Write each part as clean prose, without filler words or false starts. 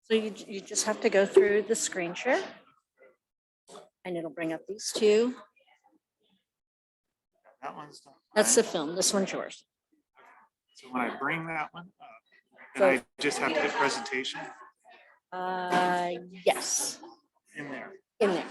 So you just have to go through the screen share and it'll bring up these two. That one's not That's the mine. film. This one's yours. So when I bring that one up, and So- I just have to hit presentation Yes, in there. in there.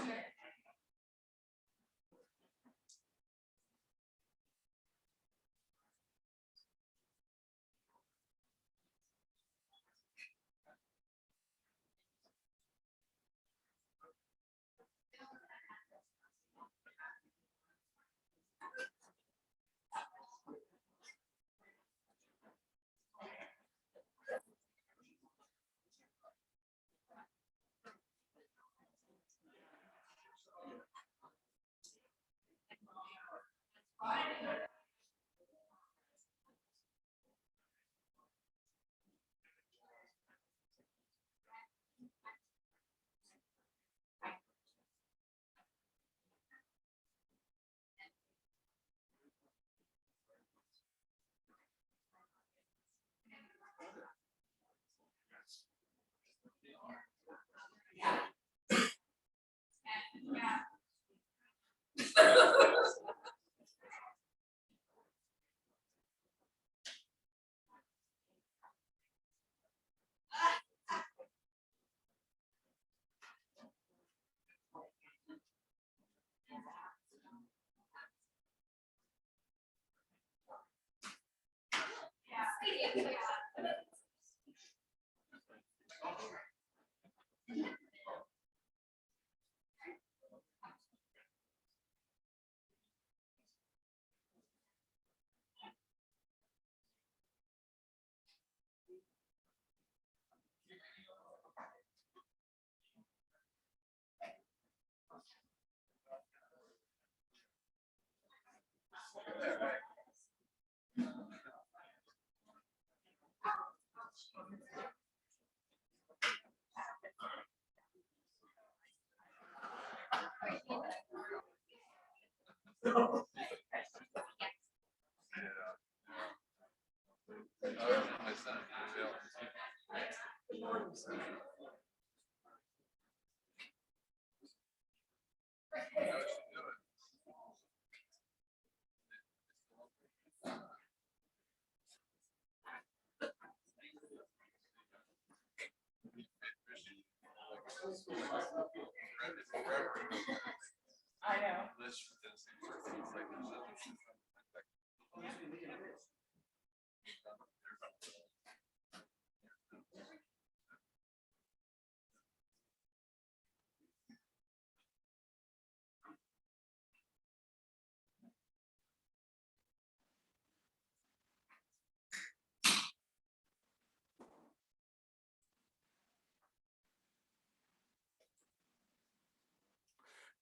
I know.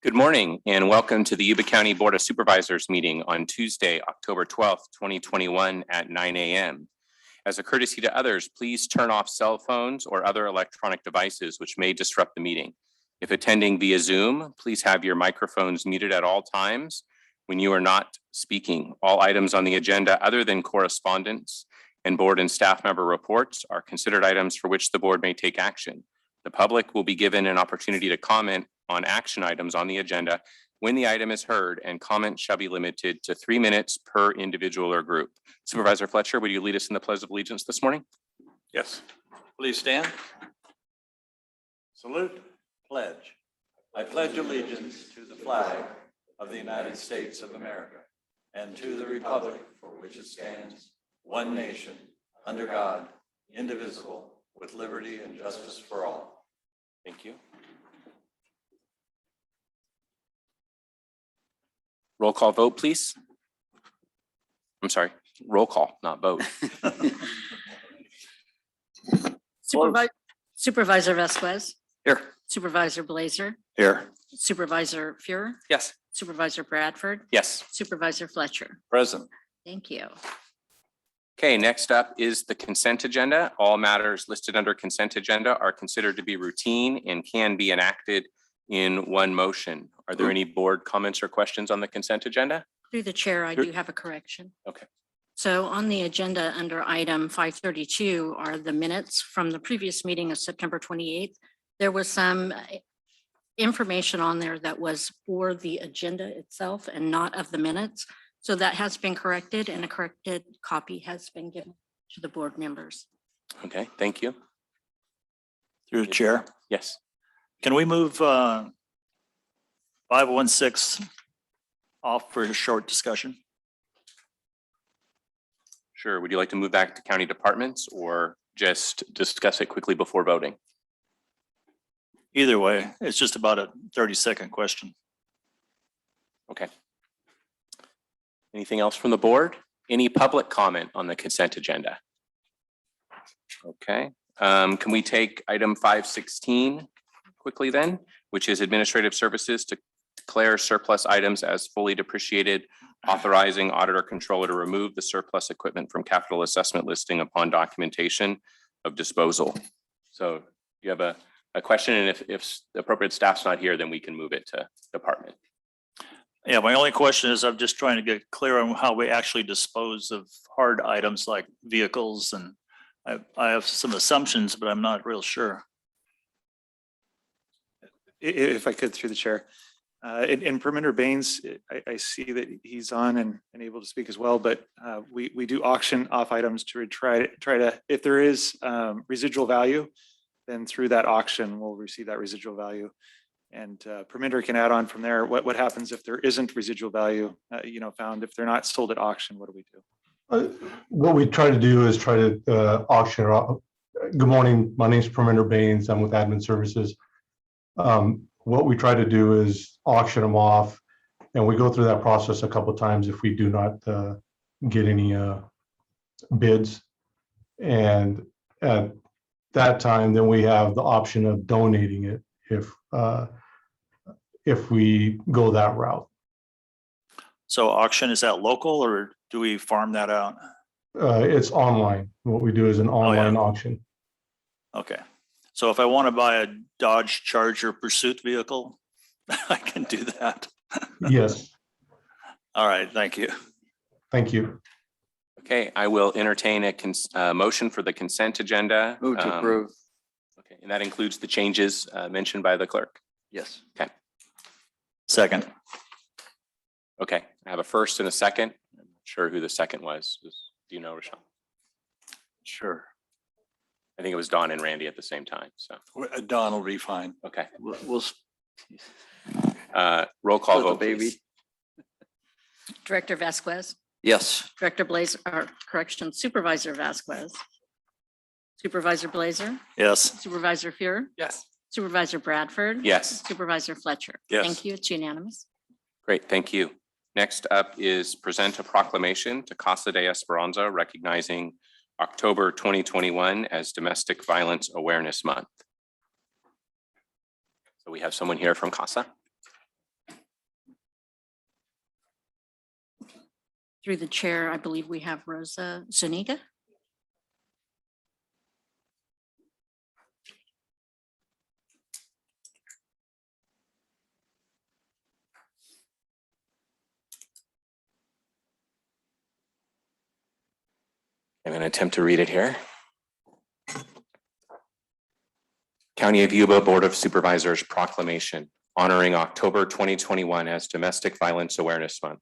Good morning and welcome to the Yuba County Board of Supervisors meeting on Tuesday, October 12th, 2021 at 9 a.m. As a courtesy to others, please turn off cell phones or other electronic devices which may disrupt the meeting. If attending via Zoom, please have your microphones muted at all times when you are not speaking. All items on the agenda other than correspondence and board and staff member reports are considered items for which the board may take action. The public will be given an opportunity to comment on action items on the agenda when the item is heard, and comments shall be limited to 3 minutes per individual or group. Supervisor Fletcher, would you lead us in the Pledge of Allegiance this morning? Yes. Please stand. Salute. Pledge. I pledge allegiance to the flag of the United States of America and to the republic for which it stands, one nation, under God, indivisible, with liberty and justice for all. Thank you. Roll call vote, please. I'm sorry, roll call, not vote. Supervisor Vasquez, Here. Supervisor Blazer, Here. Supervisor Fuhrer, Yes. Supervisor Bradford, Yes. Supervisor Fletcher. Present. Thank you. Okay, next up is the consent agenda. All matters listed under consent agenda are considered to be routine and can be enacted in one motion. Are there any board comments or questions on the consent agenda? Through the chair, I Sure. do have a correction. Okay. So on the agenda under item 532 are the minutes from the previous meeting of September 28th. There was some information on there that was for the agenda itself and not of the minutes. So that has been corrected and a corrected copy has been given to the board members. Okay, thank you. Through the chair. Yes. Can we move 516 off for a short discussion? Sure. Would you like to move back to county departments or just discuss it quickly before voting? Either way, it's just about a 30-second question. Okay. Anything else from the board? Any public comment on the consent agenda? Okay. Can we take item 516 quickly then, which is administrative services to declare surplus items as fully depreciated, authorizing auditor controller to remove the surplus equipment from capital assessment listing upon documentation of disposal. So you have a question, and if the appropriate staff's not here, then we can move it to department. Yeah, my only question is I'm just trying to get clear on how we actually dispose of hard items like vehicles, and I have some assumptions, but I'm not real sure. If I could, through the chair. In Perminder Baines, I see that he's on and able to speak as well, but we do auction off items to try to, if there is residual value, then through that auction, we'll receive that residual value. And Perminder can add on from there. What happens if there isn't residual value, found, if they're not sold at auction, what do we do? What we try to do is try to auction off. Good morning, my name is Perminder Baines. I'm with Admin Services. What we try to do is auction them off, and we go through that process a couple of times if we do not get any bids. And at that time, then we have the option of donating it if we go that route. So auction, is that local or do we farm that out? It's online. What we do is an online auction. Okay. So if I want to buy a Dodge Charger Pursuit vehicle, I can do that. Yes. All right, thank you. Thank you. Okay, I will entertain a motion for the consent agenda. Move to approve. Okay, and that includes the changes mentioned by the clerk. Yes. Okay. Second. Okay, I have a first and a second. I'm not sure who the second was. Do you know, Rashawn? Sure. I think it was Don and Randy at the same time, so, Don will be fine. okay. We'll Roll call split the vote, baby. please. Director Vasquez, Yes. Director Blazer, or correction, Supervisor Vasquez, Supervisor Blazer, Yes. Supervisor Fuhrer, Yes. Supervisor Bradford. Yes, Supervisor Fletcher. Yes. Thank you. It's unanimous. great, thank you. Next up is present a proclamation to Casa de Esperanza recognizing October 2021 as Domestic Violence Awareness Month. So we have someone here from Casa. Through the chair, I believe we have Rosa Zuniga. I'm going to attempt to read it here. County of Yuba Board of Supervisors Proclamation honoring October 2021 as Domestic Violence Awareness Month.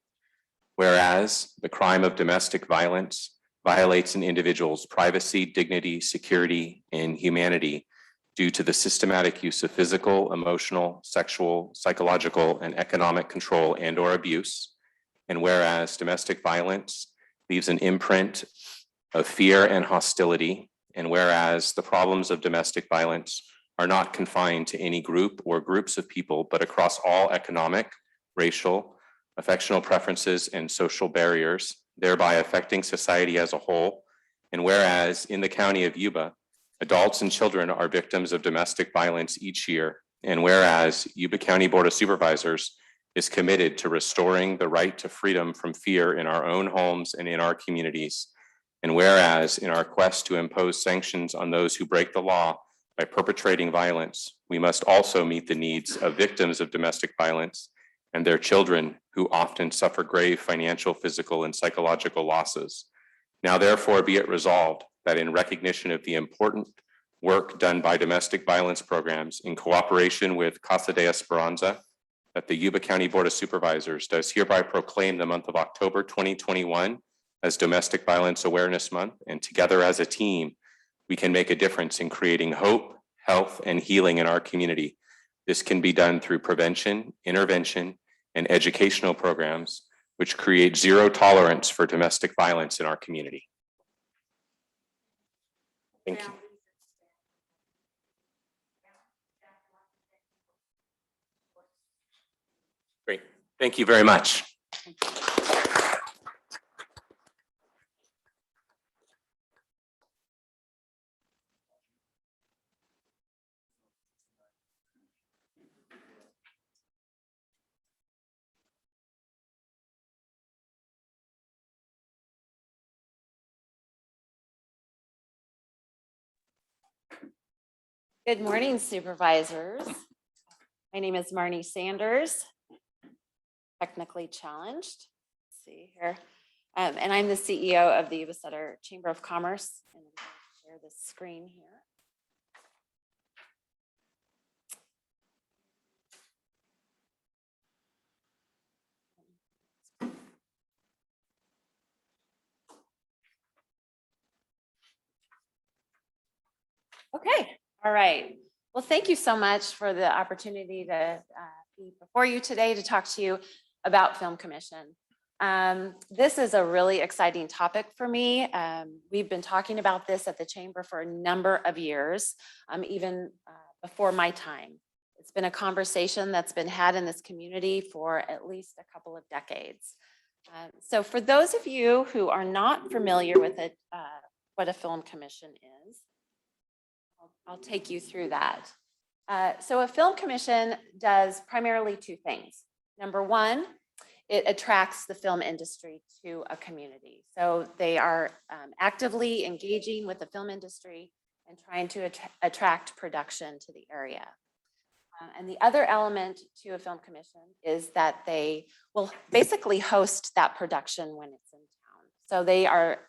Whereas the crime of domestic violence violates an individual's privacy, dignity, security, and humanity due to the systematic use of physical, emotional, sexual, psychological, and economic control and/or abuse. And whereas domestic violence leaves an imprint of fear and hostility, and whereas the problems of domestic violence are not confined to any group or groups of people, but across all economic, racial, affectional preferences, and social barriers, thereby affecting society as a whole. And whereas in the county of Yuba, adults and children are victims of domestic violence each year. And whereas Yuba County Board of Supervisors is committed to restoring the right to freedom from fear in our own homes and in our communities. And whereas in our quest to impose sanctions on those who break the law by perpetrating violence, we must also meet the needs of victims of domestic violence and their children who often suffer grave financial, physical, and psychological losses. Now therefore be it resolved that in recognition of the important work done by domestic violence programs in cooperation with Casa de Esperanza, that the Yuba County Board of Supervisors does hereby proclaim the month of October 2021 as Domestic Violence Awareness Month, and together as a team, we can make a difference in creating hope, health, and healing in our community. This can be done through prevention, intervention, and educational programs, which create zero tolerance for domestic violence in our community. Thank you. Great. Thank you very much. Good morning, supervisors. My name is Marnie Sanders, technically challenged. Let's see here. And I'm the CEO of the Yuba Sutter Chamber of Commerce. And I'm going to share the screen here. Okay, all right. Well, thank you so much for the opportunity to be before you today to talk to you about Film Commission. This is a really exciting topic for me. We've been talking about this at the Chamber for a number of years, even before my time. It's been a conversation that's been had in this community for at least a couple of decades. So for those of you who are not familiar with it, what a Film Commission is, I'll take you through that. So a film commission does primarily two things. Number one, it attracts the film industry to a community. So they are actively engaging with the film industry and trying to attract production to the area. And the other element to a film commission is that they will basically host that production when it's in town. So they are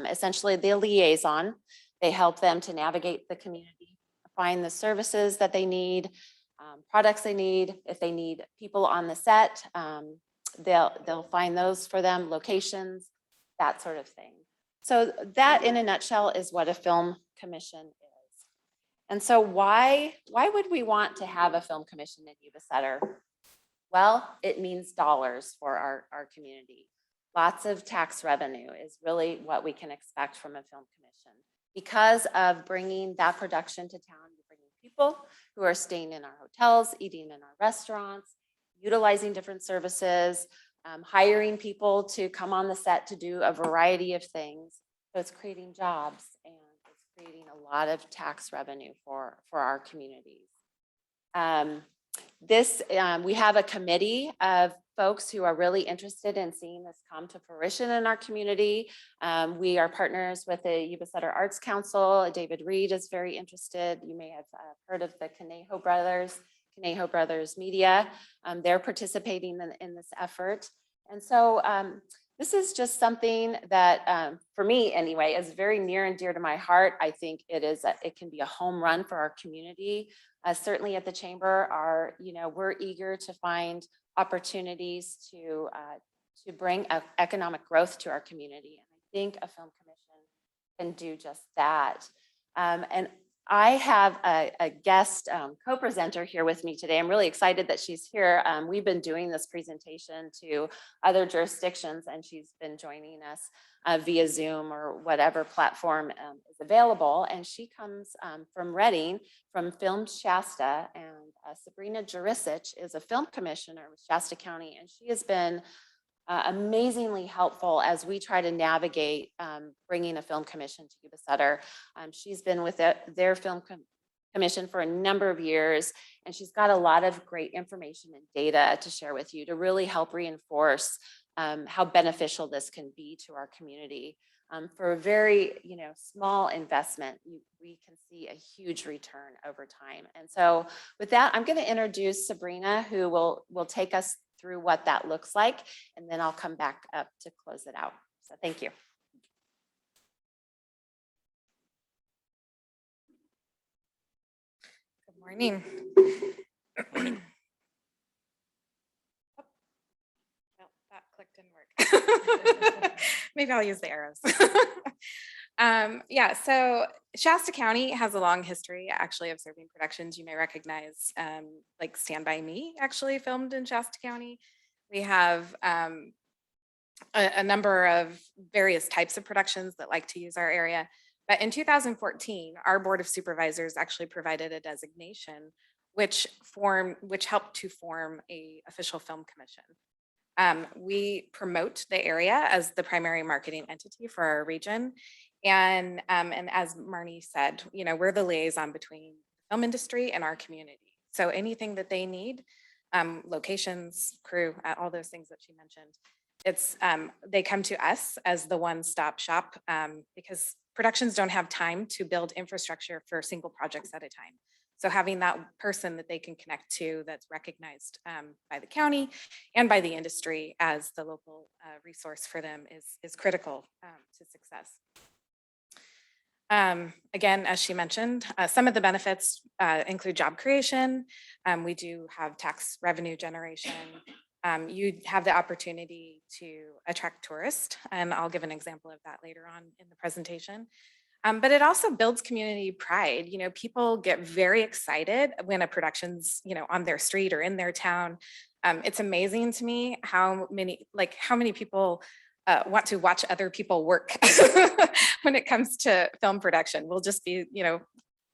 essentially the liaison. They help them to navigate the community, find the services that they need, products they need. If they need people on the set, they'll find those for them, locations, that sort of thing. So that in a nutshell is what a film commission is. And so why would we want to have a film commission in Yuba Sutter? Well, it means dollars for our community. Lots of tax revenue is really what we can expect from a film commission. Because of bringing that production to town, you're bringing people who are staying in our hotels, eating in our restaurants, utilizing different services, hiring people to come on the set to do a variety of things. So it's creating jobs and it's creating a lot of tax revenue for our communities. We have a committee of folks who are really interested in seeing this come to fruition in our community. We are partners with the Yuba Sutter Arts Council. David Reed is very interested. You may have heard of the Conejo Brothers Media. They're participating in this effort. And so This is just something that, for me anyway, is very near and dear to my heart. I think it can be a home run for our community. Certainly at the chamber, we're eager to find opportunities to bring economic growth to our community. And I think a film commission can do just that. And I have a guest co-presenter here with me today. I'm really excited that she's here. We've been doing this presentation to other jurisdictions, and she's been joining us via Zoom or whatever platform is available. And she comes from Reading, from Film Shasta, and Sabrina Jurisic is a film commissioner with Shasta County, and she has been amazingly helpful as we try to navigate bringing a film commission to Yuba Sutter. She's been with their film commission for a number of years, and she's got a lot of great information and data to share with you to really help reinforce how beneficial this can be to our community. For a very small investment, we can see a huge return over time. And so with that, I'm going to introduce Sabrina, who will take us through what that looks like, and then I'll come back up to close it out. So thank you. Good morning. Morning. Well, that click didn't work. Maybe I'll use the arrows. Yeah, so Shasta County has a long history actually of serving productions. You may recognize like Stand By Me actually filmed in Shasta County. We have a number of various types of productions that like to use our area. But in 2014, our Board of Supervisors actually provided a designation which helped to form an official film commission. We promote the area as the primary marketing entity for our region. And as Marnie said, we're the liaison between the film industry and our community. So anything that they need, locations, crew, all those things that she mentioned, they come to us as the one-stop shop because productions don't have time to build infrastructure for single projects at a time. So having that person that they can connect to that's recognized by the county and by the industry as the local resource for them is critical to success. Again, as she mentioned, some of the benefits include job creation. We do have tax revenue generation. You have the opportunity to attract tourists, and I'll give an example of that later on in the presentation. But it also builds community pride. People get very excited when a production's, on their street or in their town. It's amazing to me how many people want to watch other people work when it comes to film production. We'll just be,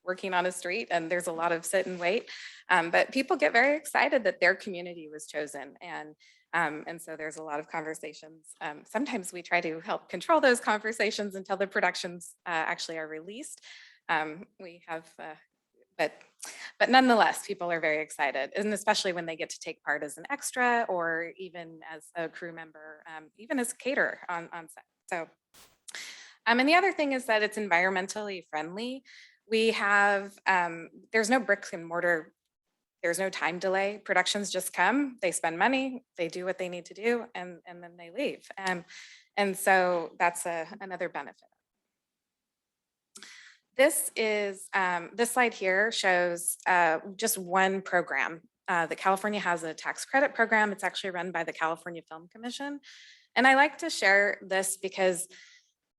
working on a street and there's a lot of sit and wait. But people get very excited that their community was chosen. And so there's a lot of conversations. Sometimes we try to help control those conversations until the productions actually are released. We have, but nonetheless, people are very excited, and especially when they get to take part as an extra or even as a crew member, even as a caterer on set. So, and the other thing is that it's environmentally friendly. We have, there's no bricks and mortar. There's no time delay. Productions just come, they spend money, they do what they need to do, and then they leave. And so that's another benefit. This slide here shows just one program. The California has a tax credit program. It's actually run by the California Film Commission. And I like to share this because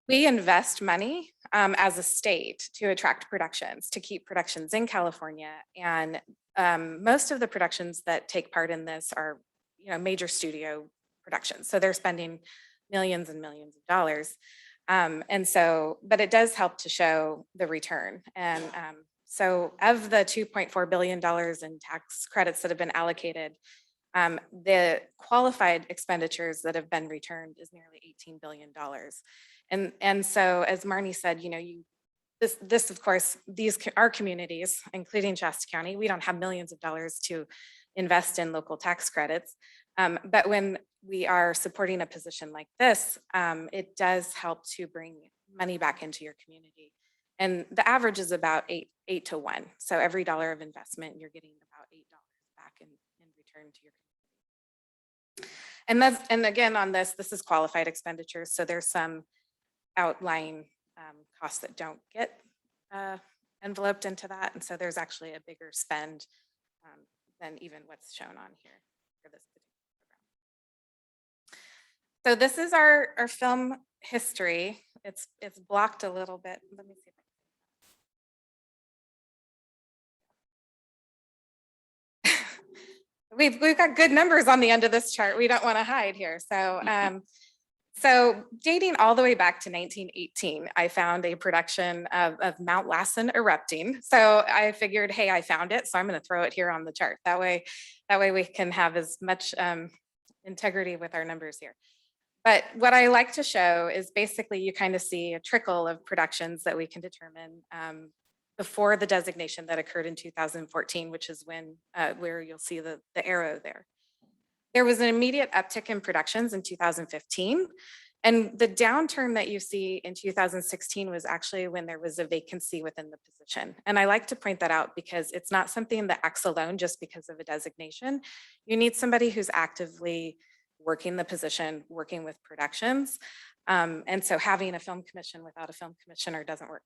we invest money as a state to attract productions, to keep productions in California. And most of the productions that take part in this are, major studio productions. So they're spending millions and millions of dollars. And so, but it does help to show the return. And so of the $2.4 billion in tax credits that have been allocated, the qualified expenditures that have been returned is nearly $18 billion. And so, as Marnie said, this of course, our communities, including Shasta County, we don't have millions of dollars to invest in local tax credits. But when we are supporting a position like this, it does help to bring money back into your community. And the average is about 8 to 1. So every dollar of investment, you're getting about $8 back in return to your community. And again, on this is qualified expenditures. So there's some outlying costs that don't get enveloped into that. And so there's actually a bigger spend than even what's shown on here for this particular program. So this is our film history. It's blocked a little bit. Let me see if we've got good numbers on the end of this chart. We don't want to hide here. So dating all the way back to 1918, I found a production of Mount Lassen erupting. So I figured, hey, I found it, so I'm going to throw it here on the chart. That way we can have as much integrity with our numbers here. But what I like to show is basically you kind of see a trickle of productions that we can determine before the designation that occurred in 2014, which is when where you'll see the arrow there. There was an immediate uptick in productions in 2015. And the downturn that you see in 2016 was actually when there was a vacancy within the position. And I like to point that out because it's not something that acts alone just because of a designation. You need somebody who's actively working the position, working with productions. And so having a film commission without a film commissioner doesn't work.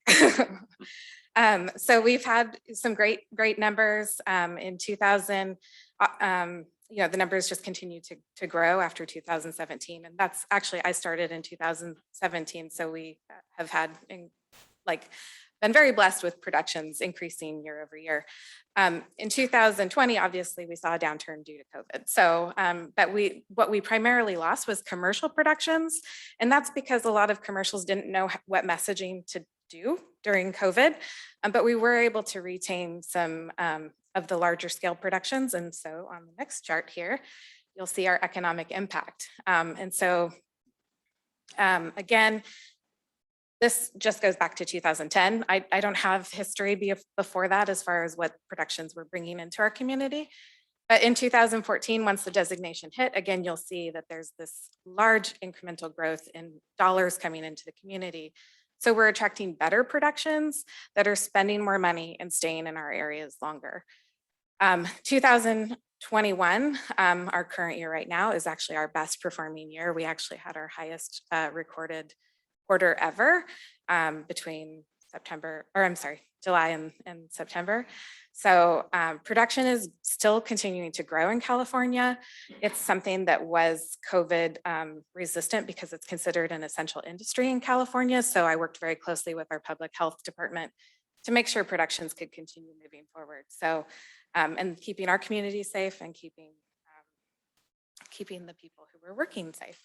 So we've had some great numbers in 2000. The numbers just continue to grow after 2017. And that's actually, I started in 2017. So we have had been very blessed with productions increasing year over year. In 2020, obviously we saw a downturn due to COVID. So, but what we primarily lost was commercial productions. And that's because a lot of commercials didn't know what messaging to do during COVID, but we were able to retain some of the larger scale productions. And so on the next chart here, you'll see our economic impact. And so again, this just goes back to 2010. I don't have history before that as far as what productions we're bringing into our community. But in 2014, once the designation hit, again, you'll see that there's this large incremental growth in dollars coming into the community. So we're attracting better productions that are spending more money and staying in our areas longer. 2021, our current year right now, is actually our best performing year. We actually had our highest recorded quarter ever between July and September. So production is still continuing to grow in California. It's something that was COVID resistant because it's considered an essential industry in California. So I worked very closely with our public health department to make sure productions could continue moving forward. So, and keeping our community safe and keeping the people who were working safe.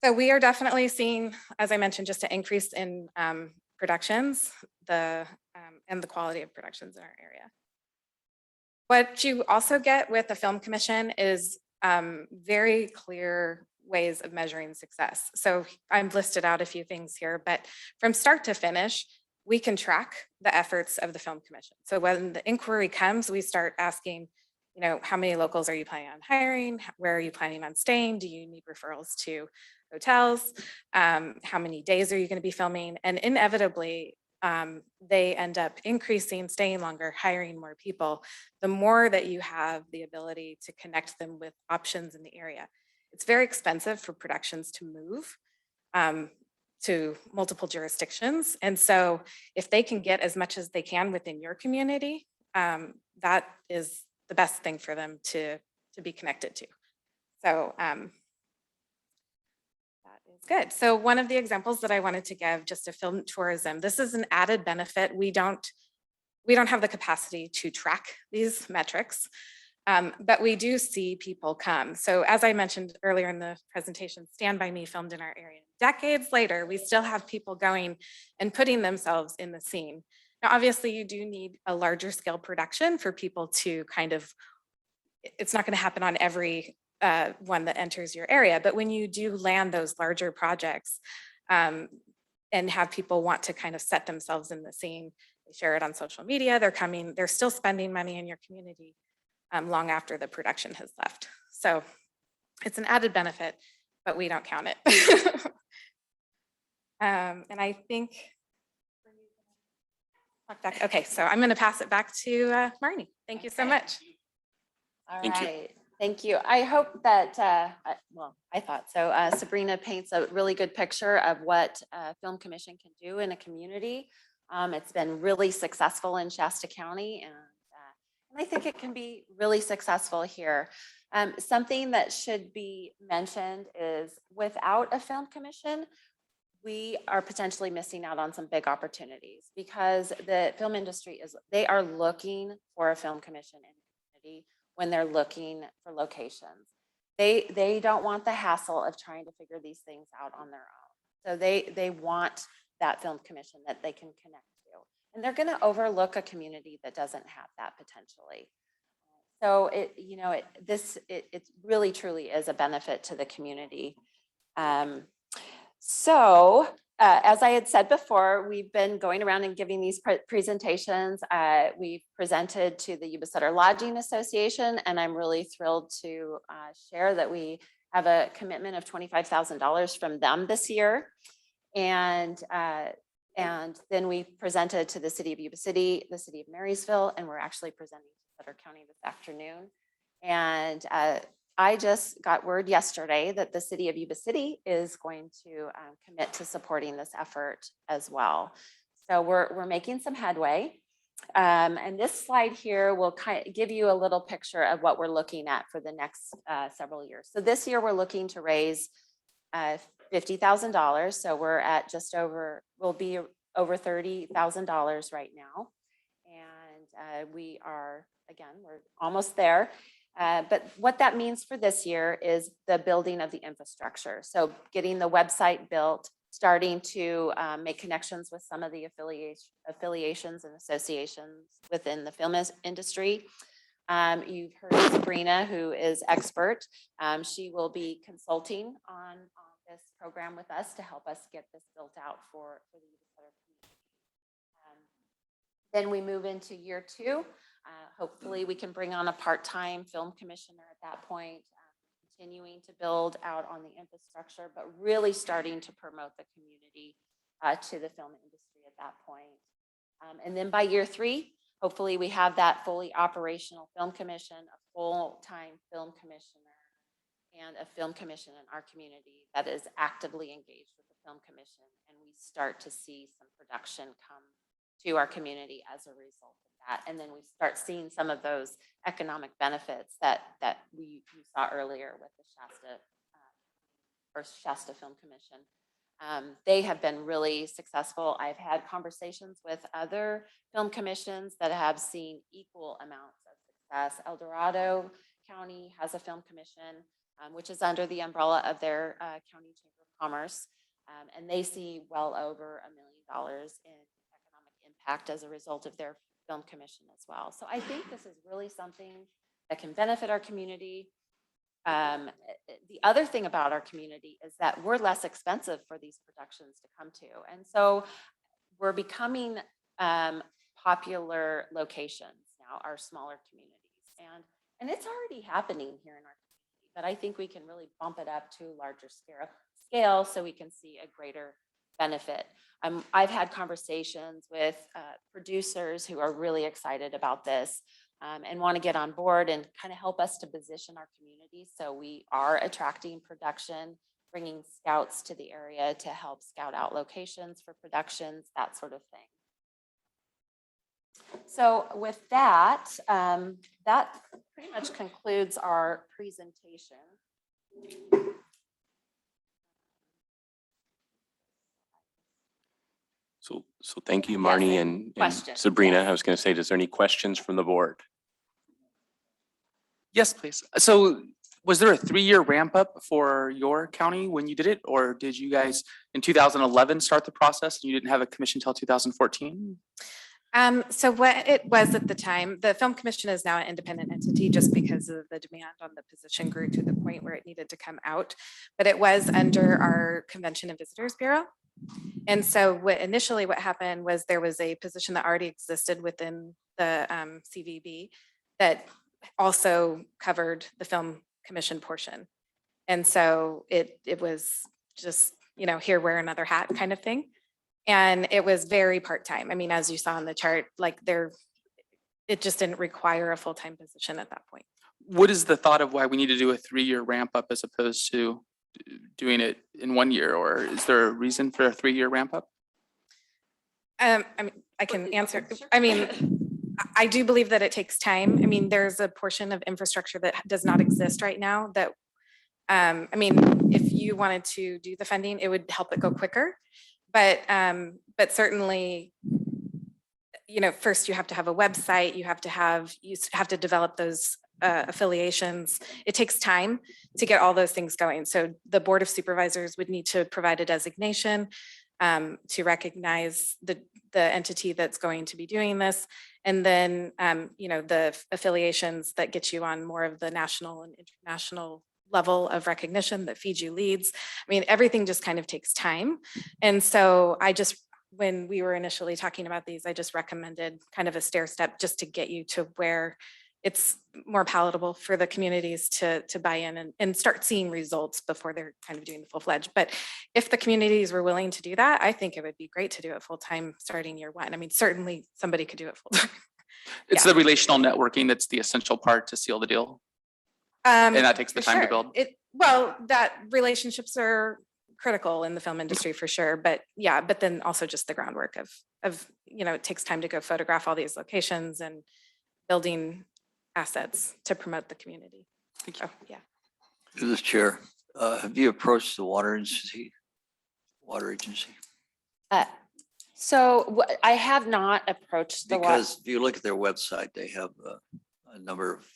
So we are definitely seeing, as I mentioned, just an increase in productions, and the quality of productions in our area. What you also get with the Film Commission is very clear ways of measuring success. So I've listed out a few things here, but from start to finish, we can track the efforts of the Film Commission. So when the inquiry comes, we start asking, how many locals are you planning on hiring? Where are you planning on staying? Do you need referrals to hotels? How many days are you going to be filming? And inevitably, they end up increasing, staying longer, hiring more people, the more that you have the ability to connect them with options in the area. It's very expensive for productions to move to multiple jurisdictions. And so if they can get as much as they can within your community, that is the best thing for them to be connected to. So that is good. So one of the examples that I wanted to give, just to film tourism, this is an added benefit. We don't have the capacity to track these metrics, but we do see people come. So as I mentioned earlier in the presentation, Stand By Me filmed in our area. Decades later, we still have people going and putting themselves in the scene. Now, obviously, you do need a larger scale production for people to it's not going to happen on every one that enters your area, but when you do land those larger projects and have people want to kind of set themselves in the scene, they share it on social media, they're still spending money in your community long after the production has left. So it's an added benefit, but we don't count it. And I think, okay, so I'm going to pass it back to Marnie. Thank you so much. All Thank you. right. Thank you. I hope that, well, I thought so. Sabrina paints a really good picture of what Film Commission can do in a community. It's been really successful in Shasta County, and I think it can be really successful here. Something that should be mentioned is without a Film Commission, we are potentially missing out on some big opportunities because the film industry they are looking for a Film Commission in the community when they're looking for locations. They don't want the hassle of trying to figure these things out on their own. So they want that Film Commission that they can connect to. And they're going to overlook a community that doesn't have that potentially. So it really truly is a benefit to the community. As I had said before, we've been going around and giving these presentations. We've presented to the Yuba Sutter Lodging Association, and I'm really thrilled to share that we have a commitment of $25,000 from them this year. And then we presented to the City of Yuba City, the City of Marysville, and we're actually presenting to Sutter County this afternoon. And I just got word yesterday that the City of Yuba City is going to commit to supporting this effort as well. So we're making some headway. And this slide here will kind of give you a little picture of what we're looking at for the next several years. So this year we're looking to raise $50,000. So we're at we'll be over $30,000 right now. And we are, again, we're almost there. But what that means for this year is the building of the infrastructure. So getting the website built, starting to make connections with some of the affiliations and associations within the film industry. You've heard Sabrina, who is expert. She will be consulting on this program with us to help us get this built out for the Yuba Sutter community. Then we move into year 2. Hopefully we can bring on a part-time film commissioner at that point, continuing to build out on the infrastructure, but really starting to promote the community to the film industry at that point. And then by year 3, hopefully we have that fully operational film commission, a full-time film commissioner, and a film commission in our community that is actively engaged with the film commission. And we start to see some production come to our community as a result of that. And then we start seeing some of those economic benefits that you saw earlier with the Shasta Film Commission. They have been really successful. I've had conversations with other film commissions that have seen equal amounts of success. El Dorado County has a film commission, which is under the umbrella of their county chamber of commerce. And they see well over $1 million in economic impact as a result of their film commission as well. So I think this is really something that can benefit our community. The other thing about our community is that we're less expensive for these productions to come to. And so we're becoming popular locations now, our smaller communities. And it's already happening here in our community, but I think we can really bump it up to a larger scale so we can see a greater benefit. I've had conversations with producers who are really excited about this and want to get on board and kind of help us to position our community. So we are attracting production, bringing scouts to the area to help scout out locations for productions, that sort of thing. So with that, that pretty much concludes our presentation. So thank you, Marnie and Sabrina. I was going to say, is there any questions from the board? Yes, please. So was there a 3-year ramp up for your county when you did it? Or did you guys in 2011 start the process and you didn't have a commission until 2014? So what it was at the time, the Film Commission is now an independent entity just because of the demand on the position grew to the point where it needed to come out. But it was under our Convention and Visitors Bureau. And so initially what happened was there was a position that already existed within the CVB that also covered the Film Commission portion. And so it was just, here, wear another hat kind of thing. And it was very part-time. I mean, as you saw on the chart, like it just didn't require a full-time position at that point. what is the thought of why we need to do a 3-year ramp up as opposed to doing it in 1 year? Or is there a reason for a 3-year ramp up? I mean, I can answer. I mean, I do believe that it takes time. I mean, there's a portion of infrastructure that does not exist right now that, I mean, if you wanted to do the funding, it would help it go quicker. But certainly, you know, first you have to have a website, you have to develop those affiliations. It takes time to get all those things going. So the Board of Supervisors would need to provide a designation to recognize the entity that's going to be doing this. And then, you know, the affiliations that get you on more of the national and international level of recognition that feed you leads. I mean, everything just kind of takes time. And so when we were initially talking about these, I just recommended kind of a stair step just to get you to where it's more palatable for the communities to buy in and start seeing results before they're kind of doing the full-fledged. But if the communities were willing to do that, I think it would be great to do it full-time starting year 1. I mean, certainly somebody could do it full-time. It's the relational networking that's the essential part to seal the deal. And that takes the time to build. Well, that relationships are critical in the film industry for sure. But yeah, but then also just the groundwork of, you know, it takes time to go photograph all these locations and building assets to promote the community. Thank you. Oh, yeah. Through this chair, have you approached the water agency? So I have not approached the water. Because if you look at their website, they have a number of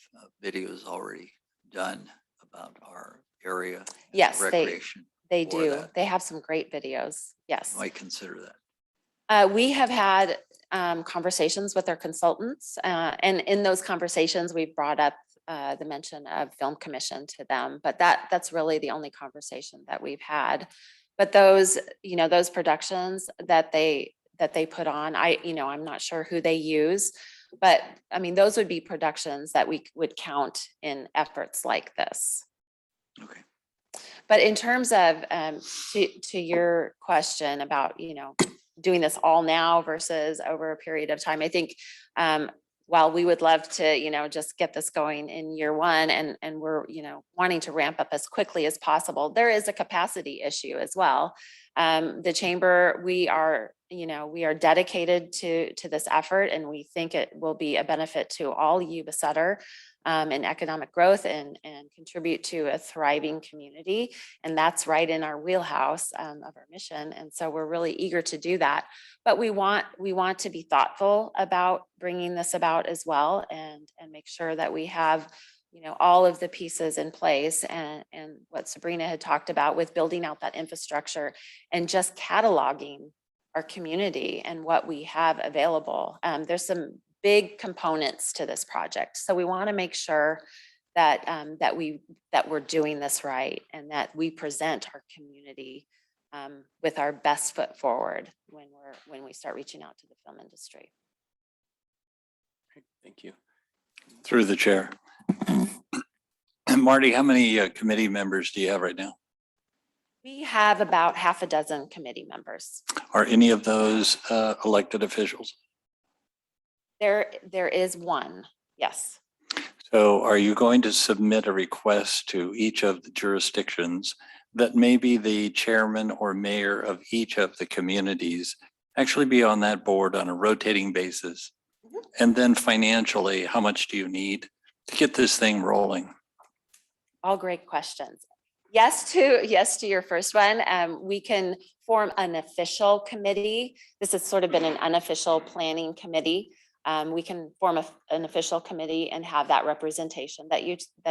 videos already done about our area. and Yes, Recreation. they for do. that. They have some great videos. Yes. You might consider that. We have had conversations with our consultants, and in those conversations, we brought up the mention of film commission to them, but that's really the only conversation that we've had. But those, you know, those productions that they put on, I'm not sure who they use, but I mean, those would be productions that we would count in efforts like this. Okay. But in terms of, to your question about, you know, doing this all now versus over a period of time, I think while we would love to, you know, just get this going in year 1 and we're, you know, wanting to ramp up as quickly as possible, there is a capacity issue as well. The chamber, we are dedicated to this effort, and we think it will be a benefit to all Yuba Sutter and economic growth and contribute to a thriving community. And that's right in our wheelhouse of our mission. And so we're really eager to do that. But we want to be thoughtful about bringing this about as well, and make sure that we have, you know, all of the pieces in place, and what Sabrina had talked about with building out that infrastructure and just cataloging our community and what we have available. There's some big components to this project, so we want to make sure that we're doing this right, and that we present our community with our best foot forward when we start reaching out to the film industry. Thank you. Through the chair. Marty, how many committee members do you have right now? We have about half a dozen committee members. Are any of those elected officials? There is one, yes. So are you going to submit a request to each of the jurisdictions that maybe the chairman or mayor of each of the communities actually be on that board on a rotating basis? And then financially, how much do you need to get this thing rolling? All great questions. Yes to your first one. We can form an official committee. This has sort of been an unofficial planning committee. We can form an official committee and have that representation that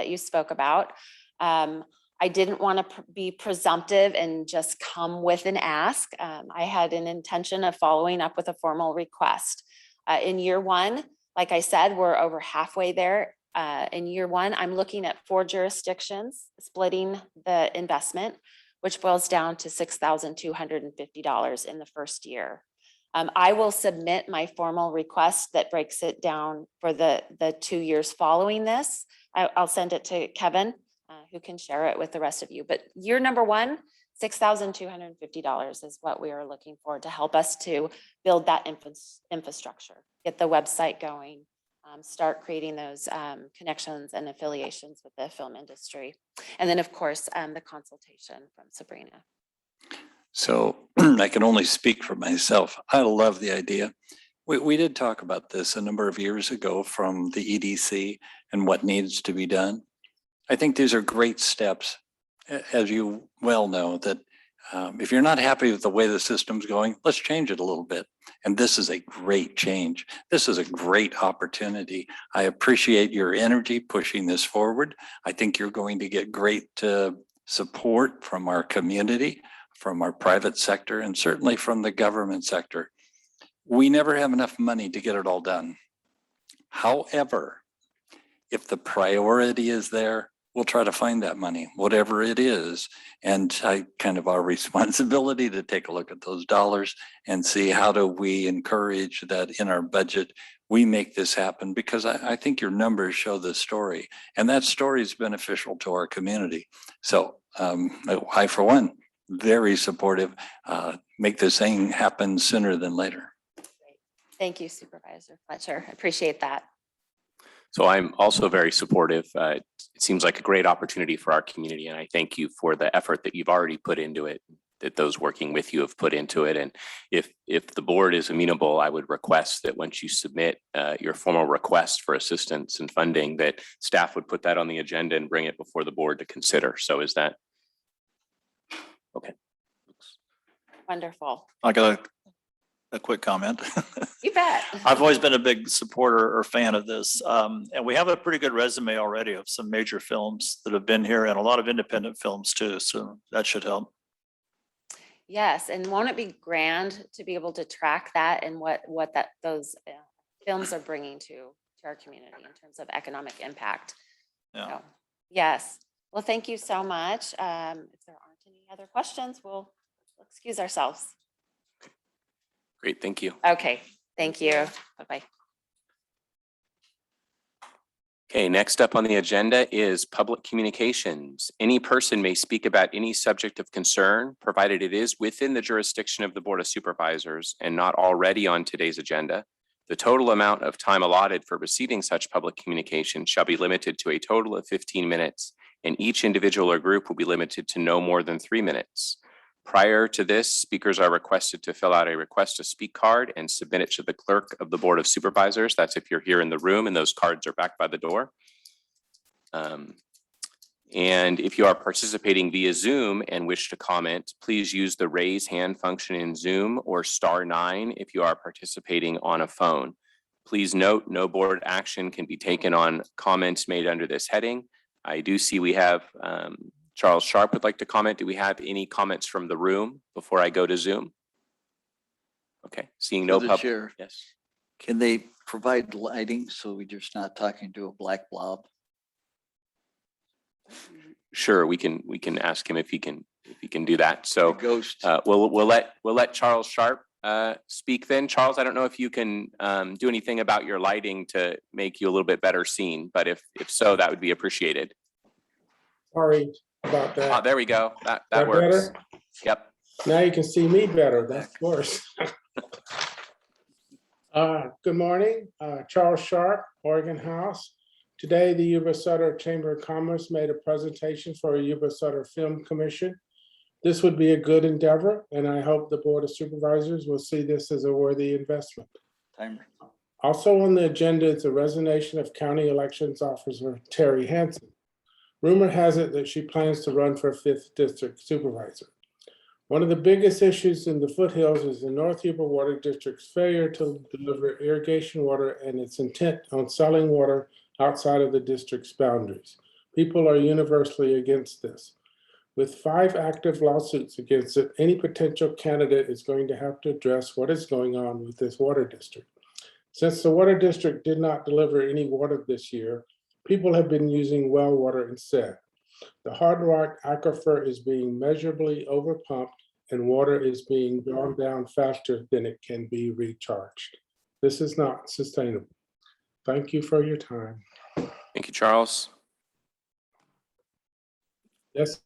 you spoke about. I didn't want to be presumptive and just come with an ask. I had an intention of following up with a formal request. In year 1, like I said, we're over halfway there. In year 1, I'm looking at 4 jurisdictions, splitting the investment, which boils down to $6,250 in the first year. I will submit my formal request that breaks it down for the 2 years following this. I'll send it to Kevin, who can share it with the rest of you. But year number 1, $6,250 is what we are looking for to help us to build that infrastructure, get the website going, start creating those connections and affiliations with the film industry. And then, of course, the consultation from Sabrina. So I can only speak for myself. I love the idea. We did talk about this a number of years ago from the EDC and what needs to be done. I think these are great steps. As you well know, that if you're not happy with the way the system's going, let's change it a little bit. And this is a great change. This is a great opportunity. I appreciate your energy pushing this forward. I think you're going to get great support from our community, from our private sector, and certainly from the government sector. We never have enough money to get it all done. However, if the priority is there, we'll try to find that money, whatever it is. And I kind of our responsibility to take a look at those dollars and see how do we encourage that in our budget, we make this happen, because I think your numbers show the story, and that story is beneficial to our community. So I, for one, very supportive, make this thing happen sooner than later. Thank you, Supervisor Fletcher. I appreciate that. So I'm also very supportive. It seems like a great opportunity for our community, and I thank you for the effort that you've already put into it, that those working with you have put into it. And if the board is amenable, I would request that once you submit your formal request for assistance and funding, that staff would put that on the agenda and bring it before the board to consider. So is that okay? Wonderful. I got a quick comment. You bet. I've always been a big supporter or fan of this. And we have a pretty good resume already of some major films that have been here and a lot of independent films too. So that should help. Yes, and won't it be grand to be able to track that and what those films are bringing to our community in terms of economic impact? Yeah. So, yes. Well, thank you so much. If there aren't any other questions, we'll excuse ourselves. Great, thank you. Okay, thank you. Bye-bye. Okay, next up on the agenda is public communications. Any person may speak about any subject of concern, provided it is within the jurisdiction of the Board of Supervisors and not already on today's agenda. The total amount of time allotted for receiving such public communication shall be limited to a total of 15 minutes, and each individual or group will be limited to no more than 3 minutes. Prior to this, speakers are requested to fill out a request to speak card and submit it to the clerk of the Board of Supervisors. That's if you're here in the room and those cards are back by the door. And if you are participating via Zoom and wish to comment, please use the raise hand function in Zoom or *9 if you are participating on a phone. Please note, no board action can be taken on comments made under this heading. I do see we have Charles Sharp would like to comment. Do we have any comments from the room before I go to Zoom? Okay, seeing no Through the public. chair. Yes. Can they provide lighting so we're just not talking to a black blob? Sure, we can ask him if he can do that. A So ghost? we'll let Charles Sharp speak then. Charles, I don't know if you can do anything about your lighting to make you a little bit better seen, but if so, that would be appreciated. Sorry about that. There we go. That That works. better? Yep. Now you can see me better. That's worse. Good morning, Charles Sharp, Oregon House. Today, the Yuba Sutter Chamber of Commerce made a presentation for a Yuba Sutter Film Commission. This would be a good endeavor, and I hope the Board of Supervisors will see this as a worthy investment. Timer. Also on the agenda is the resignation of County Elections Officer Terry Hansen. Rumor has it that she plans to run for 5th District Supervisor. One of the biggest issues in the foothills is the North Yuba Water District's failure to deliver irrigation water and its intent on selling water outside of the district's boundaries. People are universally against this. With 5 active lawsuits against it, any potential candidate is going to have to address what is going on with this water district. Since the water district did not deliver any water this year, people have been using well water instead. The Hard Rock Aquifer is being measurably overpumped and water is being drawn down faster than it can be recharged. This is not sustainable. Thank you for your time. Thank you, Charles. Yes.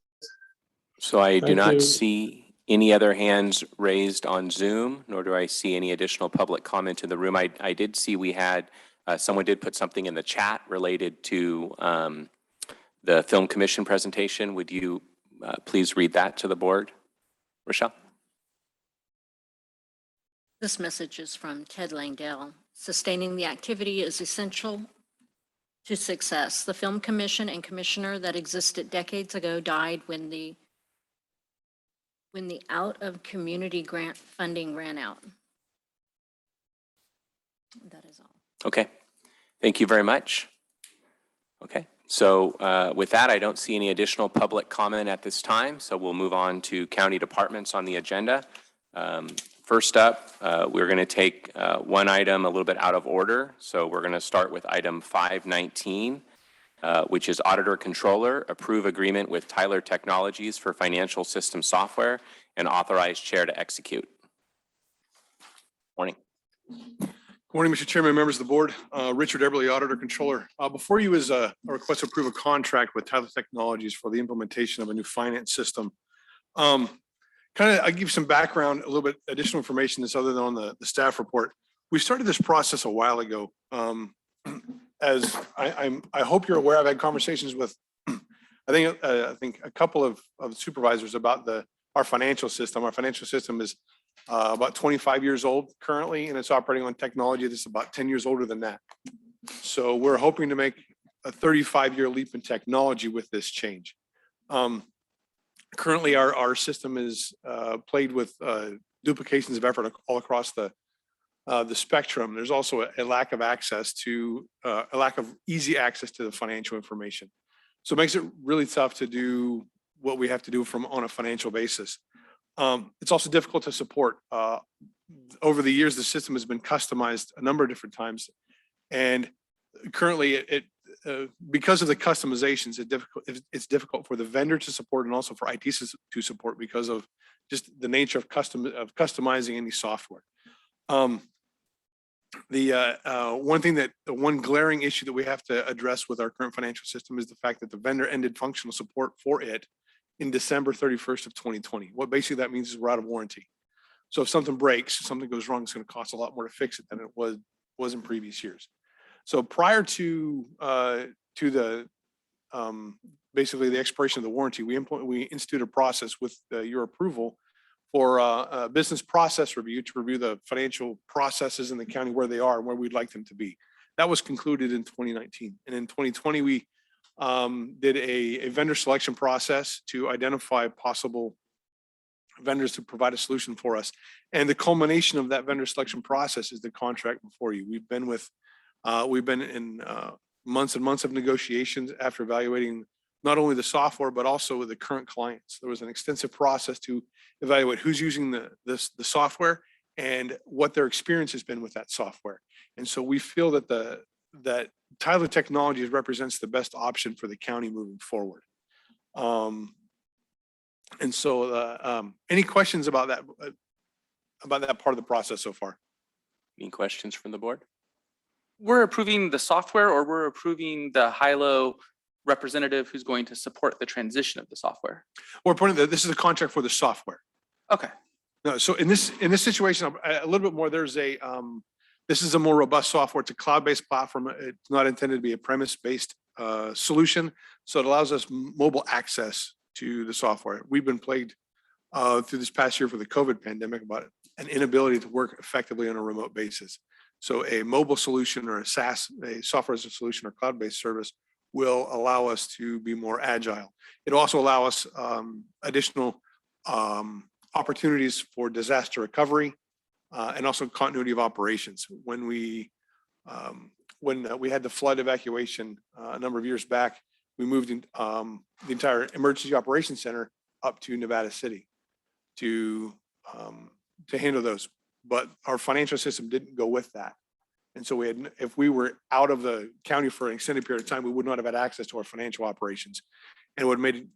So I do Thank not you. see any other hands raised on Zoom, nor do I see any additional public comment in the room. I did see we had Someone did put something in the chat related to the Film Commission presentation. Would you please read that to the board, Rochelle? This message is from Ted Langdell. Sustaining the activity is essential to success. The Film Commission and commissioner that existed decades ago died when the out of community grant funding ran out. That is all. Okay, thank you very much. Okay, so with that, I don't see any additional public comment at this time, so we'll move on to county departments on the agenda. First up, we're going to take one item a little bit out of order. So we're going to start with item 519, which is Auditor Controller, approve agreement with Tyler Technologies for financial system software and authorize chair to execute. Morning. Good morning, Mr. Chairman, members of the board. Richard Eberly, Auditor Controller. Before you is a request to approve a contract with Tyler Technologies for the implementation of a new finance system. I give some background, a little bit additional information that's other than on the staff report. We started this process a while ago. As I hope you're aware, I've had conversations with, I think a couple of supervisors about our financial system. Our financial system is about 25 years old currently, and it's operating on technology that's about 10 years older than that. So we're hoping to make a 35-year leap in technology with this change. Currently, our system is plagued with duplications of effort all across the spectrum. There's also a lack of access to a lack of easy access to the financial information. So it makes it really tough to do what we have to do on a financial basis. It's also difficult to support. Over the years, the system has been customized a number of different times, and currently because of the customizations, it's difficult for the vendor to support and also for IT to support because of just the nature of customizing any software. One glaring issue that we have to address with our current financial system is the fact that the vendor ended functional support for it in December 31st of 2020. What basically that means is we're out of warranty. So if something breaks, if something goes wrong, it's going to cost a lot more to fix it than it was in previous years. So prior to basically the expiration of the warranty, we instituted a process with your approval for a business process review to review the financial processes in the county, where they are and where we'd like them to be. That was concluded in 2019. And in 2020, we did a vendor selection process to identify possible vendors to provide a solution for us. And the culmination of that vendor selection process is the contract before you. We've been in months and months of negotiations after evaluating not only the software, but also with the current clients. There was an extensive process to evaluate who's using the software and what their experience has been with that software. And so we feel that that Tyler Technologies represents the best option for the county moving forward. And so any questions about that part of the process so far? Any questions from the board? We're approving the software, or we're approving the high-low representative who's going to support the transition of the software? We're pointing that this is a contract for the software. Okay. No, so in this situation, a little bit more, this is a more robust software. It's a cloud-based platform. It's not intended to be a premise-based solution. So it allows us mobile access to the software. We've been plagued through this past year for the COVID pandemic about an inability to work effectively on a remote basis. So a mobile solution or a SaaS, a software as a solution or cloud-based service, will allow us to be more agile. It'll also allow us additional opportunities for disaster recovery and also continuity of operations. When we had the flood evacuation a number of years back, we moved the entire emergency operations center up to Nevada City to handle those. But our financial system didn't go with that. And so if we were out of the county for an extended period of time, we would not have had access to our financial operations, and it would have made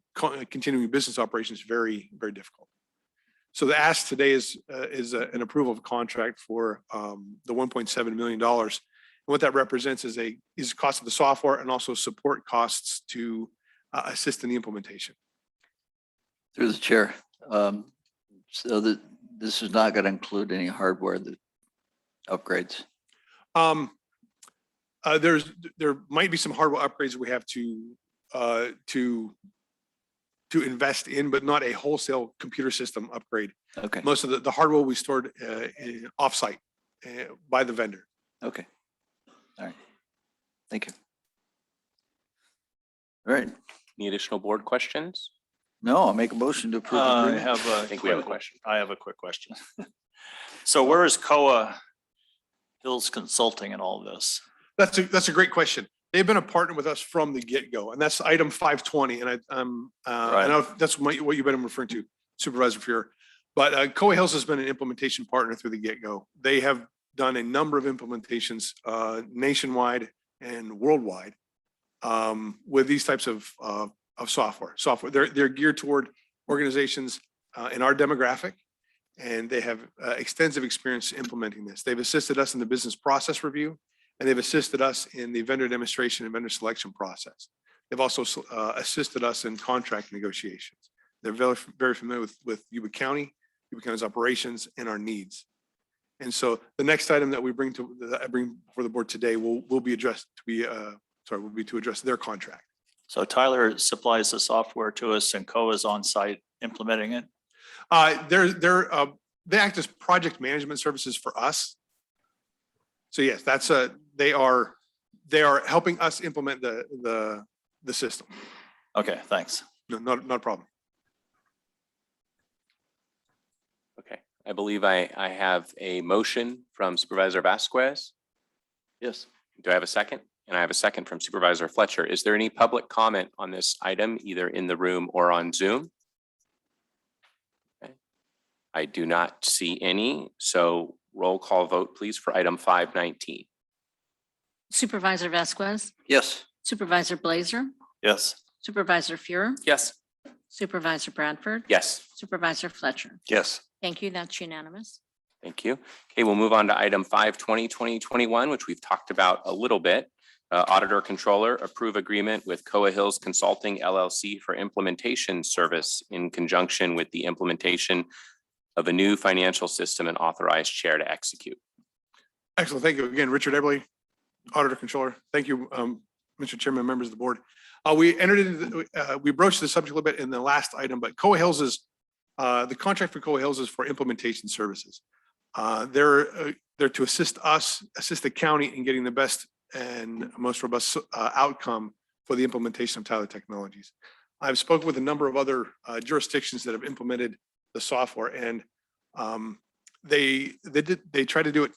continuing business operations very, very difficult. So the ask today is an approval of a contract for the $1.7 million. And what that represents is cost of the software and also support costs to assist in the implementation. Through the chair. So this is not going to include any hardware upgrades. There might be some hardware upgrades we have to invest in, but not a wholesale computer system upgrade. Okay, Most of the hardware will be stored offsite by the vendor. okay. All right. Thank you. All right. Any additional board questions? No, I'll make a motion to approve. the I agreement. have a. I think we have a question. I have a quick question. So where is COA Hills Consulting in all this? That's a great question. They've been a partner with us from the get-go, and that's item 520. And I know that's what you've been referring to, Supervisor Fuhrer. But COA Hills has been an implementation partner through the get-go. They have done a number of implementations nationwide and worldwide with these types of software. They're geared toward organizations in our demographic, and they have extensive experience implementing this. They've assisted us in the business process review, and they've assisted us in the vendor demonstration and vendor selection process. They've also assisted us in contract negotiations. They're very familiar with Yuba County's operations and our needs. And so the next item that I bring for the board today will be addressed will be to address their contract. So Tyler supplies the software to us and COA is on site implementing it? They act as project management services for us. So yes, they are helping us implement the system. Okay, thanks. No, not a problem. Okay, I believe I have a motion from Supervisor Vasquez. Yes. Do I have a second? And I have a second from Supervisor Fletcher. Is there any public comment on this item, either in the room or on Zoom? Okay. I do not see any, so roll call vote, please, for item 519. Supervisor Vasquez, Yes. Supervisor Blazer, Yes. Supervisor Fuhrer, Yes. Supervisor Bradford, Yes. Supervisor Fletcher. Yes. Thank you. That's unanimous. Thank you. Okay, we'll move on to item 520, 2021, which we've talked about a little bit. Auditor Controller, approve agreement with COA Hills Consulting LLC for implementation service in conjunction with the implementation of a new financial system and authorized chair to execute. Excellent. Thank you again, Richard Eberly, Auditor Controller. Thank you, Mr. Chairman, members of the board. We broached the subject a little bit in the last item, but COA Hills is the contract for COA Hills is for implementation services. They're to assist the county in getting the best and most robust outcome for the implementation of Tyler Technologies. I've spoken with a number of other jurisdictions that have implemented the software, and they tried to do it,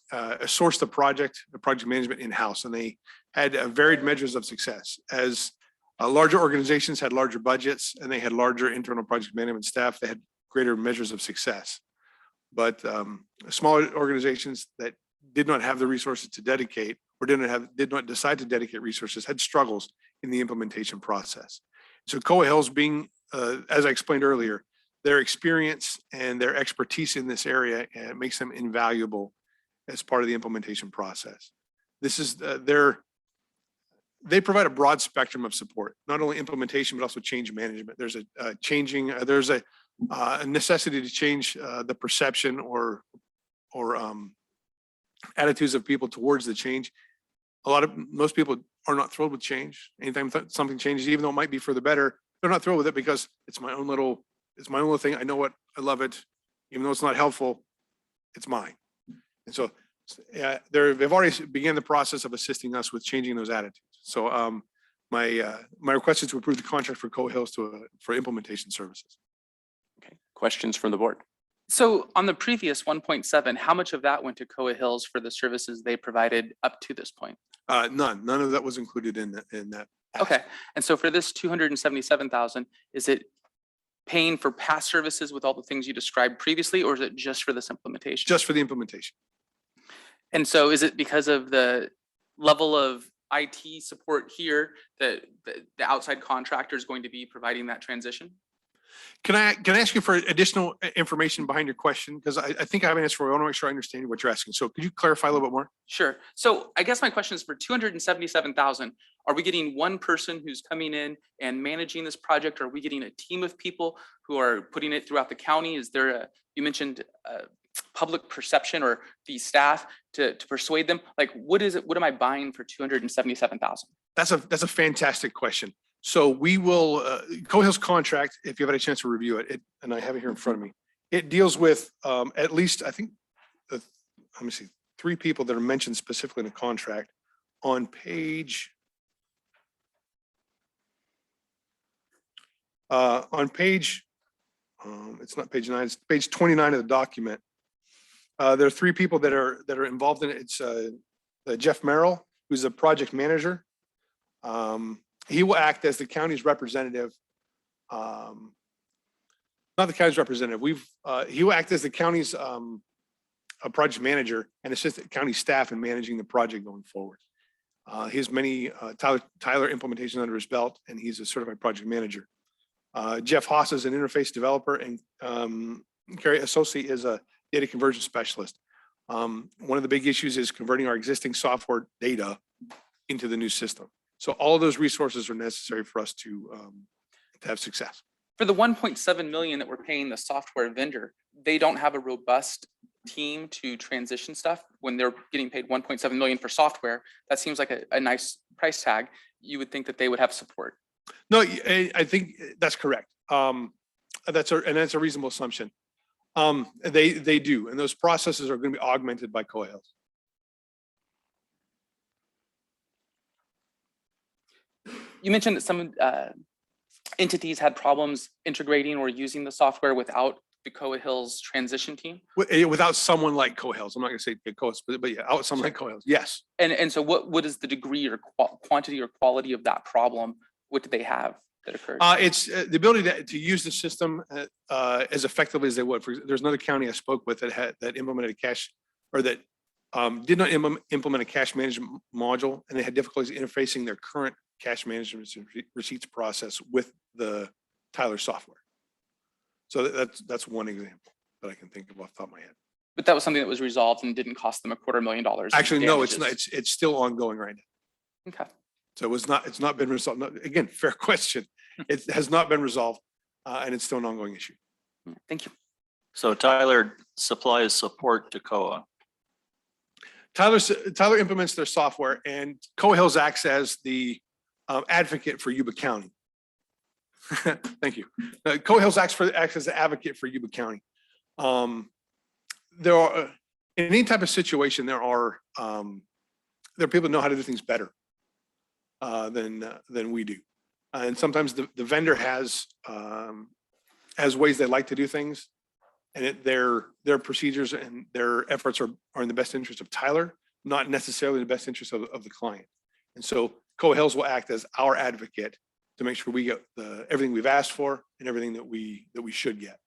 source the project management in-house, and they had varied measures of success. As larger organizations had larger budgets and they had larger internal project management staff, they had greater measures of success. But smaller organizations that did not have the resources to dedicate or did not decide to dedicate resources had struggles in the implementation process. So COA Hills being, as I explained earlier, their experience and their expertise in this area makes them invaluable as part of the implementation process. This is they provide a broad spectrum of support, not only implementation, but also change management. There's a necessity to change the perception or attitudes of people towards the change. Most people are not thrilled with change. Anytime something changes, even though it might be for the better, they're not thrilled with it because it's my own little thing. I know it. I love it. Even though it's not helpful, it's mine. And so they've already began the process of assisting us with changing those attitudes. So my request is to approve the contract for COA Hills for implementation services. Okay, questions from the board? So on the previous 1.7, how much of that went to COA Hills for the services they provided up to this point? None of that was included in that. Okay, and so for this 277,000, is it paying for past services with all the things you described previously, or is it just for this implementation? Just for the implementation. And so is it because of the level of IT support here that the outside contractor is going to be providing that transition? Can I ask you for additional information behind your question? Because I think I have an answer for it. I want to make sure I understand what you're asking. So could you clarify a little bit more? Sure. So I guess my question is for 277,000, are we getting one person who's coming in and managing this project? Or are we getting a team of people who are putting it throughout the county? Is there you mentioned public perception or the staff to persuade them? Like, what is it? What am I buying for 277,000? That's a fantastic question. So we will, Cohill's contract, if you have had a chance to review it, and I have it here in front of me, it deals with at least, I think, let me see, 3 people that are mentioned specifically in the contract on page. It's not page 9, it's page 29 of the document. There are 3 people that are involved in it. It's Jeff Merrill, who's a project manager. He will act as the county's representative. Not the county's representative. He will act as the county's a project manager and assist the county staff in managing the project going forward. He has many Tyler implementations under his belt, and he's a certified project manager. Jeff Haas is an interface developer, and Carrie Associate is a data conversion specialist. One of the big issues is converting our existing software data into the new system. So all of those resources are necessary for us to have success. For the 1.7 million that we're paying the software vendor, they don't have a robust team to transition stuff when they're getting paid 1.7 million for software. That seems like a nice price tag. You would think that they would have support. No, I think that's correct. That's a reasonable assumption. They do, and those processes are going to be augmented by Cohill's. You mentioned that some entities had problems integrating or using the software without the Cohill's transition team. Without someone like Cohill's, I'm not going to say Cohill's, but yeah, out someone like Cohill's. Yes. And so what is the degree or quantity or quality of that problem? What did they have that occurred? It's the ability to use the system as effectively as they would. There's another county I spoke with that implemented a cash, or that did not implement a cash management module, and they had difficulties interfacing their current cash management receipts process with the Tyler software. So that's one example that I can think of off the top of my head. But that was something that was resolved and didn't cost them $250,000. Actually, no, it's not. It's still ongoing right now. Okay. So it's not been resolved. No, again, fair question. It has not been resolved, and it's still an ongoing issue. Thank you. So Tyler supplies support to COA. Tyler implements their software, and Cohill's acts as the advocate for Yuba County. Thank you. Cohill's acts as the advocate for Yuba County. There are, in any type of situation, there are people that know how to do things better than we do, and sometimes the vendor has ways they like to do things, and their procedures and their efforts are in the best interest of Tyler, not necessarily the best interest of the client. And so Cohill's will act as our advocate to make sure we get everything we've asked for and everything that we should get.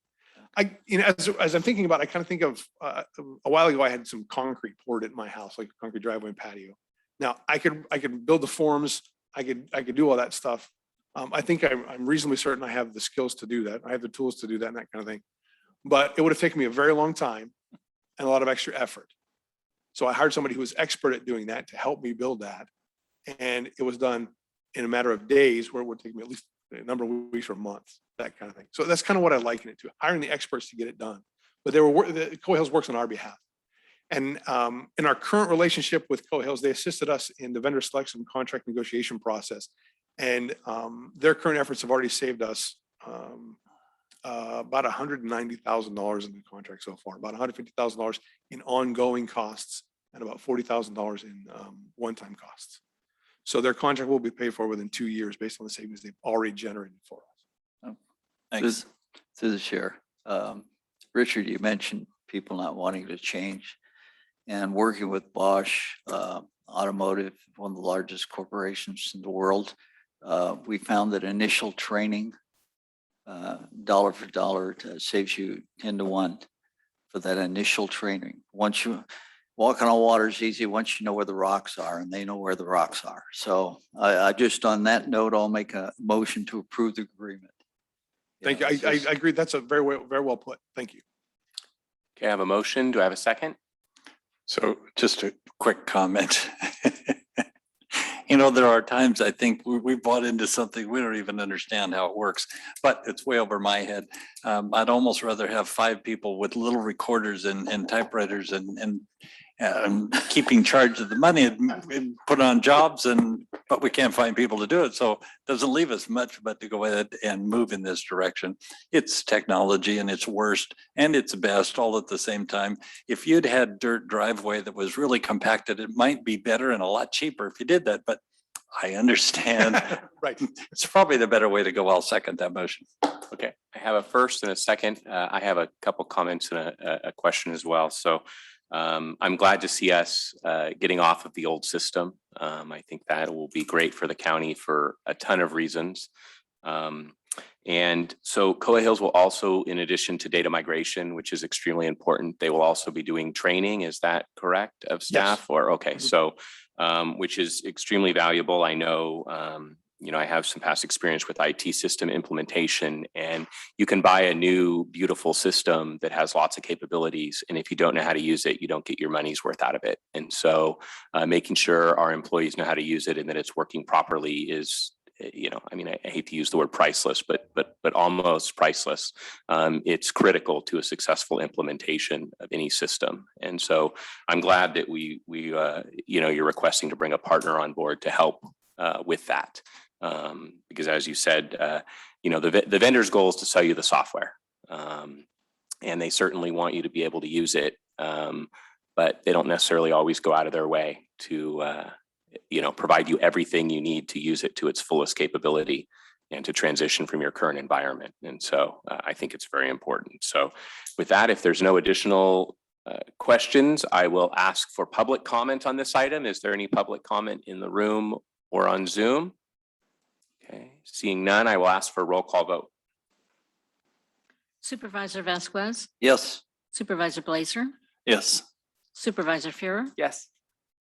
As I'm thinking about it, I kind of think of a while ago, I had some concrete poured at my house, like a concrete driveway and patio. Now I could build the forms. I could do all that stuff. I think I'm reasonably certain I have the skills to do that. I have the tools to do that and that kind of thing. But it would have taken me a very long time and a lot of extra effort. So I hired somebody who was expert at doing that to help me build that. And it was done in a matter of days, where it would take me at least a number of weeks or months, that kind of thing. So that's kind of what I liken it to, hiring the experts to get it done. But Cohill's works on our behalf. And in our current relationship with Cohill's, they assisted us in the vendor selection contract negotiation process. And their current efforts have already saved us about $190,000 in the contract so far, about $150,000 in ongoing costs, and about $40,000 in one-time costs. So their contract will be paid for within 2 years based on the savings they've already generated for us. Thanks. Through the chair. Richard, you mentioned people not wanting to change, and working with Bosch Automotive, one of the largest corporations in the world. We found that initial training, dollar for dollar, saves you 10 to 1 for that initial training. Once you walking on water is easy once you know where the rocks are, and they know where the rocks are. So I just, on that note, I'll make a motion to approve the agreement. Thank you. I agree. That's a very well put. Thank you. Okay, I have a motion. Do I have a second? So just a quick comment. You know, there are times I think we bought into something, we don't even understand how it works, but it's way over my head. I'd almost rather have 5 people with little recorders and typewriters and keeping charge of the money and put on jobs but we can't find people to do it. So it doesn't leave us much but to go ahead and move in this direction. It's technology and it's worst and it's best all at the same time. If you'd had dirt driveway that was really compacted, it might be better and a lot cheaper if you did that, but I understand. Right. It's probably the better way to go. I'll second that motion. Okay, I have a first and a second. I have a couple comments and a question as well. So I'm glad to see us getting off of the old system. I think that will be great for the county for a ton of reasons. And so Coa Hills will also, in addition to data migration, which is extremely important, they will also be doing training. Is that correct, of staff? Or okay, so which is extremely valuable. I know, you know, I have some past experience with IT system implementation, and you can buy a new beautiful system that has lots of capabilities, and if you don't know how to use it, you don't get your money's worth out of it. And so making sure our employees know how to use it and that it's working properly is, you know, I mean, I hate to use the word priceless, but almost priceless. It's critical to a successful implementation of any system. And so I'm glad that we you know, you're requesting to bring a partner on board to help with that. Because as you said, you know, the vendor's goal is to sell you the software. And they certainly want you to be able to use it. But they don't necessarily always go out of their way to, you know, provide you everything you need to use it to its fullest capability and to transition from your current environment. And so I think it's very important. So with that, if there's no additional questions, I will ask for public comment on this item. Is there any public comment in the room or on Zoom? Okay, seeing none, I will ask for a roll call vote. Supervisor Vasquez, Yes. Supervisor Blazer, Yes. Supervisor Fuhrer, Yes.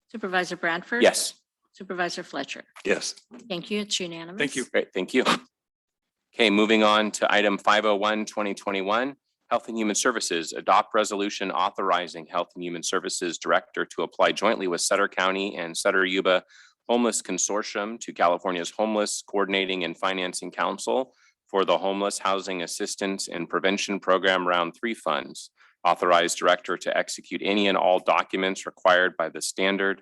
Supervisor Bradford. Yes. Supervisor Fletcher. Yes. Thank you. It's unanimous. Thank you. Great, thank you. Okay, moving on to item 501, 2021, Health and Human Services, adopt resolution authorizing Health and Human Services Director to apply jointly with Sutter County and Sutter Yuba Homeless Consortium to California's Homeless Coordinating and Financing Council for the Homeless Housing Assistance and Prevention Program Round 3 funds. Authorize director to execute any and all documents required by the standard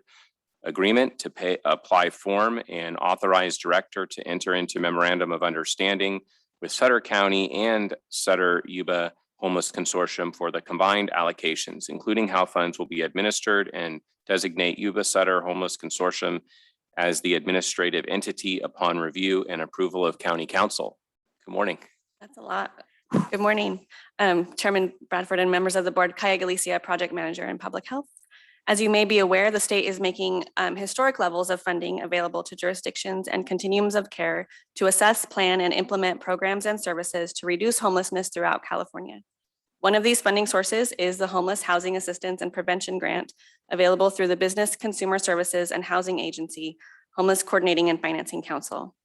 agreement to apply form, and authorize director to enter into memorandum of understanding with Sutter County and Sutter Yuba Homeless Consortium for the combined allocations, including how funds will be administered, and designate Yuba Sutter Homeless Consortium as the administrative entity upon review and approval of county council. Good morning. That's a lot. Good morning, Chairman Bradford and members of the board. Kaya Galicia, Project Manager in Public Health. As you may be aware, the state is making historic levels of funding available to jurisdictions and continuums of care to assess, plan, and implement programs and services to reduce homelessness throughout California. One of these funding sources is the Homeless Housing Assistance and Prevention Grant, available through the Business Consumer Services and Housing Agency, Homeless Coordinating and Financing Council.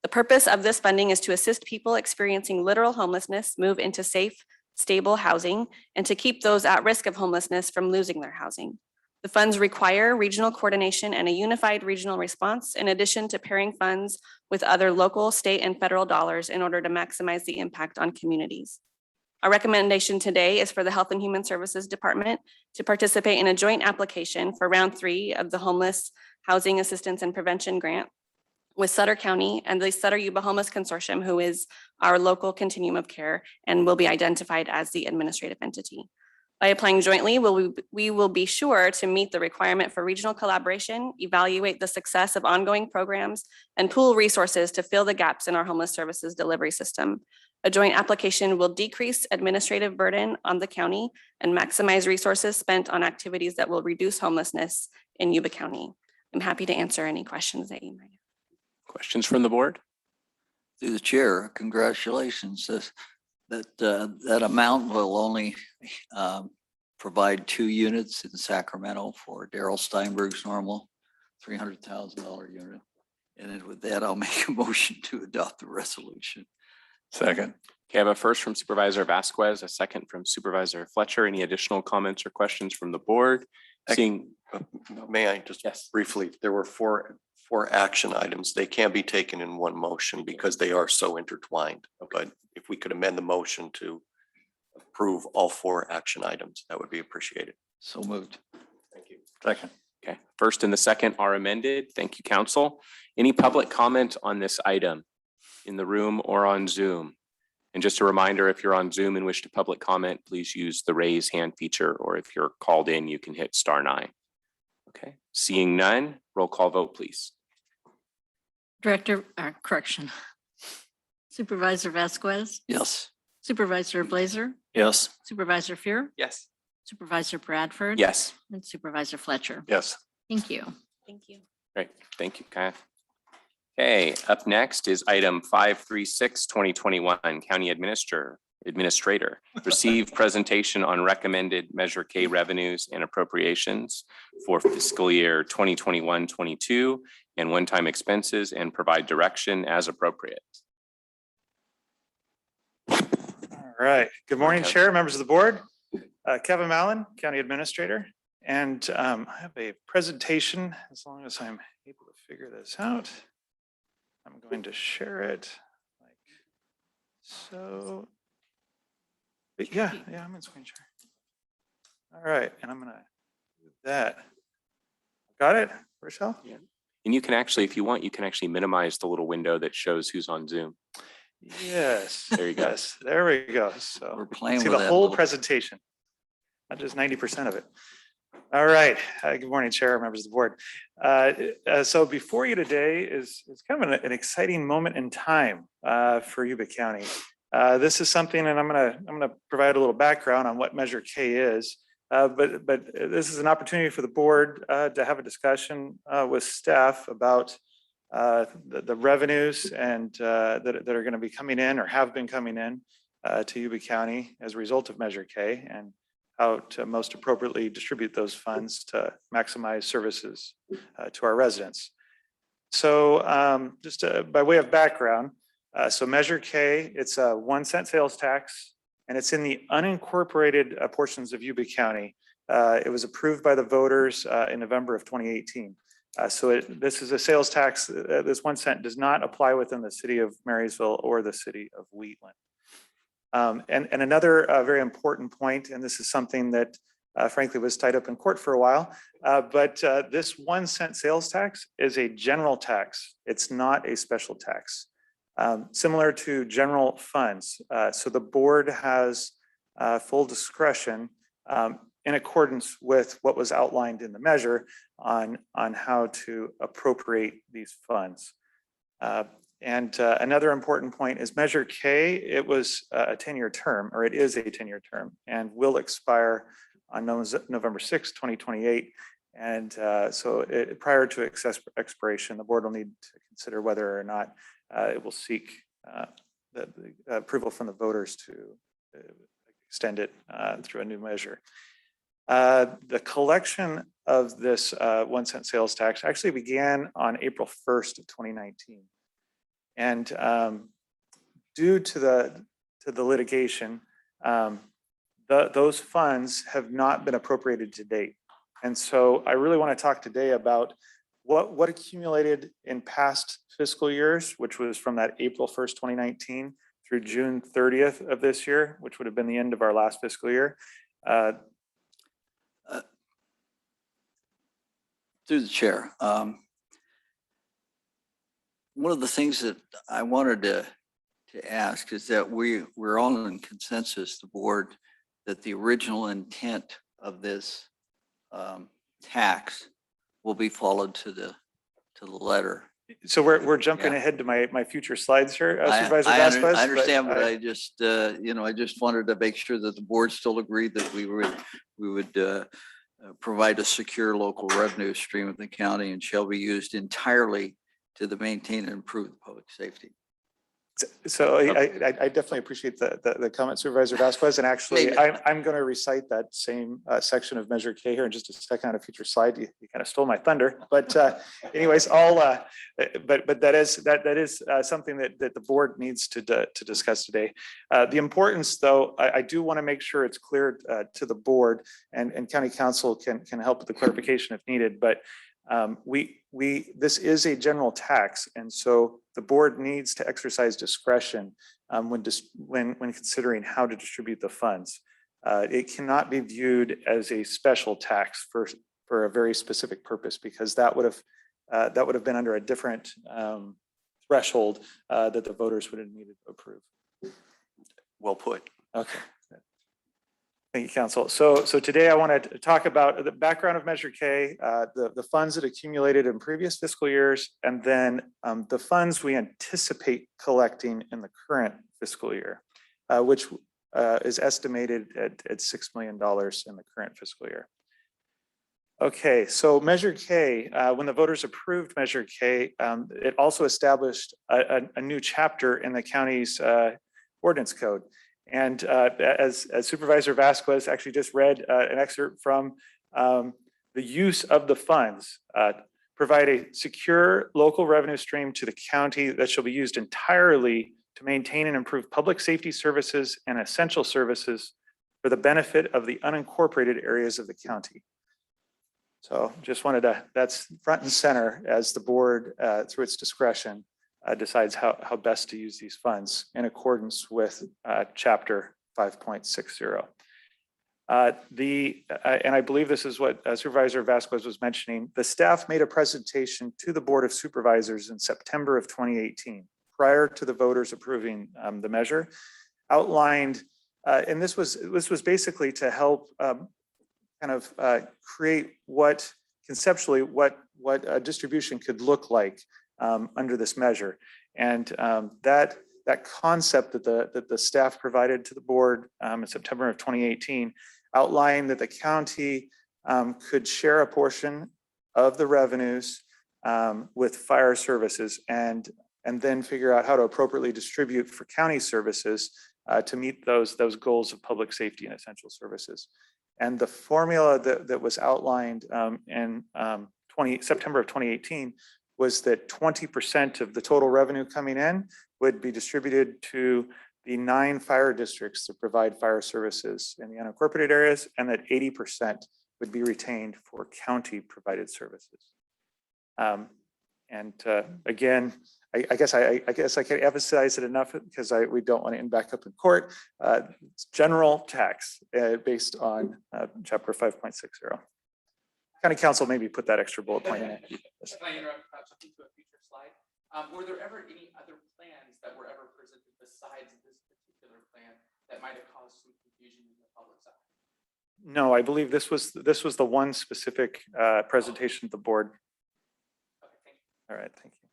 The purpose of this funding is to assist people experiencing literal homelessness move into safe, stable housing, and to keep those at risk of homelessness from losing their housing. The funds require regional coordination and a unified regional response, in addition to pairing funds with other local, state, and federal dollars in order to maximize the impact on communities. Our recommendation today is for the Health and Human Services Department to participate in a joint application for round 3 of the Homeless Housing Assistance and Prevention Grant with Sutter County and the Sutter Yuba Homeless Consortium, who is our local continuum of care and will be identified as the administrative entity. By applying jointly, we will be sure to meet the requirement for regional collaboration, evaluate the success of ongoing programs, and pool resources to fill the gaps in our homeless services delivery system. A joint application will decrease administrative burden on the county and maximize resources spent on activities that will reduce homelessness in Yuba County. I'm happy to answer any questions that you might have. Questions from the board? Through the chair, congratulations. That amount will only provide 2 units in Sacramento for Darrell Steinberg's normal $300,000 unit. And then with that, I'll make a motion to adopt the resolution. Second. Okay, I have a first from Supervisor Vasquez, a second from Supervisor Fletcher. Any additional comments or questions from the board? Seeing, May I just yes. briefly, there were 4 for action items. They can be taken in one motion because they are so intertwined. But if we could amend the motion to approve all 4 action items, that would be appreciated. So moved. Thank you. Second. Okay, first and the second are amended. Thank you, council. Any public comment on this item in the room or on Zoom? And just a reminder, if you're on Zoom and wish to public comment, please use the raise hand feature, or if you're called in, you can hit *9. Okay, seeing none, roll call vote, please. Correction. Supervisor Vasquez, Yes. Supervisor Blazer, Yes. Supervisor Fuhr, Yes. Supervisor Bradford. Yes, And Supervisor Fletcher. Yes. Thank you. Thank you. great. Thank you, Kaya. Okay, up next is item 536, 2021, County Administrator. Receive presentation on recommended Measure K revenues and appropriations for fiscal year 2021-22 and one-time expenses, and provide direction as appropriate. All right. Good morning, Okay. Chair, members of the board. Kevin Mallon, County Administrator. And I have a presentation, as long as I'm able to figure this out. I'm going to share it like so. But yeah, I'm in screen share. All right, and I'm gonna do that. Got it, Rochelle? Yeah. And you can actually, if you want, you can actually minimize the little window that shows who's on Zoom. Yes. There you go. Yes, there we go. So We're playing see with the that whole little- presentation, not just 90% of it. All right. Good morning, Chair, members of the board. So before you today is kind of an exciting moment in time for Yuba County. This is something, and I'm gonna provide a little background on what Measure K is. But this is an opportunity for the board to have a discussion with staff about the revenues and that are going to be coming in or have been coming in to Yuba County as a result of Measure K, and how to most appropriately distribute those funds to maximize services to our residents. So just by way of background, so Measure K, it's a 1 cent sales tax, and it's in the unincorporated portions of Yuba County. It was approved by the voters in November of 2018. So this is a sales tax. This 1 cent does not apply within the city of Marysville or the city of Wheatland. And another very important point, and this is something that frankly was tied up in court for a while, but this 1 cent sales tax is a general tax. It's not a special tax. Similar to general funds. So the board has full discretion in accordance with what was outlined in the measure on how to appropriate these funds. And another important point is Measure K, it was a 10-year term, or it is a 10-year term, and will expire on November 6, 2028. And so prior to expiration, the board will need to consider whether or not it will seek the approval from the voters to extend it through a new measure. The collection of this 1 cent sales tax actually began on April 1st of 2019. And due to the litigation, those funds have not been appropriated to date. And so I really want to talk today about what accumulated in past fiscal years, which was from that April 1st, 2019 through June 30th of this year, which would have been the end of our last fiscal year. Through the chair. One of the things that I wanted to ask is that we're all in consensus, the board, that the original intent of this tax will be followed to the letter. So we're jumping ahead to my future slides here, Supervisor I Vasquez. understand, but I just, I just wanted to make sure that the board still agreed that we would provide a secure local revenue stream of the county and shall be used entirely to maintain and improve public safety. So I definitely appreciate the comment, Supervisor Vasquez, and actually I'm going to recite that same section of Measure K here in just a second on a future slide. You kind of stole my thunder, but anyways, but that is something that the board needs to discuss today. The importance, though, I do want to make sure it's clear to the board, and County Council can help with the clarification if needed, but This is a general tax, and so the board needs to exercise discretion when considering how to distribute the funds. It cannot be viewed as a special tax for a very specific purpose, because that would have been under a different threshold that the voters would have needed to approve. Well put. Okay. Thank you, Council. So today I want to talk about the background of Measure K, the funds that accumulated in previous fiscal years, and then the funds we anticipate collecting in the current fiscal year, which is estimated at $6 million in the current fiscal year. Okay, so Measure K, when the voters approved Measure K, it also established a new chapter in the county's ordinance code. And as Supervisor Vasquez actually just read an excerpt from the use of the funds, provide a secure local revenue stream to the county that shall be used entirely to maintain and improve public safety services and essential services for the benefit of the unincorporated areas of the county. So just wanted to, that's front and center as the board, through its discretion, decides how best to use these funds in accordance with Chapter 5.60. And I believe this is what Supervisor Vasquez was mentioning. The staff made a presentation to the Board of Supervisors in September of 2018, prior to the voters approving the measure, outlined, and this was basically to help kind of create conceptually what distribution could look like under this measure. And that concept that the staff provided to the board in September of 2018 outlined that the county could share a portion of the revenues with fire services and then figure out how to appropriately distribute for county services to meet those goals of public safety and essential services. And the formula that was outlined in September of 2018 was that 20% of the total revenue coming in would be distributed to the 9 fire districts that provide fire services in the unincorporated areas, and that 80% would be retained for county provided services. Again, I guess I can't emphasize it enough because we don't want to end back up in court. It's general tax based on Chapter 5.60. County Council maybe put that extra bullet point in it. Yes. Can I interrupt, jumping to a future slide? Were there ever any other plans that were ever presented besides this particular plan that might have caused some confusion in the public's eye? No, I believe this was the one specific presentation to the board. Okay, thank you. All right, thank you.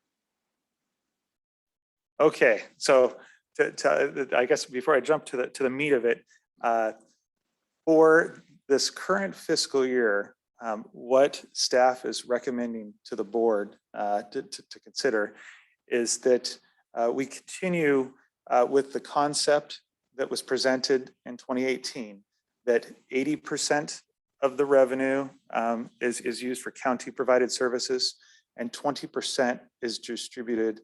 Okay, so I guess before I jump to the meat of it, for this current fiscal year, what staff is recommending to the board to consider is that we continue with the concept that was presented in 2018, that 80% of the revenue is used for county provided services and 20% is distributed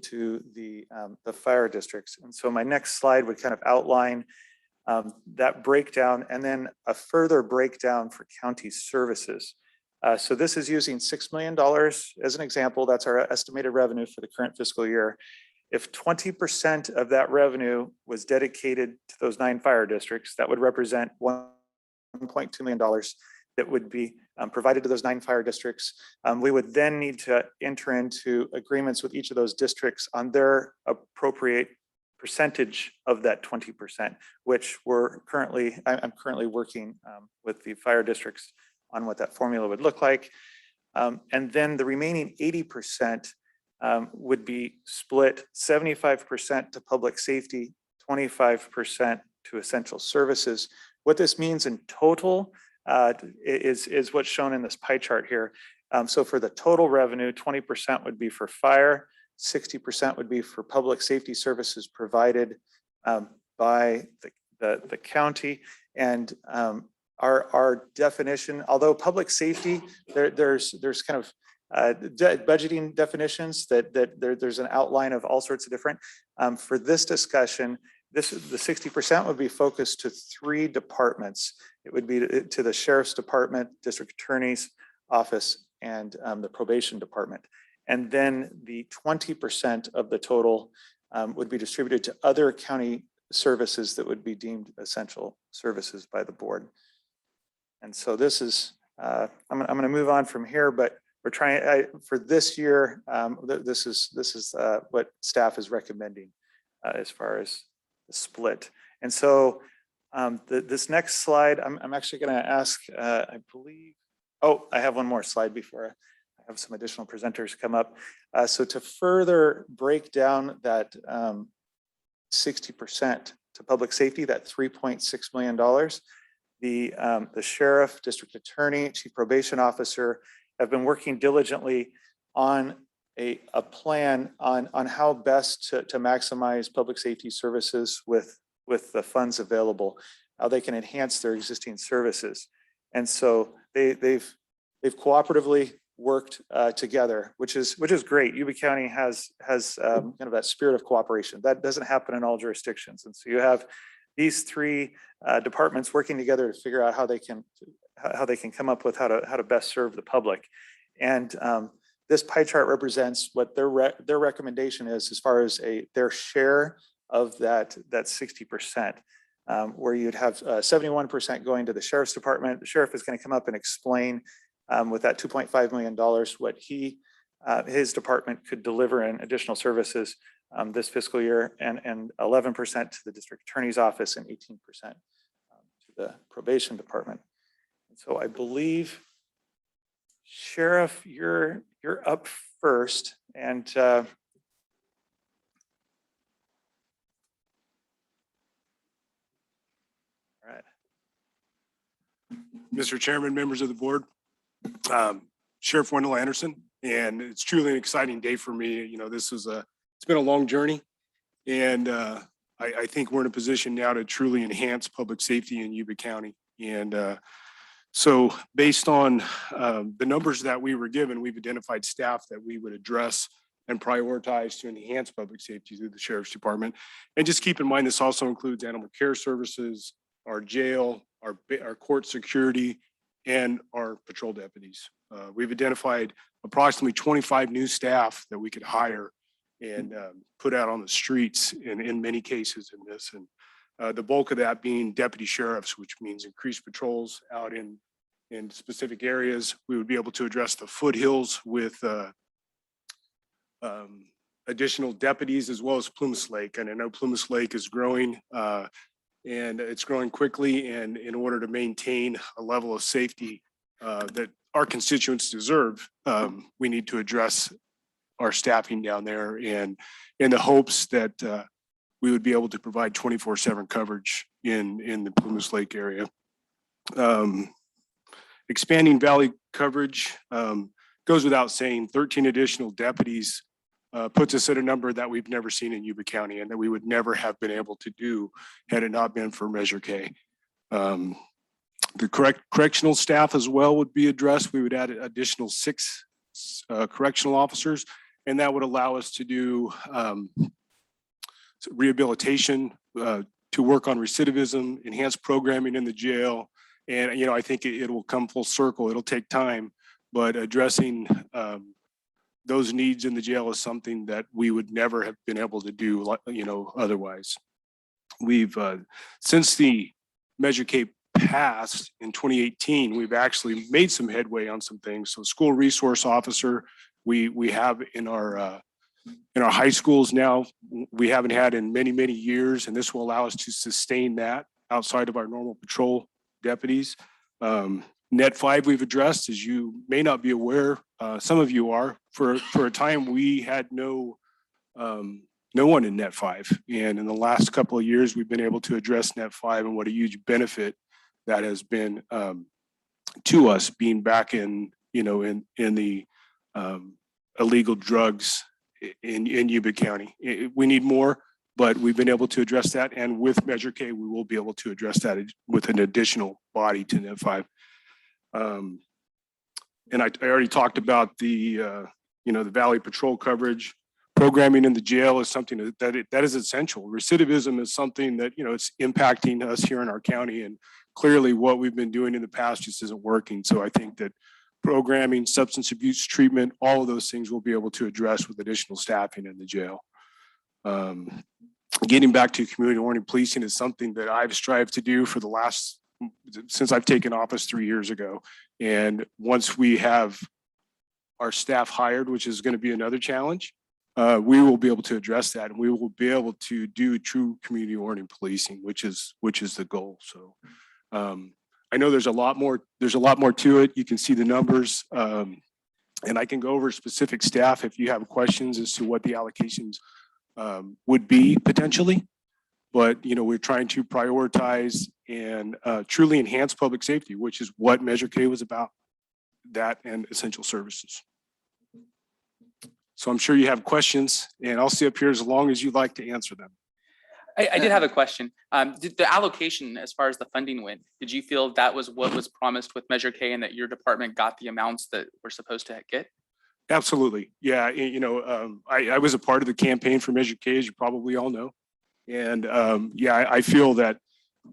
to the fire districts. And so my next slide would kind of outline that breakdown and then a further breakdown for county services. So this is using $6 million as an example. That's our estimated revenue for the current fiscal year. If 20% of that revenue was dedicated to those 9 fire districts, that would represent $1.2 million that would be provided to those 9 fire districts. We would then need to enter into agreements with each of those districts on their appropriate percentage of that 20%, which I'm currently working with the fire districts on what that formula would look like. And then the remaining 80% would be split 75% to public safety, 25% to essential services. What this means in total is what's shown in this pie chart here. So for the total revenue, 20% would be for fire, 60% would be for public safety services provided by the county. And our definition, although public safety, there's kind of budgeting definitions that there's an outline of all sorts of different. For this discussion, the 60% would be focused to 3 departments. It would be to the Sheriff's Department, District Attorney's Office, and the probation department. And then the 20% of the total would be distributed to other county services that would be deemed essential services by the board. And so this is, I'm going to move on from here, but we're trying for this year. This is what staff is recommending as far as the split. And so this next slide, I'm actually going to ask, I believe, oh, I have one more slide before I have some additional presenters come up. So to further break down that 60% to public safety, that $3.6 million, the sheriff, district attorney, chief probation officer have been working diligently on a plan on how best to maximize public safety services with the funds available, how they can enhance their existing services. And so they've cooperatively worked together, which is great. Yuba County has kind of that spirit of cooperation that doesn't happen in all jurisdictions. And so you have these three departments working together to figure out how they can come up with how to best serve the public. And this pie chart represents what their recommendation is as far as their share of that 60%, where you'd have 71% going to the sheriff's department. The sheriff is going to come up and explain with that $2.5 million what his department could deliver in additional services this fiscal year, and 11% to the district attorney's office and 18% to the probation department. And so I believe, Sheriff, you're up first, and all right. Mr. Chairman, members of the board, Sheriff Wendell Anderson, and it's truly an exciting day for me. You know, it's been a long journey, and I think we're in a position now to truly enhance public safety in Yuba County. And so based on the numbers that we were given, we've identified staff that we would address and prioritize to enhance public safety through the Sheriff's Department. And just keep in mind, this also includes animal care services, our jail, our court security, and our patrol deputies. We've identified approximately 25 new staff that we could hire and put out on the streets in many cases in this. And the bulk of that being deputy sheriffs, which means increased patrols out in specific areas. We would be able to address the foothills with additional deputies, as well as Plumas Lake. And I know Plumas Lake is growing and it's growing quickly. And in order to maintain a level of safety that our constituents deserve, we need to address our staffing down there, and in the hopes that we would be able to provide 24/7 coverage in the Plumas Lake area. Expanding Valley coverage goes without saying. 13 additional deputies puts us at a number that we've never seen in Yuba County, and that we would never have been able to do had it not been for Measure K. The correctional staff as well would be addressed. We would add additional 6 correctional officers, and that would allow us to do rehabilitation, to work on recidivism, enhanced programming in the jail. And, you know, I think it will come full circle. It'll take time, but addressing those needs in the jail is something that we would never have been able to do, you know, otherwise. We've, since the Measure K passed in 2018, we've actually made some headway on some things. So school resource officer, we have in our high schools now, we haven't had in many, many years, and this will allow us to sustain that outside of our normal patrol deputies. Net 5 we've addressed, as you may not be aware, some of you are, for a time we had no one in Net 5. And in the last couple of years, we've been able to address Net 5, and what a huge benefit that has been to us being back in, you know, in the illegal drugs in Yuba County. We need more, but we've been able to address that. And with Measure K, we will be able to address that with an additional body to Net 5. And I already talked about the Valley Patrol coverage. Programming in the jail is something that is essential. Recidivism is something that, you know, it's impacting us here in our county, and clearly what we've been doing in the past just isn't working. So I think that programming, substance abuse treatment, all of those things we'll be able to address with additional staffing in the jail. Getting back to community oriented policing is something that I've strived to do for the last, since I've taken office 3 years ago. And once we have our staff hired, which is going to be another challenge, we will be able to address that, and we will be able to do true community oriented policing, which is the goal. So I know there's a lot more to it. You can see the numbers, and I can go over specific staff if you have questions as to what the allocations would be potentially. But we're trying to prioritize and truly enhance public safety, which is what Measure K was about, that and essential services. So I'm sure you have questions, and I'll stay up here as long as you'd like to answer them. I did have a question. Did the allocation as far as the funding went, did you feel that was what was promised with Measure K and that your department got the amounts that we're supposed to get? Absolutely. Yeah. I was a part of the campaign for Measure K, as you probably all know. And yeah, I feel that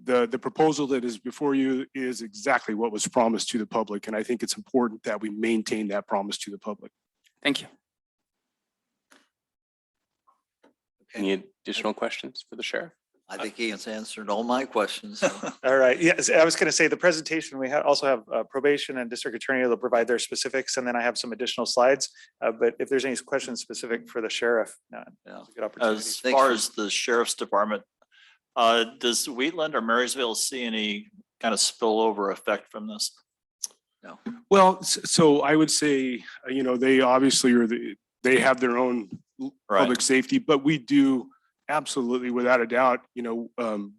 the proposal that is before you is exactly what was promised to the public. And I think it's important that we maintain that promise to the public. Thank you. Any additional questions for the sheriff? I think he has answered all my questions. So. All right. Yes, I was going to say the presentation, we also have probation and district attorney will provide their specifics, and then I have some additional slides. But if there's any questions specific for the sheriff, Yeah. it's a good opportunity. As far as the sheriff's department, does Wheatland or Marysville see any kind of spillover effect from this? No. Well, so I would say, they obviously they have their own public safety, but we do absolutely, without a doubt,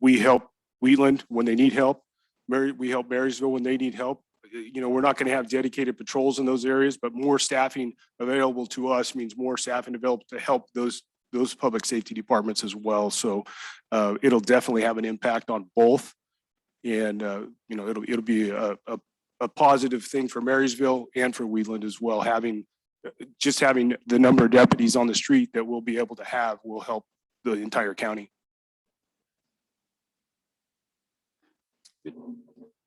we help Wheatland when they need help. We help Marysville when they need help. We're not going to have dedicated patrols in those areas, but more staffing available to us means more staffing available to help those public safety departments as well. So it'll definitely have an impact on both. And, it'll be a positive thing for Marysville and for Wheatland as well. Having the number of deputies on the street that we'll be able to have will help the entire county.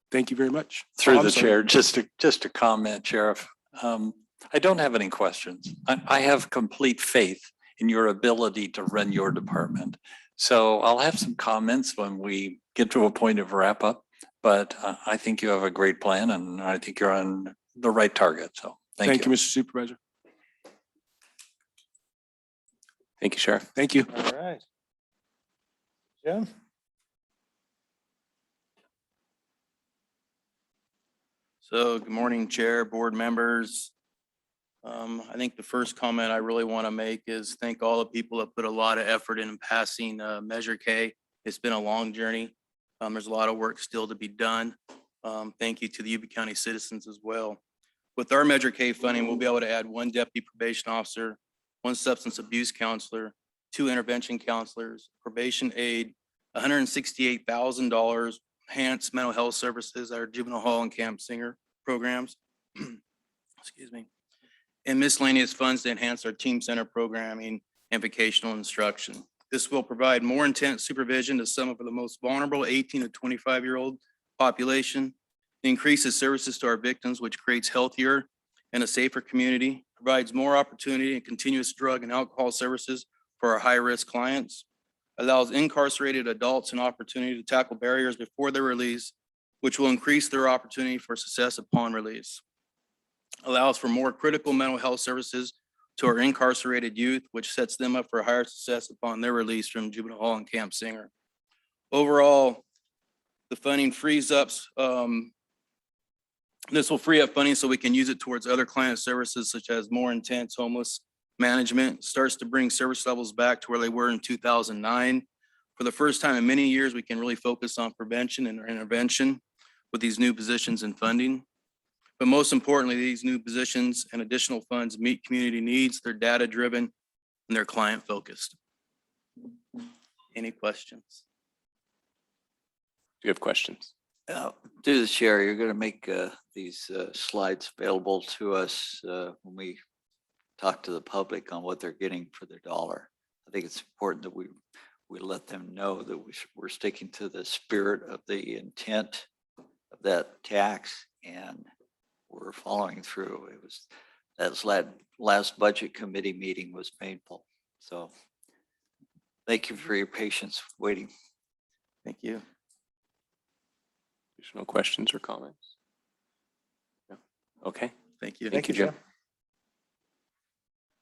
Thank you very much. Through the chair, just to comment, Sheriff. I don't have any questions. I have complete faith in your ability to run your department. So I'll have some comments when we get to a point of wrap up, but I think you have a great plan and I think you're on the right target. So thank you. Mr. Supervisor. Thank you, Sheriff. Thank you. All right. Jim? So good morning, Chair, board members. I think the first comment I really want to make is thank all the people that put a lot of effort in passing Measure K. It's been a long journey. There's a lot of work still to be done. Thank you to the Yuba County citizens as well. With our Measure K funding, we'll be able to add 1 deputy probation officer, 1 substance abuse counselor, 2 intervention counselors, probation aide, $168,000 enhanced mental health services at our juvenile hall and camp singer programs. Excuse me. And miscellaneous funds to enhance our team center programming and vocational instruction. This will provide more intense supervision to some of the most vulnerable 18 to 25-year-old population. It increases services to our victims, which creates healthier and a safer community, provides more opportunity and continuous drug and alcohol services for our high-risk clients, allows incarcerated adults an opportunity to tackle barriers before their release, which will increase their opportunity for success upon release, allows for more critical mental health services to our incarcerated youth, which sets them up for higher success upon their release from juvenile hall and camp singer. Overall, the funding frees up, this will free up funding so we can use it towards other client services such as more intense homeless management, starts to bring service levels back to where they were in 2009. For the first time in many years, we can really focus on prevention and intervention with these new positions and funding. But most importantly, these new positions and additional funds meet community needs, they're data-driven, and they're client-focused. Any questions? Do you have questions? To the chair, you're going to make these slides available to us when we talk to the public on what they're getting for their dollar. I think it's important that we let them know that we're sticking to the spirit of the intent of that tax, and we're following through. It was, that last budget committee meeting was painful. So thank you for your patience waiting. Thank you. Additional questions or comments? No. Okay. Thank you. Thank you, Jim.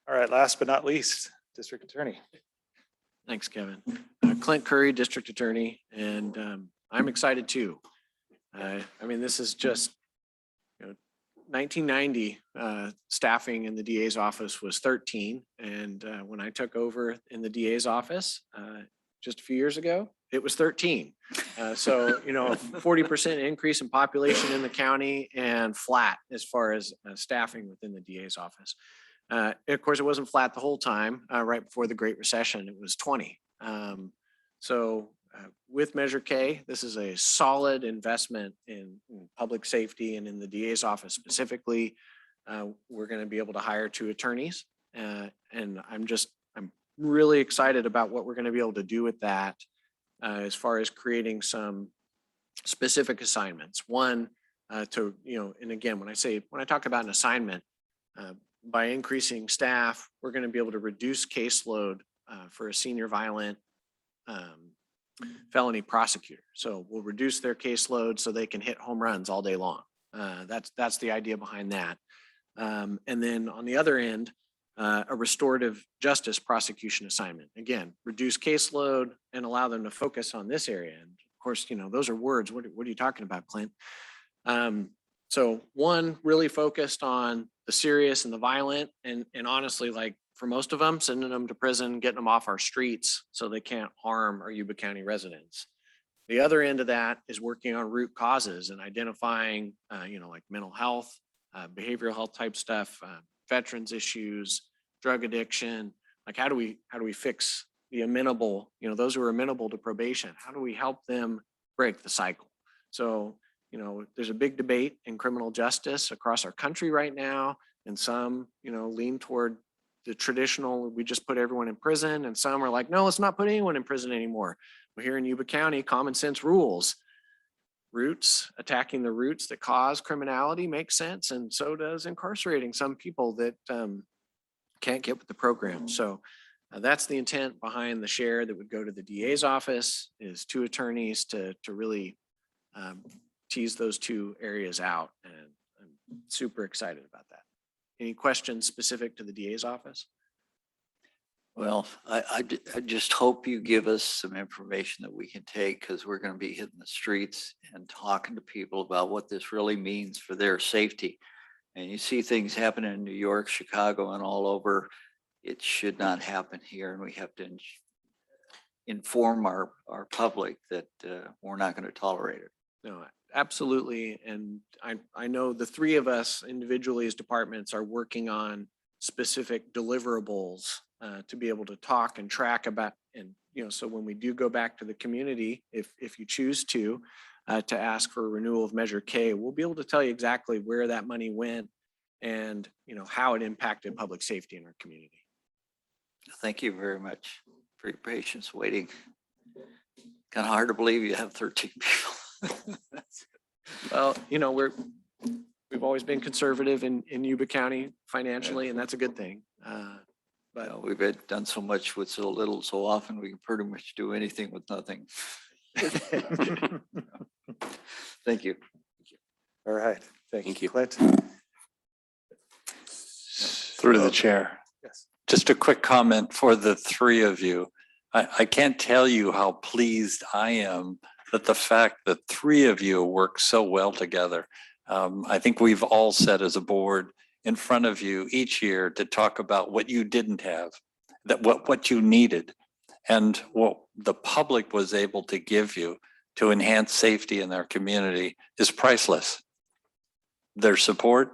All right, last but not least, District Attorney. Thanks, Kevin. Clint Curry, District Attorney, and I'm excited too. I mean, this is just, 1990, staffing in the DA's office was 13. And when I took over in the DA's office just a few years ago, it was 13. So, 40% increase in population in the county and flat as far as staffing within the DA's office. Of course, it wasn't flat the whole time. Right before the Great Recession, it was 20. With Measure K, this is a solid investment in public safety and in the DA's office specifically. We're going to be able to hire 2 attorneys. And I'm really excited about what we're going to be able to do with that as far as creating some specific assignments. One, and again, when I talk about an assignment, by increasing staff, we're going to be able to reduce caseload for a senior violent felony prosecutor. So we'll reduce their caseload so they can hit home runs all day long. That's the idea behind that. And then on the other end, a restorative justice prosecution assignment. Again, reduce caseload and allow them to focus on this area. And of course, those are words. What are you talking about, Clint? So one, really focused on the serious and the violent, and honestly, like for most of them, sending them to prison, getting them off our streets so they can't harm our Yuba County residents. The other end of that is working on root causes and identifying, like mental health, behavioral health type stuff, veterans issues, drug addiction. Like how do we fix the amenable, those who are amenable to probation? How do we help them break the cycle? So, there's a big debate in criminal justice across our country right now, and some, lean toward the traditional, we just put everyone in prison, and some are like, no, let's not put anyone in prison anymore. Well, here in Yuba County, common sense rules. Roots, attacking the roots that cause criminality makes sense, and so does incarcerating some people that can't get with the program. So that's the intent behind the share that would go to the DA's office, is 2 attorneys to really tease those 2 areas out, and I'm super excited about that. Any questions specific to the DA's office? Well, I just hope you give us some information that we can take, because we're going to be hitting the streets and talking to people about what this really means for their safety. And you see things happen in New York, Chicago, and all over. It should not happen here, and we have to inform our public that we're not going to tolerate it. No, absolutely. And I know the 3 of us individually as departments are working on specific deliverables to be able to talk and track about, and so when we do go back to the community, if you choose to ask for a renewal of Measure K, we'll be able to tell you exactly where that money went and how it impacted public safety in our community. Thank you very much for your patience waiting. Kind of hard to believe you have 13 people. Well, we've always been conservative in Yuba County financially, and that's a good thing. But We've done so much with so little so often, we can pretty much do anything with nothing. Thank you. All right, thank Thank you, you. Clint. Through the chair. Yes. Just a quick comment for the 3 of you. I can't tell you how pleased I am that the fact that 3 of you work so well together. I think we've all said as a board in front of you each year to talk about what you didn't have, that what you needed, and what the public was able to give you to enhance safety in their community is priceless. Their support,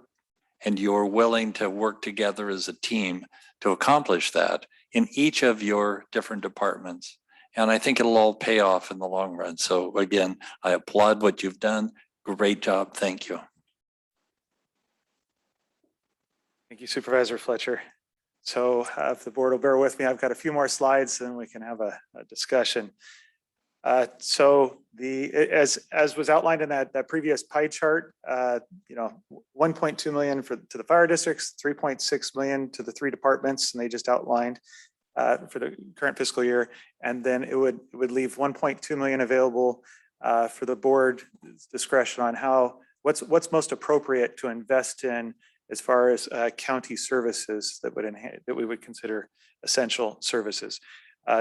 and you're willing to work together as a team to accomplish that in each of your different departments. And I think it'll all pay off in the long run. So again, I applaud what you've done. Great job. Thank you. Thank you, Supervisor Fletcher. So if the board will bear with me, I've got a few more slides, then we can have a discussion. So as was outlined in that previous pie chart, 1.2 million to the fire districts, 3.6 million to the 3 departments, and they just outlined for the current fiscal year. And then it would leave 1.2 million available for the board's discretion on what's most appropriate to invest in as far as county services that we would consider essential services.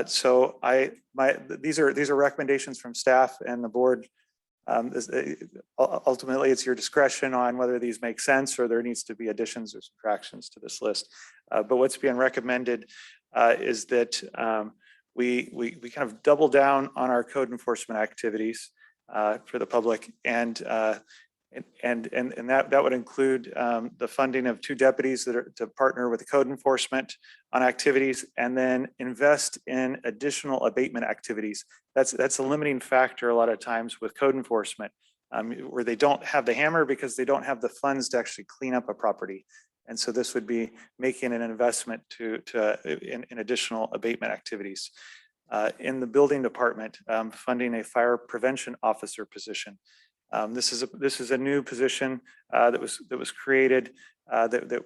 So these are recommendations from staff and the board. Ultimately, it's your discretion on whether these make sense or there needs to be additions or subtractions to this list. But what's being recommended is that we kind of double down on our code enforcement activities for the public, and that would include the funding of 2 deputies that are to partner with the code enforcement on activities, and then invest in additional abatement activities. That's a limiting factor a lot of times with code enforcement, where they don't have the hammer because they don't have the funds to actually clean up a property. And so this would be making an investment in additional abatement activities. In the building department, funding a fire prevention officer position. This is a new position that was created that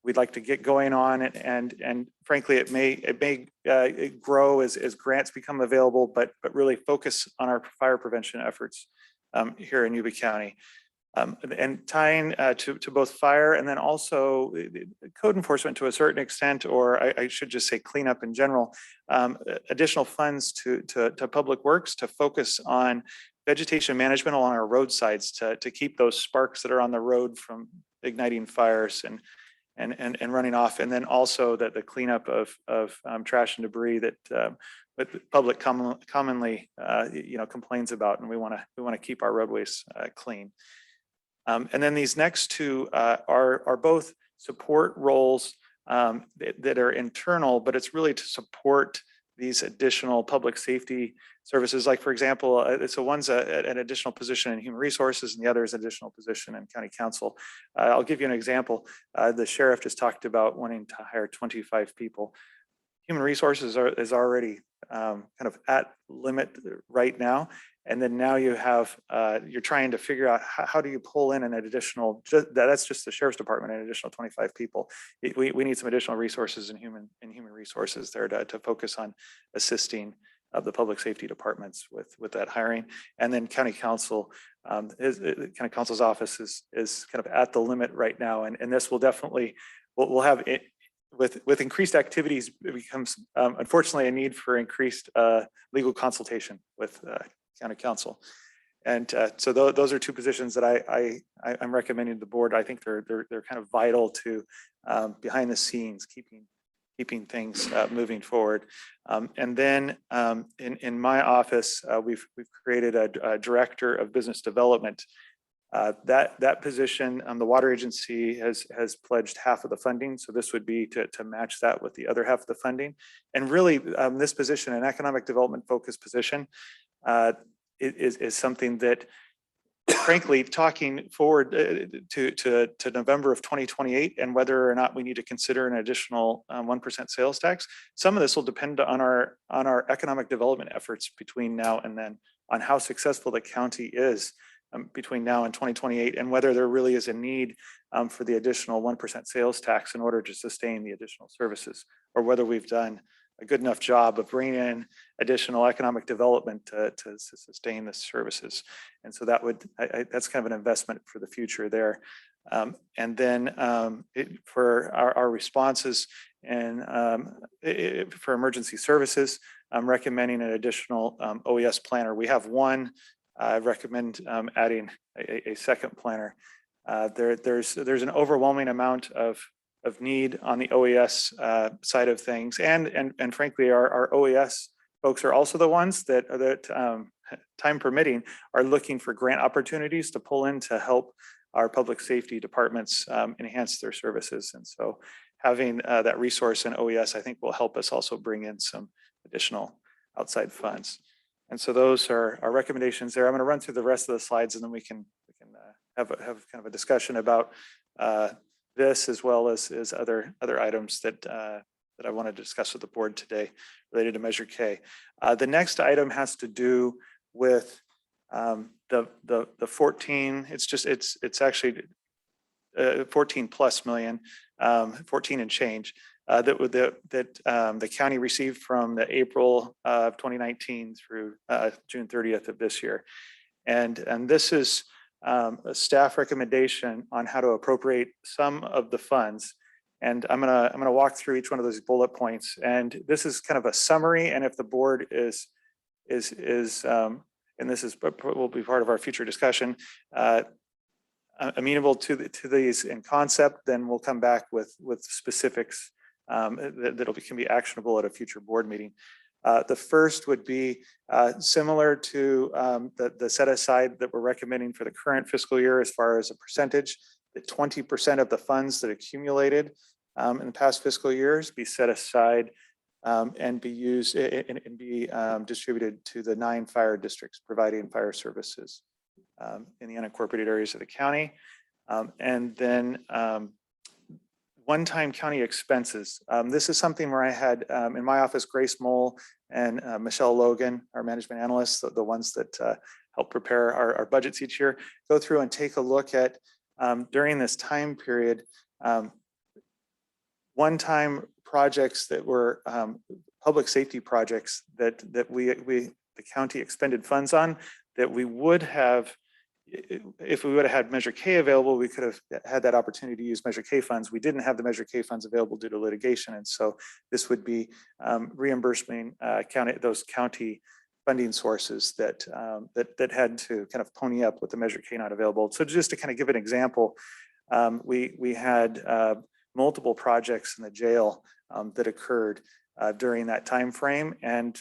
we'd like to get going on, and frankly it may grow as grants become available, but really focus on our fire prevention efforts here in Yuba County. And tying to both fire and then also code enforcement to a certain extent, or I should just say cleanup in general, additional funds to public works to focus on vegetation management along our roadsides to keep those sparks that are on the road from igniting fires and running off, and then also the cleanup of trash and debris that the public commonly complains about, and we want to keep our roadways clean. And then these next 2 are both support roles that are internal, but it's really to support these additional public safety services. Like, for example, so one's an additional position in human resources and the other is an additional position in county council. I'll give you an example. The sheriff just talked about wanting to hire 25 people. Human resources is already kind of at limit right now. And then now you have, you're trying to figure out how do you pull in an additional, that's just the sheriff's department, an additional 25 people. We need some additional resources in human resources there to focus on assisting the public safety departments with that hiring. And then county council, county council's office is kind of at the limit right now. And this will definitely, we'll have it, with increased activities, it becomes unfortunately a need for increased legal consultation with county council. And so those are 2 positions that I'm recommending to the board. I think they're kind of vital to behind the scenes, keeping things moving forward. And then in my office, we've created a director of business development. That position, the water agency has pledged half of the funding. So this would be to match that with the other half of the funding. And really this position, an economic development focused position, is something that, frankly, talking forward to November of 2028 and whether or not we need to consider an additional 1% sales tax, some of this will depend on our economic development efforts between now and then, on how successful the county is between now and 2028, and whether there really is a need for the additional 1% sales tax in order to sustain the additional services, or whether we've done a good enough job of bringing in additional economic development to sustain the services. And so that's kind of an investment for the future there. And then for our responses and for emergency services, I'm recommending an additional OES planner. We have one. I recommend adding a second planner. There's an overwhelming amount of need on the OES side of things, and frankly, our OES folks are also the ones that time permitting are looking for grant opportunities to pull in to help our public safety departments enhance their services. And so having that resource in OES, I think, will help us also bring in some additional outside funds. And so those are our recommendations there. I'm going to run through the rest of the slides, and then we can have kind of a discussion about this, as well as other items that that I wanted to discuss with the board today related to Measure K. The next item has to do with the 14. It's actually 14 plus million, 14 and change that the county received from the April of 2019 through June 30th of this year. And this is a staff recommendation on how to appropriate some of the funds. And I'm gonna walk through each one of those bullet points. And this is kind of a summary. And if the board is and this will be part of our future discussion, amenable to these in concept, then we'll come back with specifics that can be actionable at a future board meeting. The first would be similar to the set aside that we're recommending for the current fiscal year as far as a percentage. The 20% of the funds that accumulated in the past fiscal years be set aside and be used and be distributed to the 9 fire districts providing fire services in the unincorporated areas of the county. And then one-time county expenses. This is something where I had in my office, Grace Mole and Michelle Logan, our management analysts, the ones that help prepare our budgets each year, go through and take a look at during this time period, one-time projects that were public safety projects that the county expended funds on that we would have. If we would have had Measure K available, we could have had that opportunity to use Measure K funds. We didn't have the Measure K funds available due to litigation. And so this would be reimbursing those county funding sources that had to kind of pony up with the Measure K not available. So just to kind of give an example, we had multiple projects in the jail that occurred during that time frame. And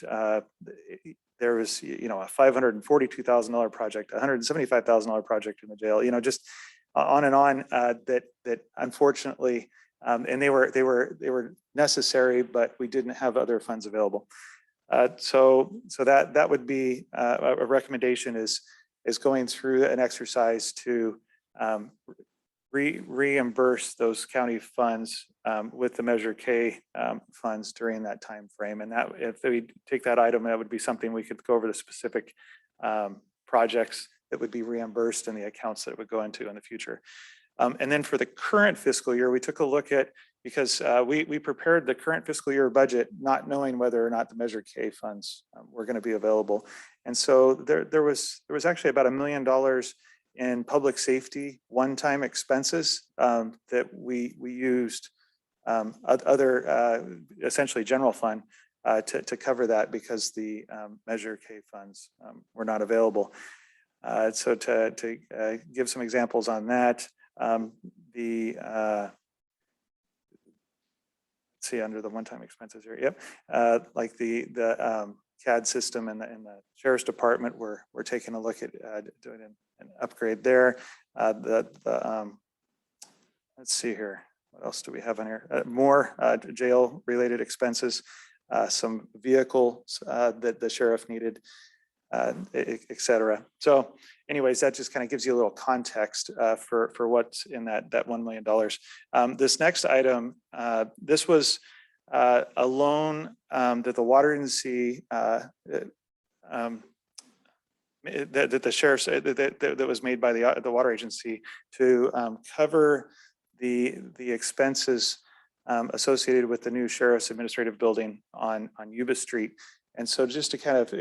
there was, a $542,000 project, $175,000 project in the jail, just on and on that unfortunately, and they were necessary, but we didn't have other funds available. So that would be a recommendation is going through an exercise to reimburse those county funds with the Measure K funds during that time frame. And that if we take that item, that would be something we could go over the specific projects that would be reimbursed and the accounts that it would go into in the future. And then for the current fiscal year, we took a look at, because we prepared the current fiscal year budget not knowing whether or not the Measure K funds were going to be available. And so there was actually about $1 million in public safety one-time expenses that we used other essentially general fund to cover that because the Measure K funds were not available. So to give some examples on that, let's see, under the one-time expenses here, yep, like the CAD system and the Sheriff's Department, we're taking a look at doing an upgrade there. Let's see here. What else do we have on here? More jail-related expenses, some vehicles that the sheriff needed, et cetera. So anyways, that just kind of gives you a little context for what's in that $1 million. This next item, this was a loan that the water agency that the sheriff that was made by the water agency to cover the expenses associated with the new sheriff's administrative building on Yuba Street. And so just to kind of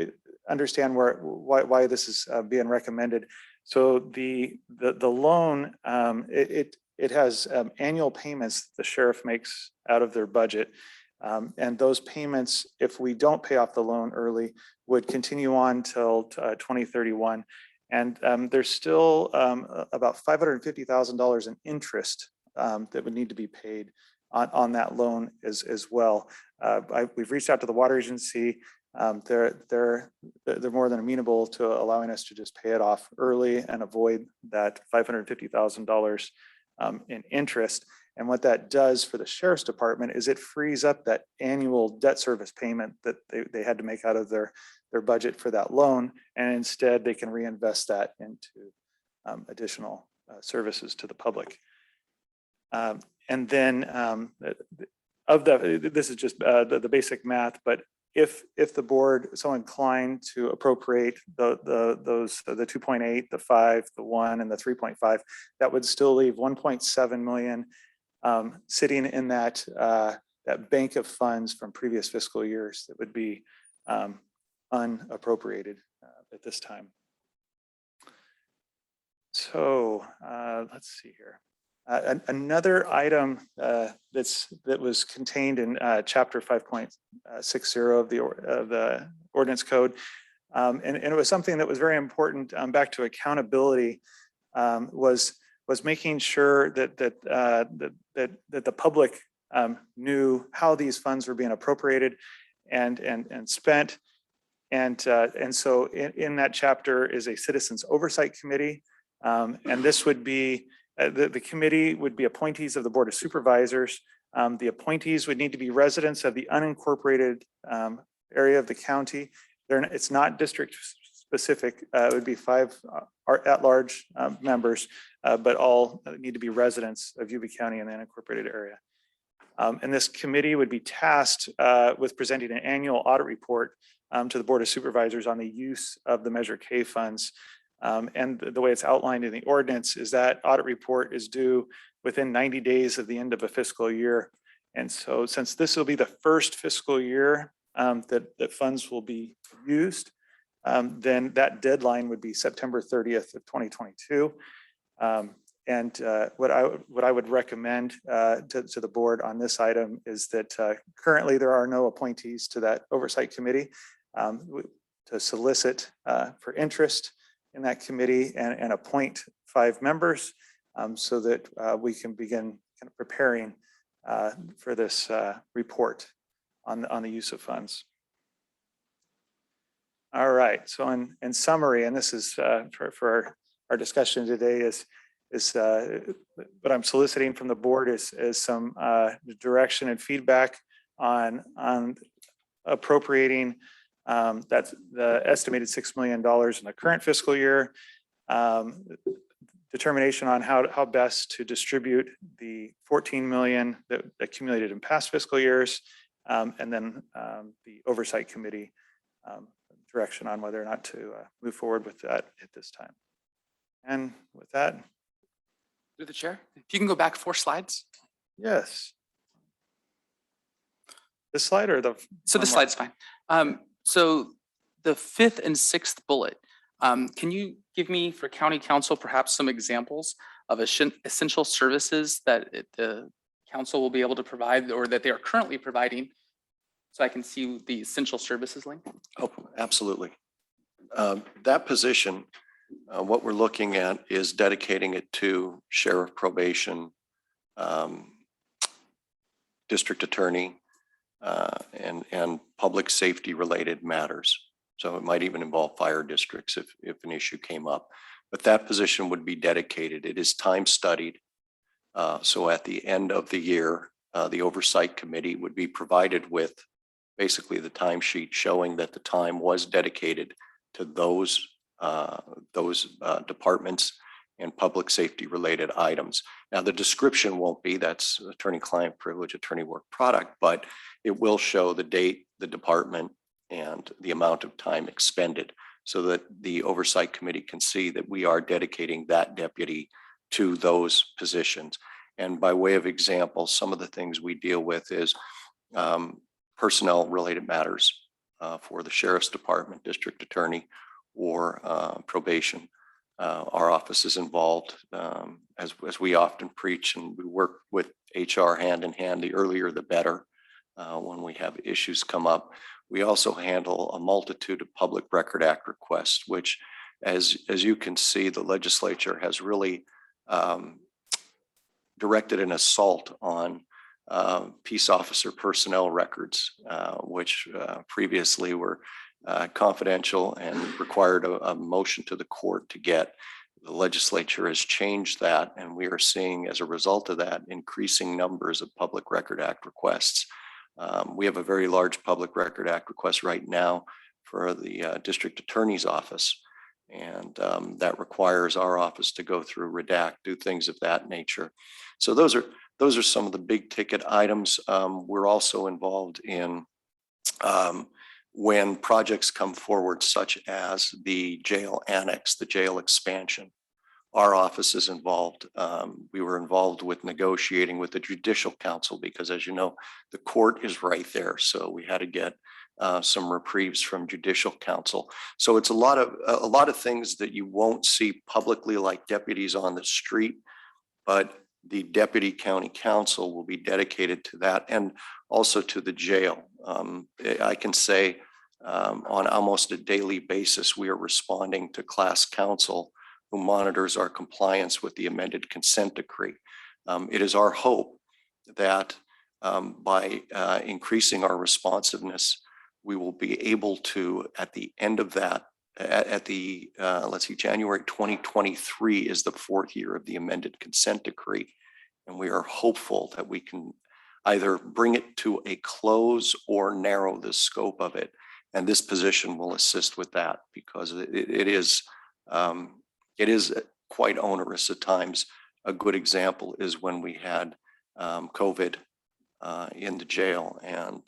understand why this is being recommended. So the loan, it has annual payments the sheriff makes out of their budget. And those payments, if we don't pay off the loan early, would continue on till 2031. And there's still about $550,000 in interest that would need to be paid on that loan as well. We've reached out to the water agency. They're more than amenable to allowing us to just pay it off early and avoid that $550,000 in interest. And what that does for the Sheriff's Department is it frees up that annual debt service payment that they had to make out of their budget for that loan. And instead they can reinvest that into additional services to the public. And then this is just the basic math, but if the board is so inclined to appropriate the 2.8, the 5, the 1, and the 3.5, that would still leave 1.7 million sitting in that bank of funds from previous fiscal years that would be unappropriated at this time. So let's see here. Another item that was contained in chapter 5.60 of the ordinance code, and it was something that was very important back to accountability, was making sure that the public knew how these funds were being appropriated and spent. And so in that chapter is a citizens oversight committee, and this would be the committee would be appointees of the Board of Supervisors. The appointees would need to be residents of the unincorporated area of the county. It's not district specific. It would be 5 at-large members, but all need to be residents of Yuba County in the unincorporated area. And this committee would be tasked with presenting an annual audit report to the Board of Supervisors on the use of the Measure K funds. And the way it's outlined in the ordinance is that audit report is due within 90 days of the end of a fiscal year. And so since this will be the first fiscal year that funds will be used, then that deadline would be September 30th of 2022. And what I would recommend to the board on this item is that currently there are no appointees to that oversight committee, to solicit for interest in that committee and appoint 5 members so that we can begin kind of preparing for this report on the use of funds. All right, so in summary, and this is for our discussion today is what I'm soliciting from the board is some direction and feedback on appropriating that's the estimated $6 million in the current fiscal year, determination on how best to distribute the 14 million that accumulated in past fiscal years, and then the oversight committee direction on whether or not to move forward with that at this time. And with that, Through the chair, if you can go back 4 slides. yes. This slide or the? So this slide's fine. So the 5th and 6th bullet, can you give me for county council perhaps some examples of essential services that the council will be able to provide or that they are currently providing? So I can see the essential services link. Oh, absolutely. That position, what we're looking at is dedicating it to sheriff, probation, district attorney, and public safety related matters. So it might even involve fire districts if an issue came up. But that position would be dedicated. It is time studied. So at the end of the year, the oversight committee would be provided with basically the timesheet showing that the time was dedicated to those departments and public safety related items. Now the description won't be, that's attorney-client privilege, attorney work product, but it will show the date, the department, and the amount of time expended so that the oversight committee can see that we are dedicating that deputy to those positions. And by way of example, some of the things we deal with is personnel related matters for the sheriff's department, district attorney, or probation. Our office is involved, as we often preach, and we work with HR hand in hand. The earlier the better when we have issues come up. We also handle a multitude of Public Record Act requests, which, as you can see, the legislature has really directed an assault on peace officer personnel records, which previously were confidential and required a motion to the court to get. The legislature has changed that, and we are seeing, as a result of that, increasing numbers of Public Record Act requests. We have a very large Public Record Act request right now for the district attorney's office, and that requires our office to go through redact, do things of that nature. So those those are some of the big ticket items. We're also involved in when projects come forward, such as the jail annex, the jail expansion. Our office is involved. We were involved with negotiating with the Judicial Council because, as you know, the court is right there. So we had to get some reprieves from Judicial Council. So it's a lot of things that you won't see publicly, like deputies on the street, but the Deputy County Council will be dedicated to that and also to the jail. I can say on almost a daily basis, we are responding to class counsel who monitors our compliance with the amended consent decree. It is our hope that by increasing our responsiveness, we will be able to, at the end of that, let's see, January 2023 is the 4th year of the amended consent decree. And we are hopeful that we can either bring it to a close or narrow the scope of it. And this position will assist with that because it is quite onerous at times. A good example is when we had COVID in the jail. And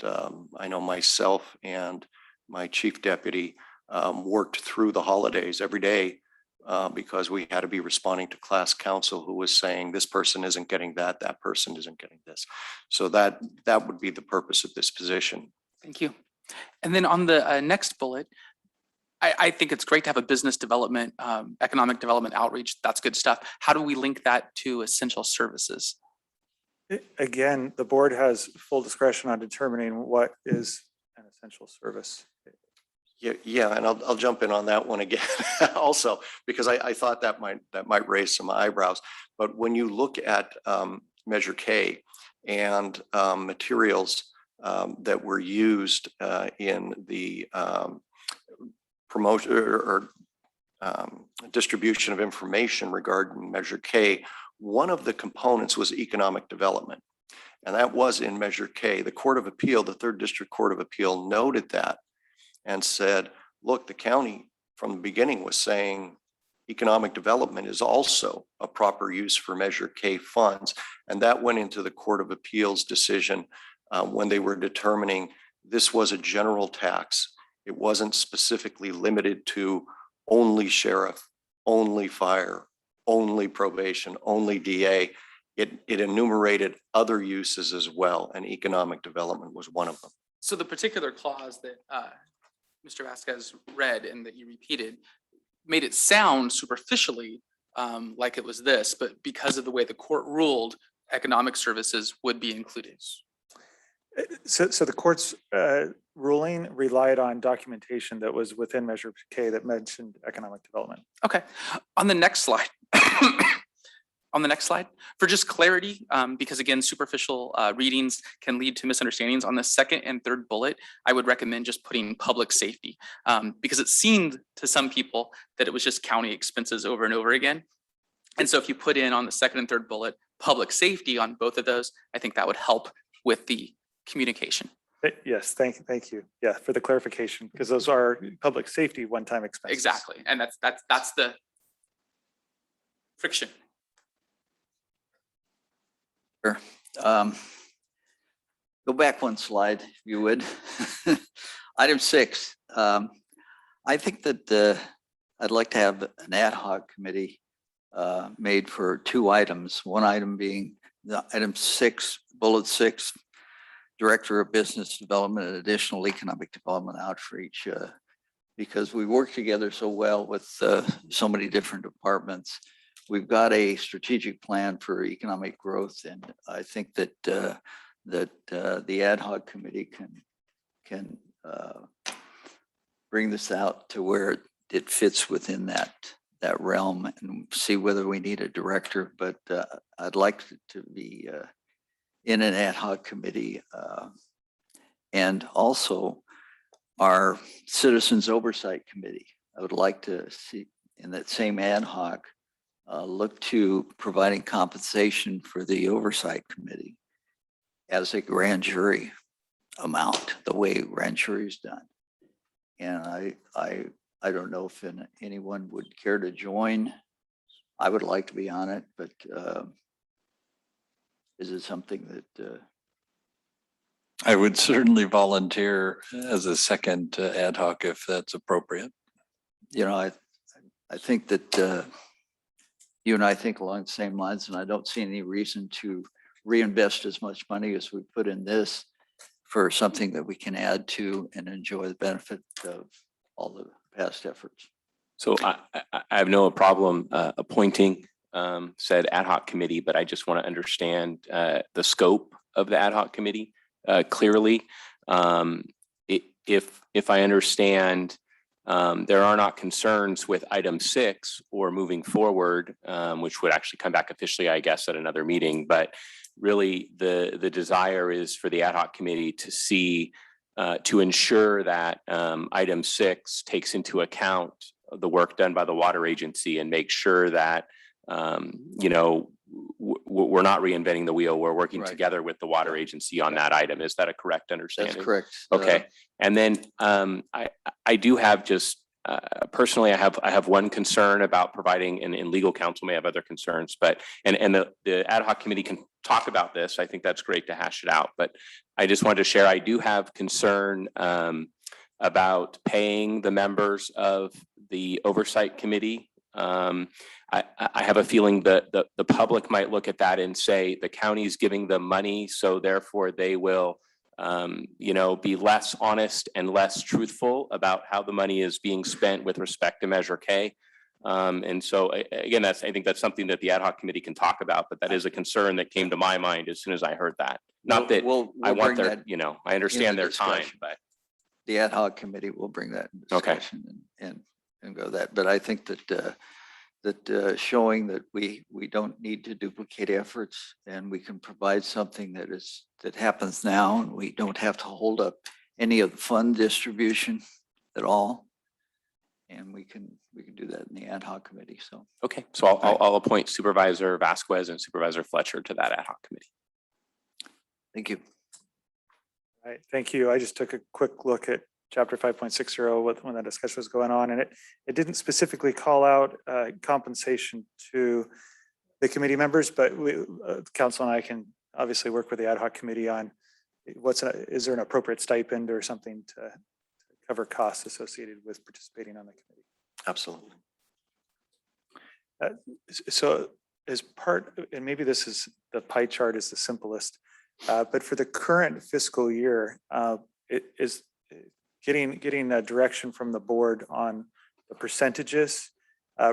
I know myself and my chief deputy worked through the holidays every day because we had to be responding to class counsel who was saying this person isn't getting that, that person isn't getting this. So that would be the purpose of this position. Thank you. And then on the next bullet, I think it's great to have a business development, economic development outreach. That's good stuff. How do we link that to essential services? Again, the board has full discretion on determining what is an essential service. Yeah, and I'll jump in on that one again also, because I thought that might raise some eyebrows. But when you look at Measure K and materials that were used in the promotion or distribution of information regarding Measure K, one of the components was economic development. And that was in Measure K. The Court of Appeal, the 3rd District Court of Appeal noted that and said, look, the county from the beginning was saying economic development is also a proper use for Measure K funds. And that went into the Court of Appeal's decision when they were determining this was a general tax. It wasn't specifically limited to only sheriff, only fire, only probation, only DA. It enumerated other uses as well, and economic development was one of them. So the particular clause that Mr. Vasquez read and that you repeated made it sound superficially like it was this, but because of the way the court ruled, economic services would be included. So the court's ruling relied on documentation that was within Measure K that mentioned economic development. Okay, on the next slide. On the next slide, for just clarity, because again, superficial readings can lead to misunderstandings. On the 2nd and 3rd bullet, I would recommend just putting public safety because it seemed to some people that it was just county expenses over and over again. And so if you put in on the 2nd and 3rd bullet, public safety on both of those, I think that would help with the communication. Yes, thank you. Yeah, for the clarification, because those are public safety one-time expenses. Exactly, and that's the friction. Sure. Go back one slide, if you would. Item 6. I think that I'd like to have an ad hoc committee made for 2 items. One item being the item 6, bullet 6, Director of Business Development and Additional Economic Development Outreach, because we work together so well with so many different departments. We've got a strategic plan for economic growth, and I think that the ad hoc committee can bring this out to where it fits within that realm and see whether we need a director. But I'd like to be in an ad hoc committee, and also our Citizens Oversight Committee. I would like to see in that same ad hoc look to providing compensation for the Oversight Committee as a grand jury amount, the way grand jury is done. And I don't know if anyone would care to join. I would like to be on it, but is it something that, I would certainly volunteer as a second ad hoc if that's appropriate. I think that you and I think along the same lines, and I don't see any reason to reinvest as much money as we put in this for something that we can add to and enjoy the benefit of all the past efforts. So I have no problem appointing said ad hoc committee, but I just want to understand the scope of the ad hoc committee clearly. If I understand, there are not concerns with item 6 or moving forward, which would actually come back officially, I guess, at another meeting. But really, the desire is for the ad hoc committee to see, to ensure that item 6 takes into account the work done by the water agency and make sure that, we're not reinventing the wheel. We're working Right. together with the water agency on that item. Is that a correct understanding? That's correct. Okay. And then I do have just personally, I have one concern about providing, and legal counsel may have other concerns, but and the ad hoc committee can talk about this. I think that's great to hash it out. But I just wanted to share, I do have concern about paying the members of the Oversight Committee. I have a feeling that the public might look at that and say the county's giving them money, so therefore they will be less honest and less truthful about how the money is being spent with respect to Measure K. And so again, I think that's something that the ad hoc committee can talk about, but that is a concern that came to my mind as soon as I heard that. Not that We'll I want bring their, that I understand the their time, discussion. but The ad hoc committee will bring that in Okay. discussion and go that. But I think that showing that we don't need to duplicate efforts and we can provide something that happens now, and we don't have to hold up any of the fund distribution at all. And we can do that in the ad hoc committee. So okay. So I'll appoint Supervisor Vasquez and Supervisor Fletcher to that ad hoc committee. thank you. All right, thank you. I just took a quick look at chapter 5.60 when that discussion was going on, and it didn't specifically call out compensation to the committee members, but council and I can obviously work with the ad hoc committee on is there an appropriate stipend or something to cover costs associated with participating on the committee. Absolutely. So as part, and maybe this is the pie chart is the simplest, but for the current fiscal year, it is getting a direction from the board on the percentages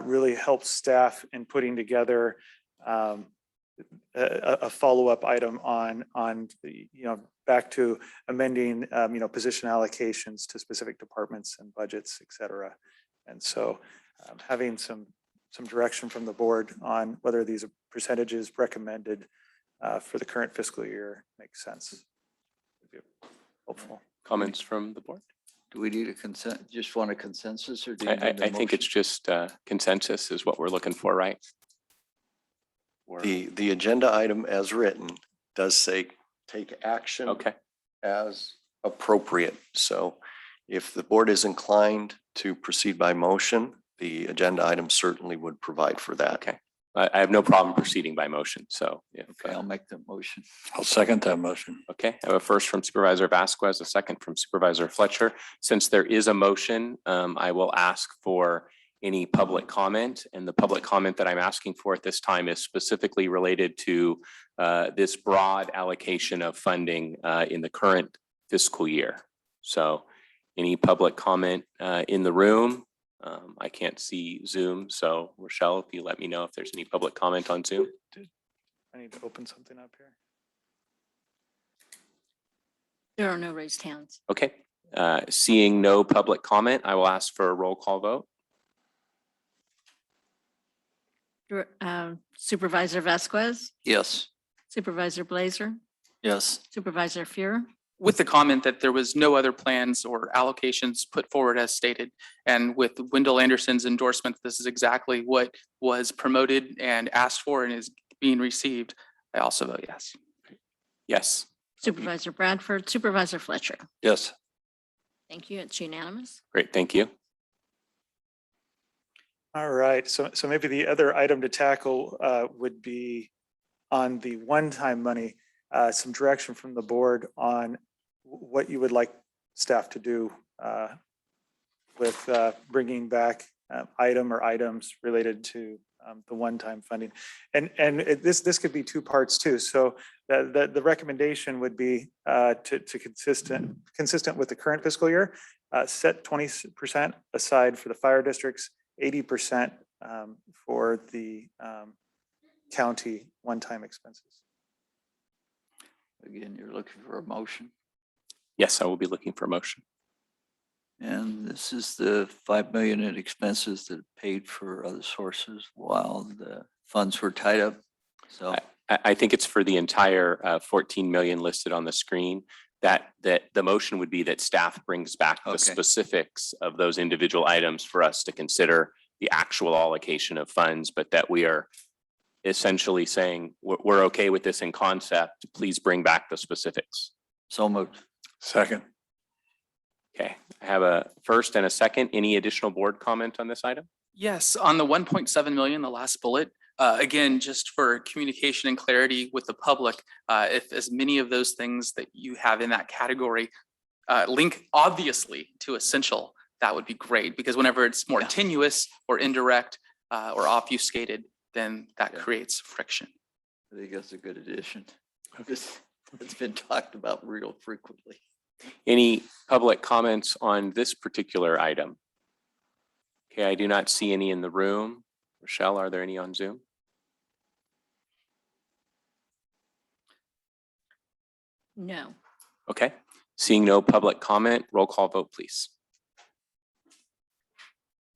really helps staff in putting together a follow-up item on the, back to amending, position allocations to specific departments and budgets, et cetera. And so having some direction from the board on whether these percentages recommended for the current fiscal year makes sense. Would be helpful. Comments from the board? Do we need a consent? Just want a consensus, or do you I need a think motion? it's just consensus is what we're looking for, right? The agenda item as written does say take action Okay. as appropriate. So if the board is inclined to proceed by motion, the agenda item certainly would provide for that. Okay. I have no problem proceeding by motion. So if, Okay, I'll make the motion. I'll second that motion. okay, I have a first from Supervisor Vasquez, a second from Supervisor Fletcher. Since there is a motion, I will ask for any public comment, and the public comment that I'm asking for at this time is specifically related to this broad allocation of funding in the current fiscal year. So any public comment in the room? I can't see Zoom, so Rochelle, if you let me know if there's any public comment on Zoom. I need to open something up here. There are no raised hands. Okay, seeing no public comment, I will ask for a roll call vote. Supervisor Vasquez, Yes. Supervisor Blazer, Yes. Supervisor Fuhrer, With the comment that there was no other plans or allocations put forward as stated. And with Wendell Anderson's endorsement, this is exactly what was promoted and asked for and is being received. I also vote yes. Yes. Supervisor Bradford, Supervisor Fletcher. Yes. Thank you. It's unanimous. Great, thank you. All right, so maybe the other item to tackle would be on the one-time money, some direction from the board on what you would like staff to do with bringing back item or items related to the one-time funding. And this could be two parts too. So the recommendation would be to consistent with the current fiscal year, set 20% aside for the fire districts, 80% for the county one-time expenses. Again, you're looking for a motion. Yes, I will be looking for a motion. And this is the 5 million in expenses that paid for other sources while the funds were tied up. So I think it's for the entire 14 million listed on the screen. That the motion would be that staff brings back the specifics of those individual items for us to consider the actual allocation of funds, but that we are essentially saying we're okay with this in concept. Please bring back the specifics. so moved. Second. Okay, I have a first and a second. Any additional board comment on this item? Yes, on the 1.7 million, the last bullet, again, just for communication and clarity with the public, if as many of those things that you have in that category link obviously to essential, that would be great, because whenever it's more tenuous or indirect or obfuscated, then that creates friction. I think that's a good addition. It's been talked about real frequently. Any public comments on this particular item? Okay, I do not see any in the room. Rochelle, are there any on Zoom? No. Okay, seeing no public comment, roll call vote, please.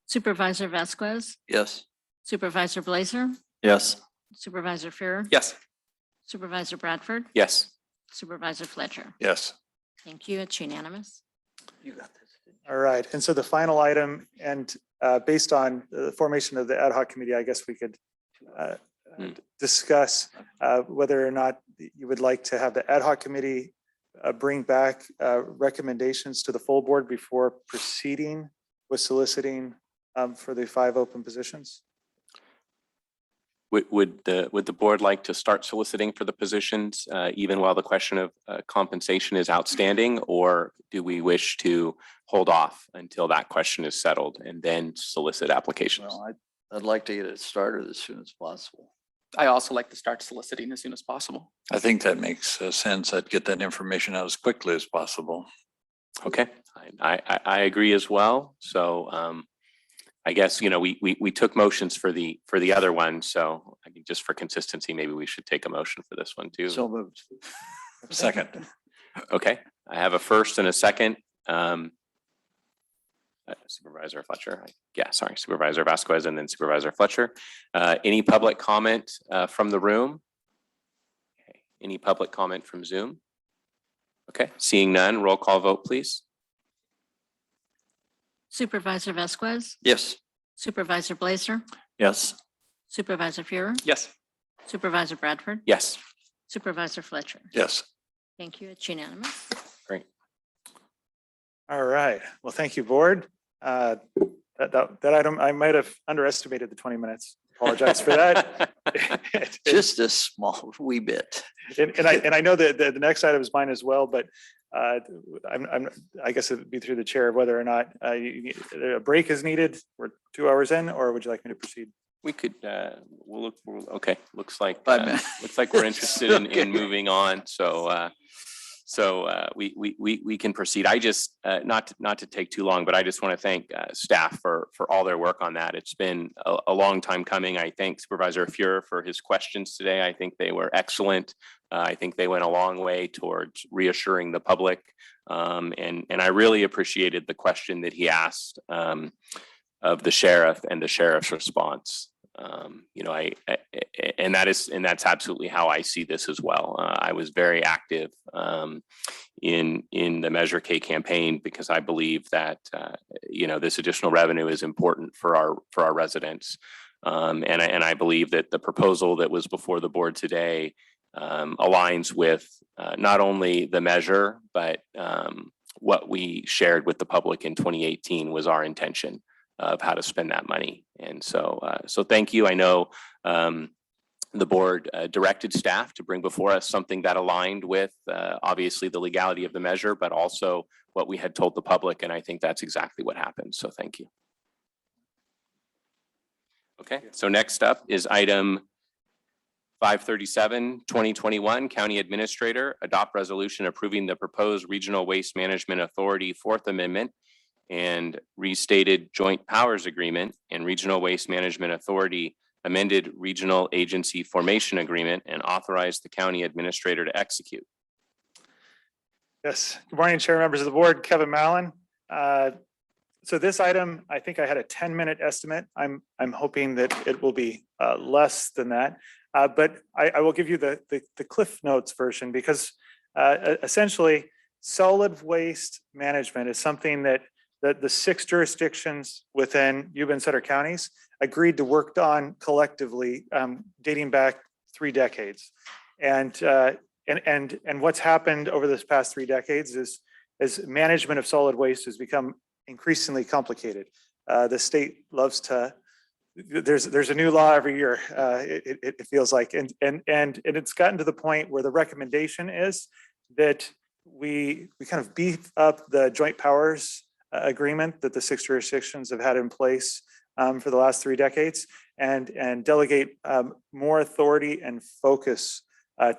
Supervisor Vasquez, Yes. Supervisor Blazer, Yes. Supervisor Fuhrer, Yes. Supervisor Bradford, Yes. Supervisor Fletcher. Yes. Thank you. It's unanimous. You got this. All right, and so the final item, and based on the formation of the ad hoc committee, I guess we could discuss whether or not you would like to have the ad hoc committee bring back recommendations to the full board before proceeding with soliciting for the 5 open positions. Would the board like to start soliciting for the positions even while the question of compensation is outstanding, or do we wish to hold off until that question is settled and then solicit applications? Well, I'd like to get it started as soon as possible. I also like to start soliciting as soon as possible. I think that makes sense. I'd get that information out as quickly as possible. Okay, I agree as well. So I guess, you know, we took motions for the other one, so I think just for consistency, maybe we should take a motion for this one too. So moved. Second. Okay, I have a first and a second. Supervisor Fletcher, sorry, Supervisor Vasquez and then Supervisor Fletcher. Any public comment from the room? Okay. Any public comment from Zoom? Okay, seeing none, roll call vote, please. Supervisor Vasquez, Yes. Supervisor Blazer, Yes. Supervisor Fuhrer, Yes. Supervisor Bradford, Yes. Supervisor Fletcher. Yes. Thank you. It's unanimous. Great. All right, well, thank you, board. That item, I might have underestimated the 20 minutes. Apologize for that. Just a small wee bit. And I know that the next item is mine as well, but I guess it'd be through the chair of whether or not a break is needed. We're 2 hours in, or would you like me to proceed? We could, okay, looks like, 5 minutes. looks like we're interested Okay. in moving on. So we can proceed. I just, not to take too long, but I just want to thank staff for all their work on that. It's been a long time coming. I thank Supervisor Fuhrer for his questions today. I think they were excellent. I think they went a long way towards reassuring the public. And I really appreciated the question that he asked of the sheriff and the sheriff's response. You know, and that's absolutely how I see this as well. I was very active in the Measure K campaign because I believe that you know, this additional revenue is important for our residents, and I believe that the proposal that was before the board today aligns with not only the measure, but what we shared with the public in 2018 was our intention of how to spend that money. And so thank you. I know The board directed staff to bring before us something that aligned with obviously the legality of the measure, but also what we had told the public. And I think that's exactly what happened. So thank you. Okay, so next up is item 537, 2021, County Administrator, adopt resolution approving the proposed Regional Waste Management Authority Fourth Amendment and restated Joint Powers Agreement and Regional Waste Management Authority amended Regional Agency Formation Agreement and authorize the County Administrator to execute. Yes, good morning, Chair, members of the board, Kevin Mallon. So this item, I think I had a 10-minute estimate. I'm hoping that it will be less than that. But I will give you the Cliff Notes version because essentially solid waste management is something that the 6 jurisdictions within Yuba and Sutter counties agreed to work on collectively dating back 3 decades. And what's happened over this past 3 decades is management of solid waste has become increasingly complicated. The state loves to, there's a new law every year, it feels like, and it's gotten to the point where the recommendation is that we kind of beef up the joint powers agreement that the 6 jurisdictions have had in place for the last 3 decades and delegate more authority and focus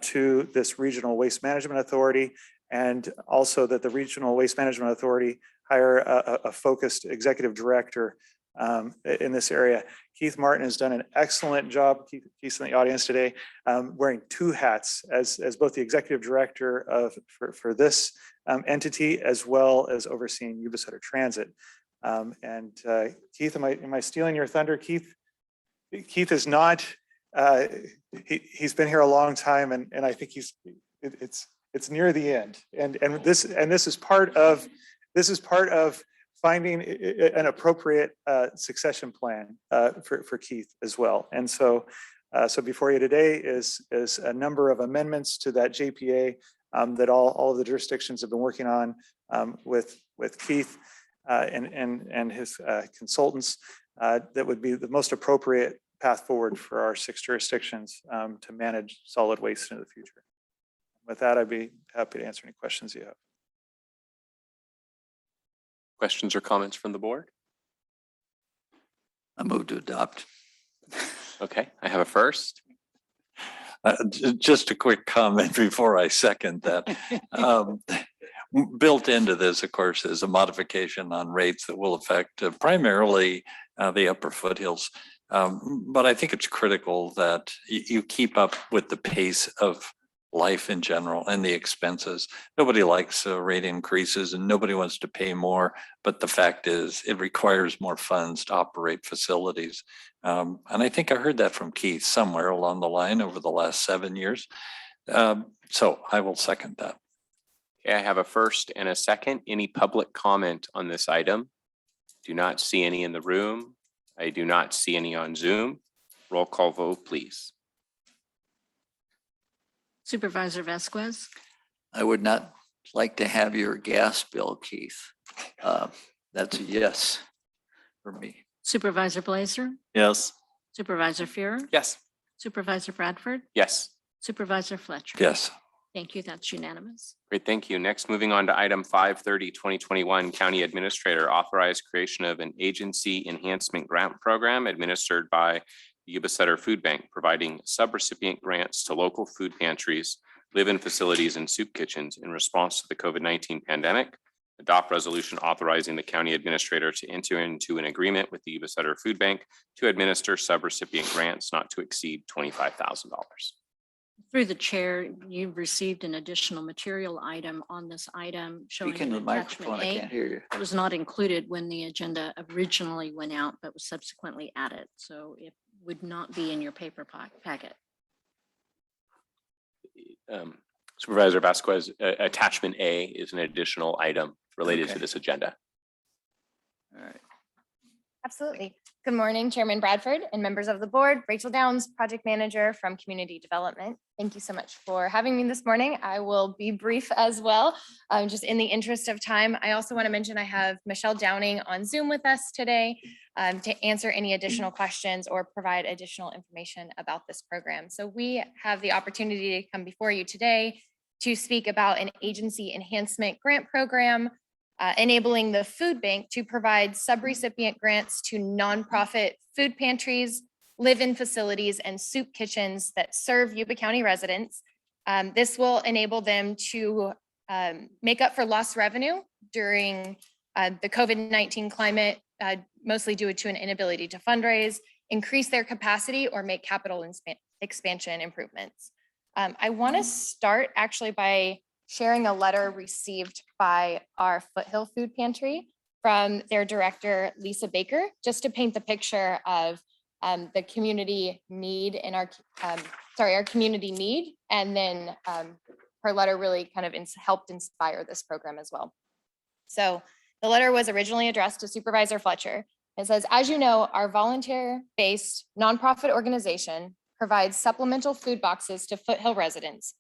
to this Regional Waste Management Authority, and also that the Regional Waste Management Authority hire a focused executive director in this area. Keith Martin has done an excellent job. Keith's in the audience today, wearing 2 hats as both the executive director for this entity, as well as overseeing Yuba Sutter Transit. Keith, am I stealing your thunder? Keith is not. He's been here a long time, and I think it's near the end. And this is part of finding an appropriate succession plan for Keith as well. And so before you today is a number of amendments to that JPA that all of the jurisdictions have been working on with Keith and his consultants that would be the most appropriate path forward for our 6 jurisdictions to manage solid waste into the future. With that, I'd be happy to answer any questions you have. Questions or comments from the board? I move to adopt. Okay, I have a first. Just a quick comment before I second that. Built into this, of course, is a modification on rates that will affect primarily the upper foothills. But I think it's critical that you keep up with the pace of life in general and the expenses. Nobody likes rate increases and nobody wants to pay more, but the fact is it requires more funds to operate facilities. And I think I heard that from Keith somewhere along the line over the last 7 years. So I will second that. Okay, I have a first and a second. Any public comment on this item? Do not see any in the room. I do not see any on Zoom. Roll call vote, please. Supervisor Vasquez, I would not like to have your gas bill, Keith. That's a yes for me. Supervisor Blazer, Yes. Supervisor Fuhrer, Yes. Supervisor Bradford, Yes. Supervisor Fletcher. Yes. Thank you. That's unanimous. Great, thank you. Next, moving on to item 530, 2021, County Administrator authorized creation of an agency enhancement grant program administered by the Yuba Sutter Food Bank, providing subrecipient grants to local food pantries, live-in facilities, and soup kitchens in response to the COVID-19 pandemic. Adopt resolution authorizing the county administrator to enter into an agreement with the Yuba Sutter Food Bank to administer subrecipient grants not to exceed $25,000. Through the chair, you received an additional material item on this item showing Speak in the an microphone, attachment I A. can't hear you. It was not included when the agenda originally went out, but was subsequently added. So it would not be in your paper packet. Supervisor Vasquez, attachment A is an additional item related to Okay. this agenda. All right. Absolutely. Good morning, Chairman Bradford and members of the board. Rachel Downs, Project Manager from Community Development. Thank you so much for having me this morning. I will be brief as well, just in the interest of time. I also want to mention I have Michelle Downing on Zoom with us today to answer any additional questions or provide additional information about this program. So we have the opportunity to come before you today to speak about an agency enhancement grant program enabling the food bank to provide subrecipient grants to nonprofit food pantries, live-in facilities, and soup kitchens that serve Yuba County residents. This will enable them to make up for lost revenue during the COVID-19 climate, mostly due to an inability to fundraise, increase their capacity, or make capital expansion improvements. I want to start actually by sharing a letter received by our Foothill Food Pantry from their director, Lisa Baker, just to paint the picture of the community need in our community need. And then her letter really kind of helped inspire this program as well. So the letter was originally addressed to Supervisor Fletcher. It says, as you know, our volunteer-based nonprofit organization provides supplemental food boxes to Foothill residents.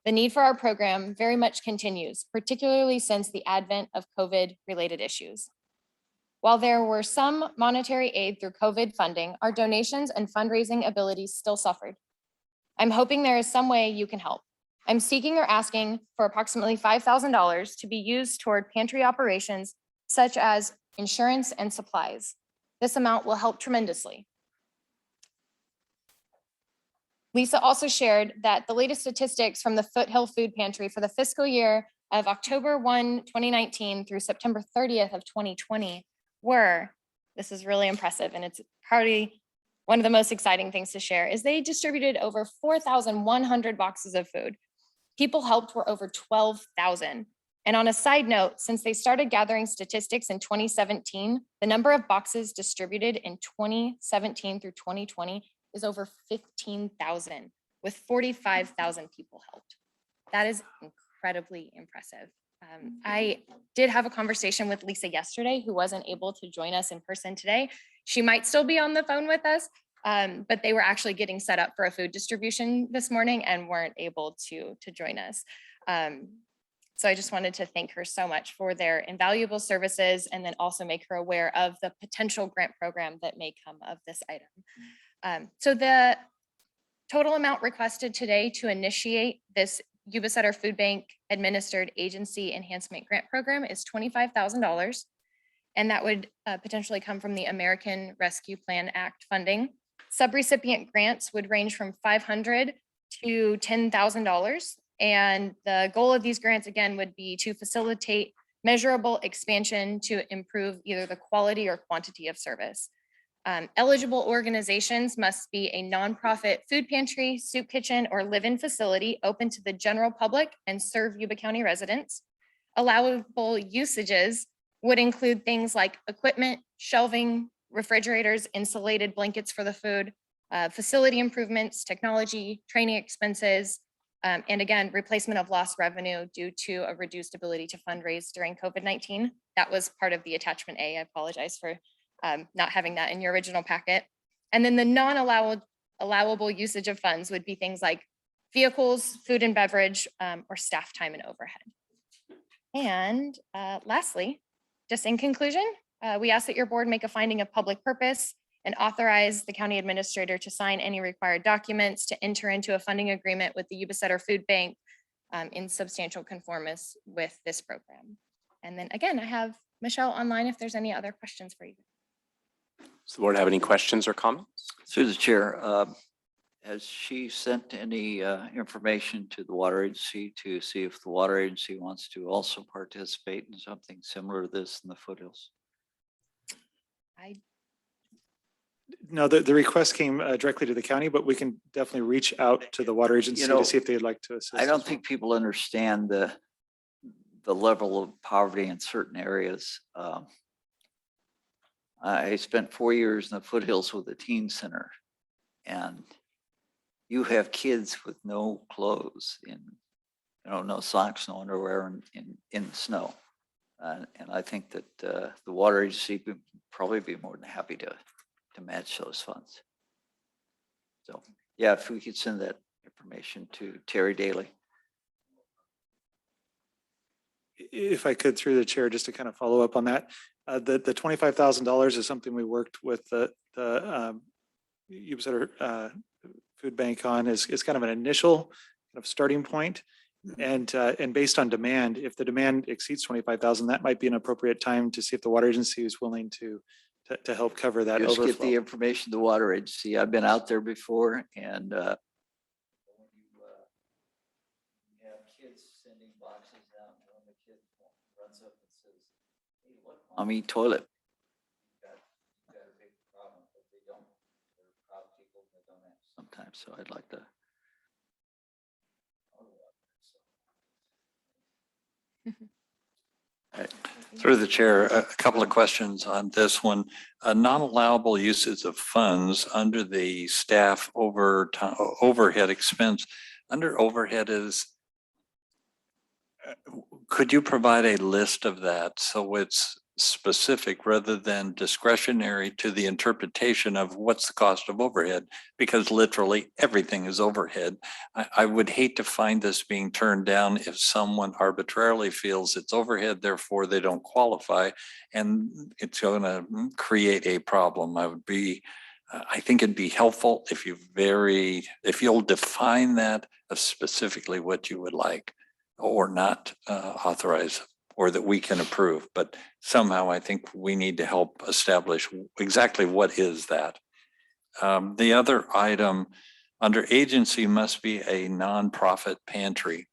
The need for our program very much continues, particularly since the advent of COVID-related issues. While there were some monetary aid through COVID funding, our donations and fundraising abilities still suffered. I'm hoping there is some way you can help. I'm seeking or asking for approximately $5,000 to be used toward pantry operations, such as insurance and supplies. This amount will help tremendously. Lisa also shared that the latest statistics from the Foothill Food Pantry for the fiscal year of October 1, 2019 through September 30th of 2020 were, this is really impressive, and it's probably one of the most exciting things to share, is they distributed over 4,100 boxes of food. People helped were over 12,000. And on a side note, since they started gathering statistics in 2017, the number of boxes distributed in 2017 through 2020 is over 15,000, with 45,000 people helped. That is incredibly impressive. I did have a conversation with Lisa yesterday, who wasn't able to join us in person today. She might still be on the phone with us, but they were actually getting set up for a food distribution this morning and weren't able to join us. So I just wanted to thank her so much for their invaluable services, and then also make her aware of the potential grant program that may come of this item. So the total amount requested today to initiate this Yuba Sutter Food Bank administered agency enhancement grant program is $25,000. And that would potentially come from the American Rescue Plan Act funding. Subrecipient grants would range from $500 to $10,000. And the goal of these grants, again, would be to facilitate measurable expansion to improve either the quality or quantity of service. Eligible organizations must be a nonprofit food pantry, soup kitchen, or live-in facility open to the general public and serve Yuba County residents. Allowable usages would include things like equipment, shelving, refrigerators, insulated blankets for the food, facility improvements, technology, training expenses, and again, replacement of lost revenue due to a reduced ability to fundraise during COVID-19. That was part of the attachment A. I apologize for not having that in your original packet. And then the non-allowable usage of funds would be things like vehicles, food and beverage, or staff time and overhead. And lastly, just in conclusion, we ask that your board make a finding of public purpose and authorize the county administrator to sign any required documents to enter into a funding agreement with the Yuba Sutter Food Bank in substantial conformance with this program. And then again, I have Michelle online if there's any other questions for you. Does the board have any questions or comments? Through the chair, has she sent any information to the water agency to see if the water agency wants to also participate in something similar to this in the foothills? No, the request came directly to the county, but we can definitely reach out to the water agency to see if they'd like to assist. I don't think people understand the level of poverty in certain areas. I spent 4 years in the foothills with a teen center, and you have kids with no clothes, no socks, no underwear in the snow. And I think that the water agency would probably be more than happy to match those funds. So, yeah, if we could send that information to Terry Daly. If I could, through the chair, just to kind of follow up on that, the $25,000 is something we worked with the Yuba Sutter Food Bank on is kind of an initial kind of starting point. And based on demand, if the demand exceeds 25,000, that might be an appropriate time to see if the water agency is willing to help cover that Just get the overflow. information to the water agency. I've been out there before, and when you have kids sending boxes out, and when the kid runs up and says, "Hey, look, mommy, toilet." You've got a big problem, but they don't. They're proud people that don't have sometimes. So I'd like to. Through the chair, a couple of questions on this one. Non-allowable uses of funds under the staff overhead expense. Under overhead is, could you provide a list of that so it's specific rather than discretionary to the interpretation of what's the cost of overhead? Because literally everything is overhead. I would hate to find this being turned down if someone arbitrarily feels it's overhead, therefore they don't qualify, and it's going to create a problem. I think it'd be helpful if you'll define that of specifically what you would like or not authorize, or that we can approve, but somehow I think we need to help establish exactly what is that. The other item under agency must be a nonprofit pantry.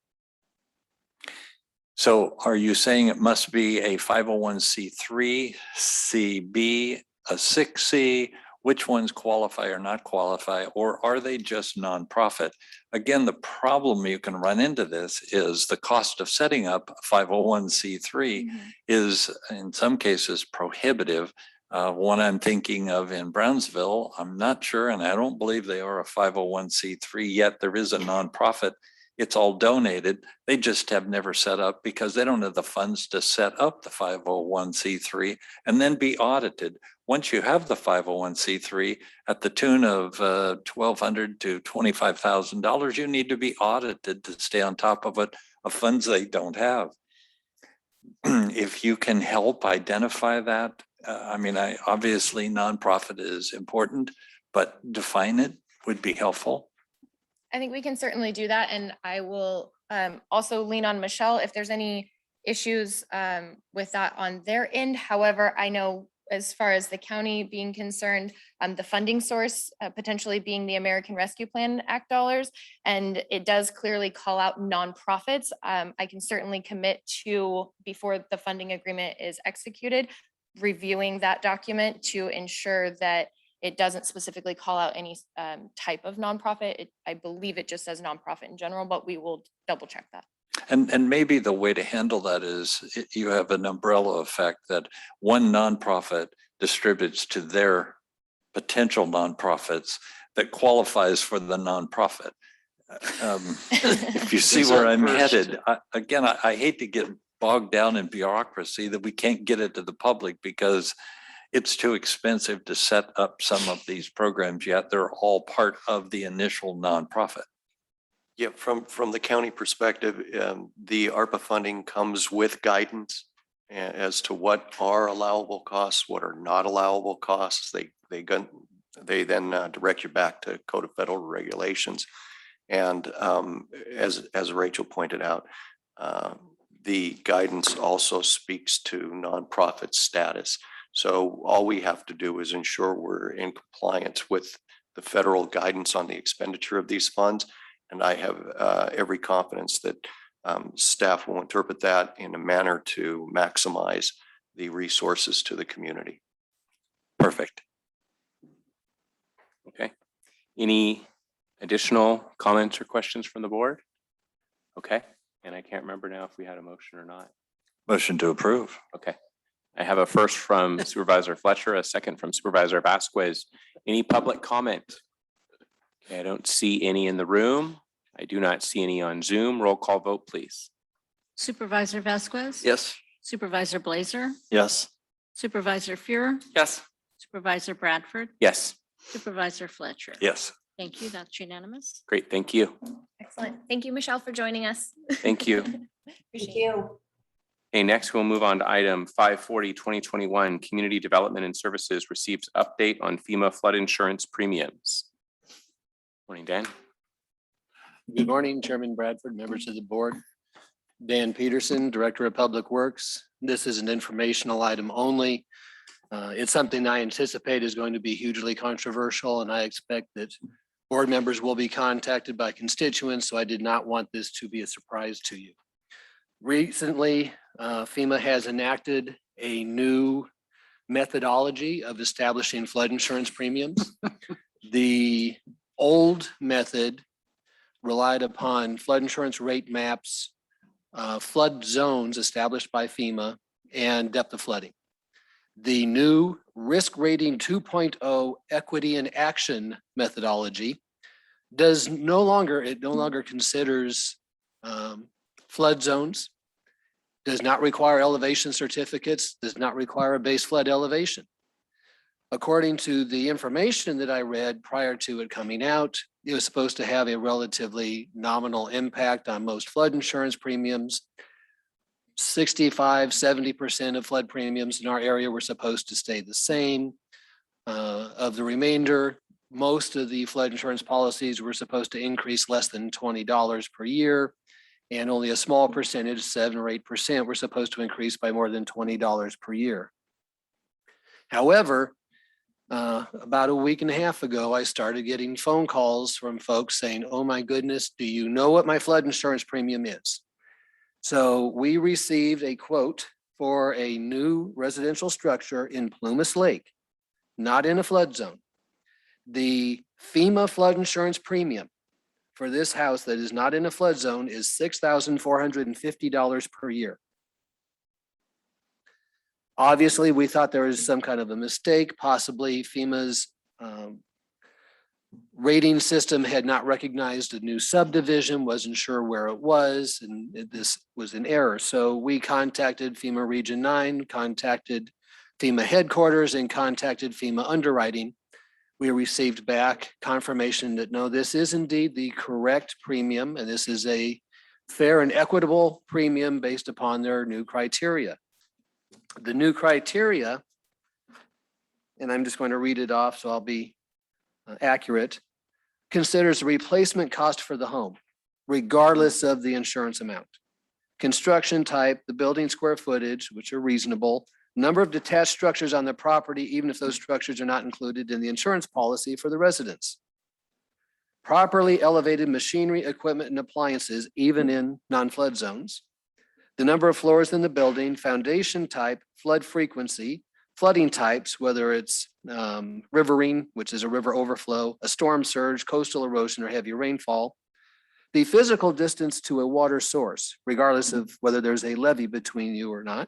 So are you saying it must be a 501c3, CB, a 6C? Which ones qualify or not qualify, or are they just nonprofit? Again, the problem you can run into this is the cost of setting up a 501c3 is in some cases prohibitive. One I'm thinking of in Brownsville, I'm not sure, and I don't believe they are a 501c3 yet. There is a nonprofit. It's all donated. They just have never set up because they don't have the funds to set up the 501c3 and then be audited. Once you have the 501c3 at the tune of $1,200 to $25,000, you need to be audited to stay on top of it, of funds they don't have. If you can help identify that, obviously nonprofit is important, but define it would be helpful. I think we can certainly do that. And I will also lean on Michelle if there's any issues with that on their end. However, I know as far as the county being concerned, the funding source potentially being the American Rescue Plan Act dollars, and it does clearly call out nonprofits. I can certainly commit to, before the funding agreement is executed, reviewing that document to ensure that it doesn't specifically call out any type of nonprofit. I believe it just says nonprofit in general, but we will double check that. And maybe the way to handle that is you have an umbrella effect that one nonprofit distributes to their potential nonprofits that qualifies for the nonprofit. If you see where I'm headed, I hate to get bogged down in bureaucracy that we can't get it to the public because it's too expensive to set up some of these programs yet. They're all part of the initial nonprofit. Yeah, from the county perspective, the ARPA funding comes with guidance as to what are allowable costs, what are not allowable costs. They then direct you back to Code of Federal Regulations. And as Rachel pointed out, the guidance also speaks to nonprofit status. So all we have to do is ensure we're in compliance with the federal guidance on the expenditure of these funds. And I have every confidence that staff will interpret that in a manner to maximize the resources to the community. Perfect. Okay. Any additional comments or questions from the board? Okay. And I can't remember now if we had a motion or not. Motion to approve. Okay. I have a first from Supervisor Fletcher, a second from Supervisor Vasquez. Any public comment? Okay, I don't see any in the room. I do not see any on Zoom. Roll call vote, please. Supervisor Vasquez? Yes. Supervisor Blazer, Yes. Supervisor Fuhrer, Yes. Supervisor Bradford, Yes, Supervisor Fletcher. Yes. Thank you. That's unanimous. great. Thank you. Excellent. Thank you, Michelle, for joining us. Thank you. Appreciate it. Okay, next we'll move on to item 540, 2021, Community Development and Services receives update on FEMA flood insurance premiums. Morning, Dan. Good morning, Chairman Bradford, members of the board. Dan Peterson, Director of Public Works. This is an informational item only. It's something I anticipate is going to be hugely controversial, and I expect that board members will be contacted by constituents, so I did not want this to be a surprise to you. Recently, FEMA has enacted a new methodology of establishing flood insurance premiums. The old method relied upon flood insurance rate maps, flood zones established by FEMA, and depth of flooding. The new risk rating 2.0 equity and action methodology it no longer considers flood zones, does not require elevation certificates, does not require a base flood elevation. According to the information that I read prior to it coming out, it was supposed to have a relatively nominal impact on most flood insurance premiums. 65–70% of flood premiums in our area were supposed to stay the same. Of the remainder, most of the flood insurance policies were supposed to increase less than $20 per year. And only a small percentage, 7 or 8%, were supposed to increase by more than $20 per year. However, about a week and a half ago, I started getting phone calls from folks saying, "Oh my goodness, do you know what my flood insurance premium is?" So we received a quote for a new residential structure in Plumas Lake, not in a flood zone. The FEMA flood insurance premium for this house that is not in a flood zone is $6,450 per year. Obviously, we thought there was some kind of a mistake. Possibly FEMA's rating system had not recognized a new subdivision, wasn't sure where it was, and this was an error. So we contacted FEMA Region 9, contacted FEMA headquarters, and contacted FEMA underwriting. We received back confirmation that no, this is indeed the correct premium, and this is a fair and equitable premium based upon their new criteria. The new criteria, and I'm just going to read it off so I'll be accurate, considers the replacement cost for the home, regardless of the insurance amount. Construction type, the building square footage, which are reasonable, number of detached structures on the property, even if those structures are not included in the insurance policy for the residents. Properly elevated machinery, equipment, and appliances, even in non-flood zones. The number of floors in the building, foundation type, flood frequency, flooding types, whether it's riverine, which is a river overflow, a storm surge, coastal erosion, or heavy rainfall. The physical distance to a water source, regardless of whether there's a levee between you or not,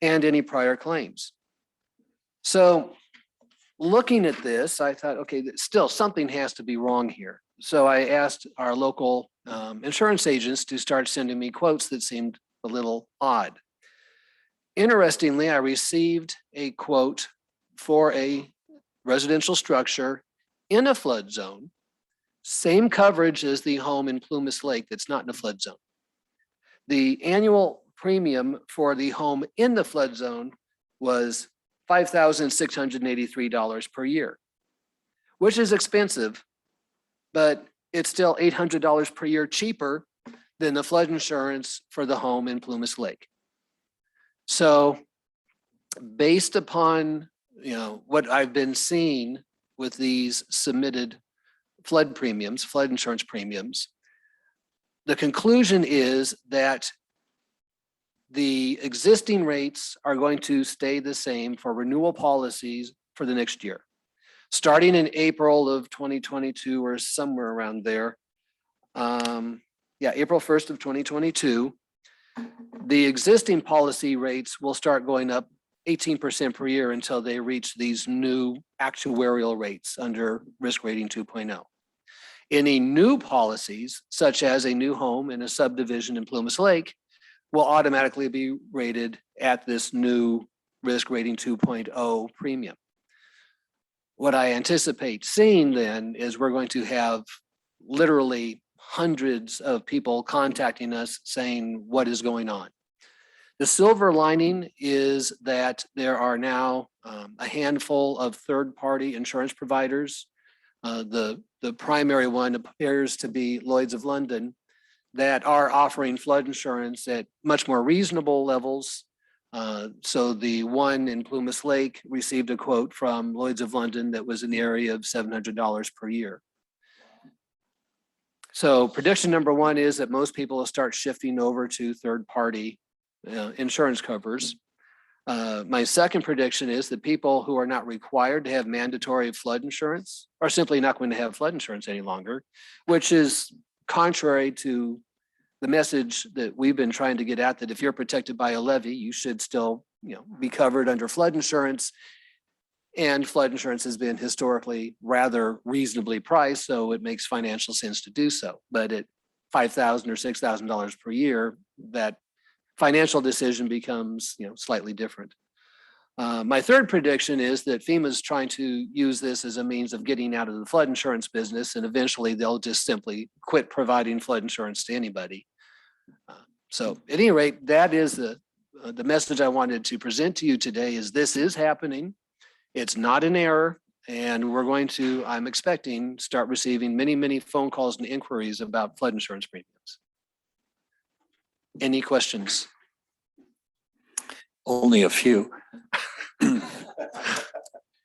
and any prior claims. So looking at this, I thought, okay, still something has to be wrong here. So I asked our local insurance agents to start sending me quotes that seemed a little odd. Interestingly, I received a quote for a residential structure in a flood zone, same coverage as the home in Plumas Lake that's not in a flood zone. The annual premium for the home in the flood zone was $5,683 per year, which is expensive, but it's still $800 per year cheaper than the flood insurance for the home in Plumas Lake. So based upon, what I've been seeing with these submitted flood premiums, flood insurance premiums, the conclusion is that the existing rates are going to stay the same for renewal policies for the next year. Starting in April of 2022 or somewhere around there. April 1st of 2022, the existing policy rates will start going up 18% per year until they reach these new actuarial rates under risk rating 2.0. Any new policies, such as a new home in a subdivision in Plumas Lake, will automatically be rated at this new risk rating 2.0 premium. What I anticipate seeing then is we're going to have literally hundreds of people contacting us saying what is going on. The silver lining is that there are now a handful of third-party insurance providers. The primary one appears to be Lloyd's of London, that are offering flood insurance at much more reasonable levels. So the one in Plumas Lake received a quote from Lloyd's of London that was in the area of $700 per year. So prediction number one is that most people will start shifting over to third-party insurance covers. My second prediction is that people who are not required to have mandatory flood insurance are simply not going to have flood insurance any longer, which is contrary to the message that we've been trying to get at, that if you're protected by a levee, you should still, be covered under flood insurance. And flood insurance has been historically rather reasonably priced, so it makes financial sense to do so. But at $5,000 or $6,000 per year, that financial decision becomes, slightly different. My third prediction is that FEMA is trying to use this as a means of getting out of the flood insurance business, and eventually they'll just simply quit providing flood insurance to anybody. So at any rate, that is the message I wanted to present to you today. Is this is happening. It's not an error, and we're going to, I'm expecting, start receiving many, many phone calls and inquiries about flood insurance premiums. Any questions? Only a few.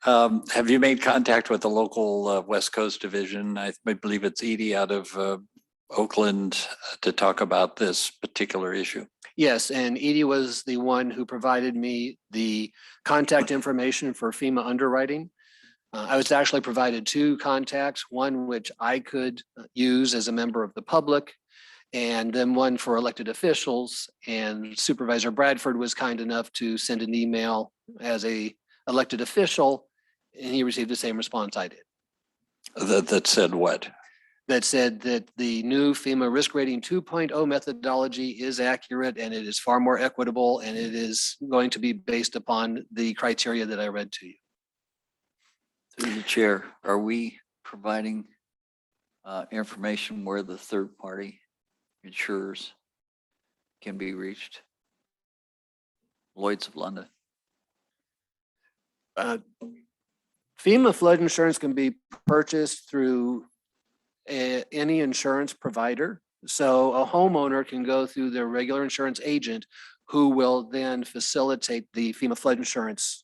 Have you made contact with the local West Coast division? I believe it's Edie out of Oakland to talk about this particular issue. Yes, and Edie was the one who provided me the contact information for FEMA underwriting. I was actually provided two contacts, one which I could use as a member of the public, and then one for elected officials. And Supervisor Bradford was kind enough to send an email as a elected official, and he received the same response I did. That said what? That said that the new FEMA risk rating 2.0 methodology is accurate, and it is far more equitable, and it is going to be based upon the criteria that I read to you. Through the chair, are we providing information where the third-party insurers can be reached? Lloyd's of London. FEMA flood insurance can be purchased through any insurance provider. So a homeowner can go through their regular insurance agent, who will then facilitate the FEMA flood insurance.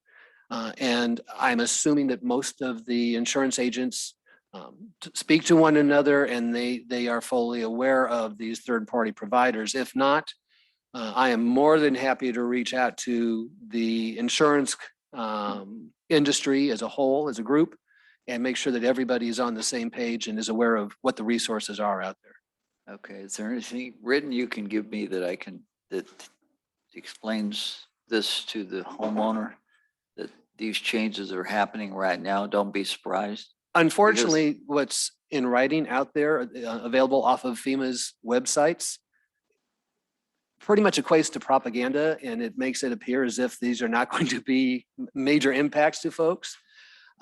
And I'm assuming that most of the insurance agents speak to one another, and they are fully aware of these third-party providers. If not, I am more than happy to reach out to the insurance industry as a whole, as a group, and make sure that everybody is on the same page and is aware of what the resources are out there. Okay, is there anything written you can give me that explains this to the homeowner, that these changes are happening right now? Don't be surprised. Unfortunately, what's in writing out there, available off of FEMA's websites, pretty much equates to propaganda, and it makes it appear as if these are not going to be major impacts to folks.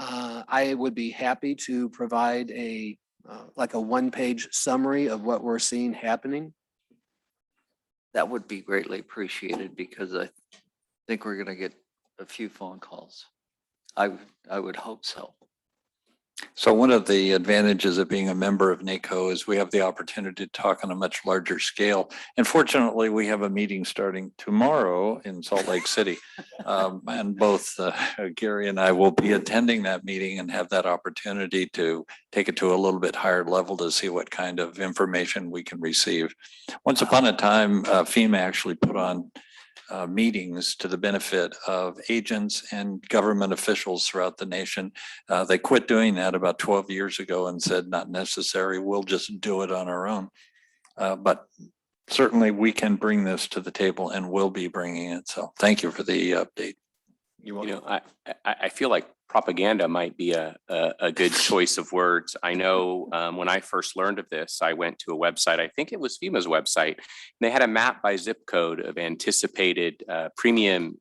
I would be happy to provide like a one-page summary of what we're seeing happening. That would be greatly appreciated, because I think we're going to get a few phone calls. I would hope so. So one of the advantages of being a member of NACO is we have the opportunity to talk on a much larger scale. And fortunately, we have a meeting starting tomorrow in Salt Lake City. And both Gary and I will be attending that meeting and have that opportunity to take it to a little bit higher level to see what kind of information we can receive. Once upon a time, FEMA actually put on meetings to the benefit of agents and government officials throughout the nation. They quit doing that about 12 years ago and said, not necessary, we'll just do it on our own. But certainly we can bring this to the table, and will be bringing it. So thank you for the update. I feel like propaganda might be a good choice of words. I know when I first learned of this, I went to a website, I think it was FEMA's website, and they had a map by zip code of anticipated premium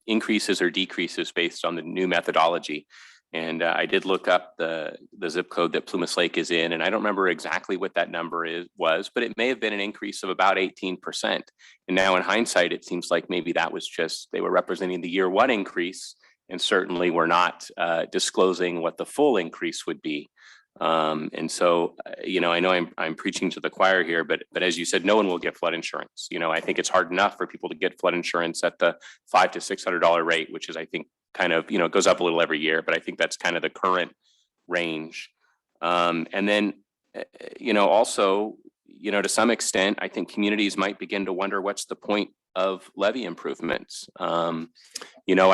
increases or decreases based on the new methodology. And I did look up the zip code that Plumas Lake is in, and I don't remember exactly what that number was, but it may have been an increase of about 18%. And now in hindsight, it seems like maybe that was just, they were representing the year one increase, and certainly we're not disclosing what the full increase would be. And so, I know I'm preaching to the choir here, but as you said, no one will get flood insurance. I think it's hard enough for people to get flood insurance at the $500 to $600 rate, which is, I think, kind of, it goes up a little every year, but I think that's kind of the current range. And then, also, to some extent, I think communities might begin to wonder what's the point of levee improvements. I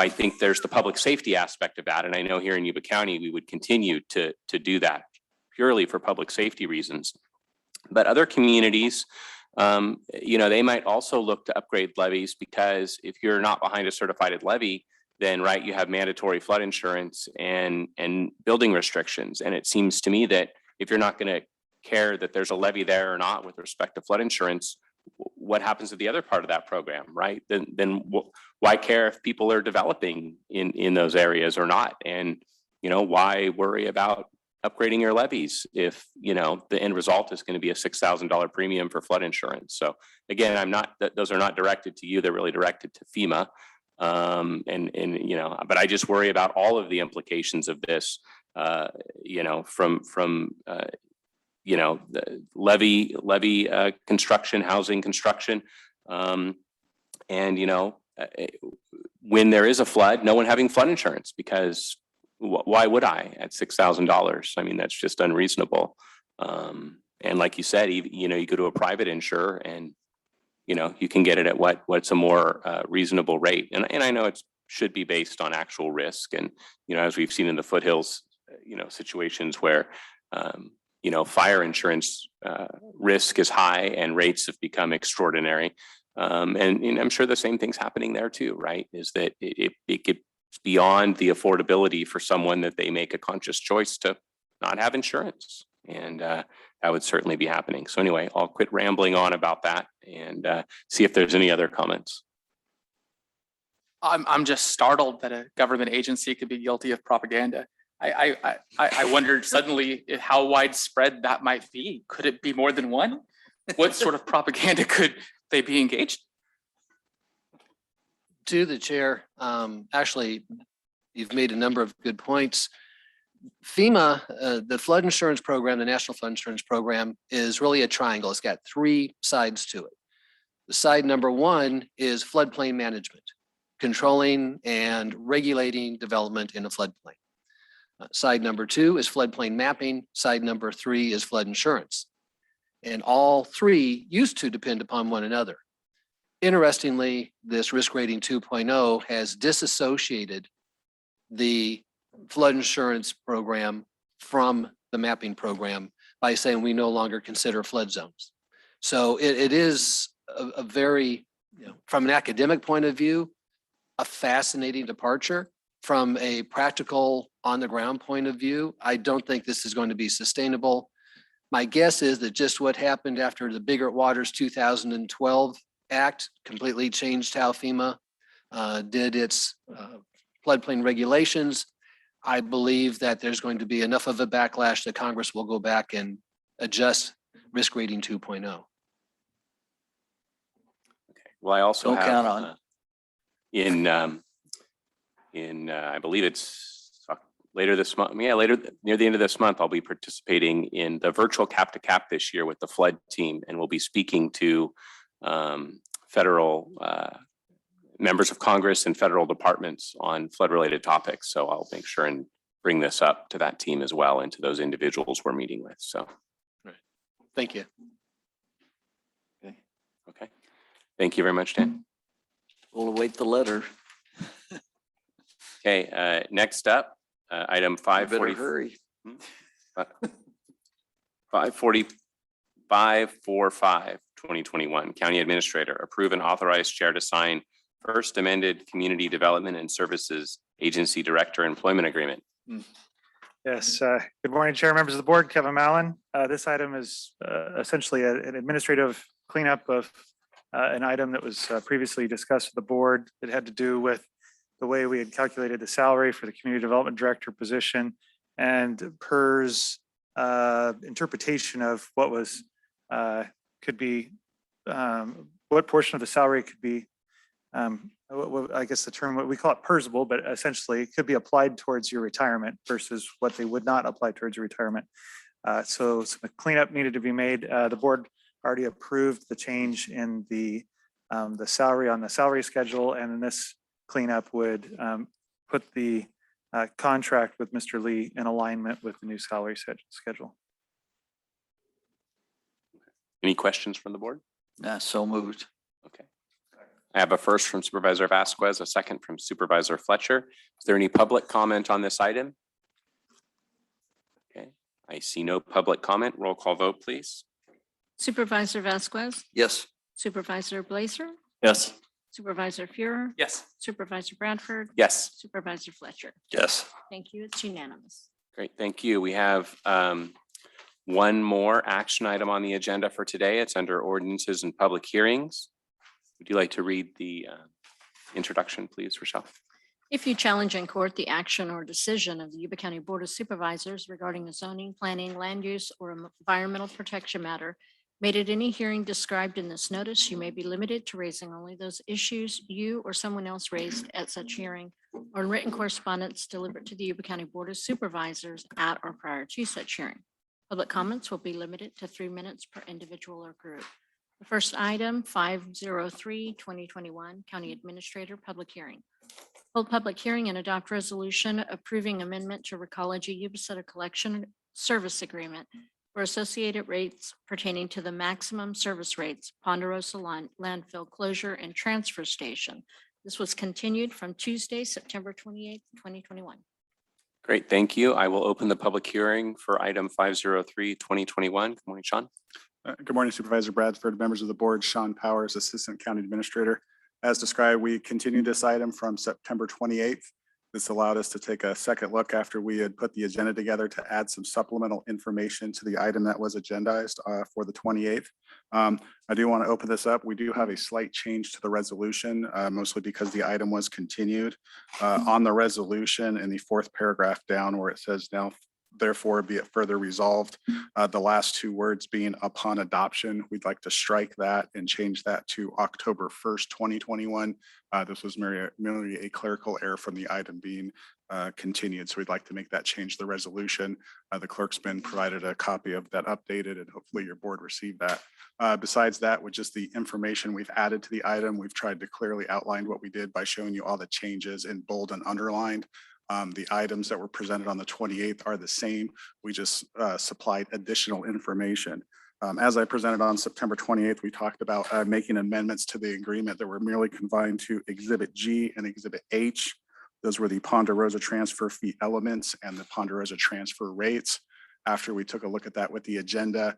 think there's the public safety aspect of that. And I know here in Yuba County, we would continue to do that purely for public safety reasons. But other communities, they might also look to upgrade levees, because if you're not behind a certified levee, then you have mandatory flood insurance and building restrictions. And it seems to me that if you're not going to care that there's a levee there or not with respect to flood insurance, what happens to the other part of that program, right? Then why care if people are developing in those areas or not? And, why worry about upgrading your levees if, the end result is going to be a $6,000 premium for flood insurance? So again, those are not directed to you. They're really directed to FEMA. But I just worry about all of the implications of this, from the levee construction, housing construction. When there is a flood, no one having flood insurance, because why would I at $6,000? I mean, that's just unreasonable. And like you said, you go to a private insurer and you can get it at what's a more reasonable rate. And I know it should be based on actual risk. And, as we've seen in the foothills, situations where, fire insurance risk is high and rates have become extraordinary. And I'm sure the same thing's happening there too, right? Is that it gets beyond the affordability for someone that they make a conscious choice to not have insurance. And that would certainly be happening. So anyway, I'll quit rambling on about that and see if there's any other comments. I'm just startled that a government agency could be guilty of propaganda. I wondered suddenly how widespread that might be. Could it be more than one? What sort of propaganda could they be engaged? To the chair, actually, you've made a number of good points. FEMA, the flood insurance program, the National Flood Insurance Program, is really a triangle. It's got three sides to it. The side number one is floodplain management, controlling and regulating development in a floodplain. Side number two is floodplain mapping. Side number three is flood insurance. And all three used to depend upon one another. Interestingly, this risk rating 2.0 has disassociated the flood insurance program from the mapping program by saying we no longer consider flood zones. So it is a very, from an academic point of view, a fascinating departure. From a practical on the ground point of view, I don't think this is going to be sustainable. My guess is that just what happened after the Bigger Waters 2012 Act completely changed how FEMA did its floodplain regulations. I believe that there's going to be enough of a backlash that Congress will go back and adjust risk rating 2.0. Okay. Well, I also Don't have count on it. I believe it's later this month. Yeah, later near the end of this month, I'll be participating in the virtual Cap to Cap this year with the flood team, and we'll be speaking to federal members of Congress and federal departments on flood-related topics. So I'll make sure and bring this up to that team as well and to those individuals we're meeting with. So, Thank you. okay. Thank you very much, Dan. We'll await the letter. Okay, next up, item Better 540. hurry. 545 2021, County Administrator, approve and authorize chair to sign first amended Community Development and Services Agency Director Employment Agreement. Yes, good morning, Chair, members of the board, Kevin Mallon. This item is essentially an administrative cleanup of an item that was previously discussed with the board. It had to do with the way we had calculated the salary for the Community Development Director position and PERS interpretation of what was could be what portion of the salary could be I guess the term, what we call it PERSable, but essentially it could be applied towards your retirement versus what they would not apply towards your retirement. So some cleanup needed to be made. The board already approved the change in the salary on the salary schedule, and then this cleanup would put the contract with Mr. Lee in alignment with the new salary schedule. Any questions from the board? So moved. Okay. I have a first from Supervisor Vasquez, a second from Supervisor Fletcher. Is there any public comment on this item? Okay, I see no public comment. Roll call vote, please. Supervisor Vasquez, Yes. Supervisor Blazer, Yes. Supervisor Fuhrer, Yes. Supervisor Bradford, Yes. Supervisor Fletcher. Yes. Thank you. It's unanimous. Great, thank you. We have one more action item on the agenda for today. It's under ordinances and public hearings. Would you like to read the introduction, please, Rochelle? If you challenge in court the action or decision of the Yuba County Board of Supervisors regarding a zoning, planning, land use, or environmental protection matter made at any hearing described in this notice, you may be limited to raising only those issues you or someone else raised at such hearing or in written correspondence delivered to the Yuba County Board of Supervisors at or prior to such hearing. Public comments will be limited to 3 minutes per individual or group. The first item, 503-2021, County Administrator Public Hearing. Hold public hearing and adopt resolution approving amendment to Recology Yuba Sutter Collection Service Agreement for associated rates pertaining to the maximum service rates, Ponderosa Landfill Closure and Transfer Station. This was continued from Tuesday, September 28th, 2021. Great, thank you. I will open the public hearing for item 503-2021. Good morning, Sean. Good morning, Supervisor Bradford, members of the board, Sean Powers, Assistant County Administrator. As described, we continued this item from September 28th. This allowed us to take a second look after we had put the agenda together to add some supplemental information to the item that was agendized for the 28th. I do want to open this up. We do have a slight change to the resolution, mostly because the item was continued. On the resolution in the fourth paragraph down where it says now therefore be it further resolved, the last two words being upon adoption, we'd like to strike that and change that to October 1st, 2021. This was merely a clerical error from the item being continued. So we'd like to make that change to the resolution. The clerk's been provided a copy of that updated and hopefully your board received that. Besides that, with just the information we've added to the item, we've tried to clearly outline what we did by showing you all the changes in bold and underlined. The items that were presented on the 28th are the same. We just supplied additional information. As I presented on September 28th, we talked about making amendments to the agreement that were merely confined to Exhibit G and Exhibit H. Those were the Ponderosa transfer fee elements and the Ponderosa transfer rates. After we took a look at that with the agenda,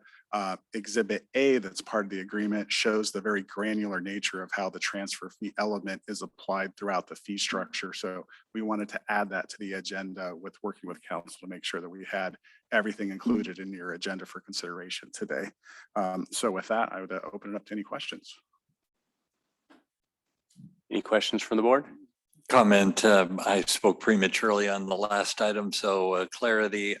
Exhibit A, that's part of the agreement, shows the very granular nature of how the transfer fee element is applied throughout the fee structure. So we wanted to add that to the agenda with working with council to make sure that we had everything included in your agenda for consideration today. So with that, I would open it up to any questions. Any questions from the board? Comment, I spoke prematurely on the last item, so clarity.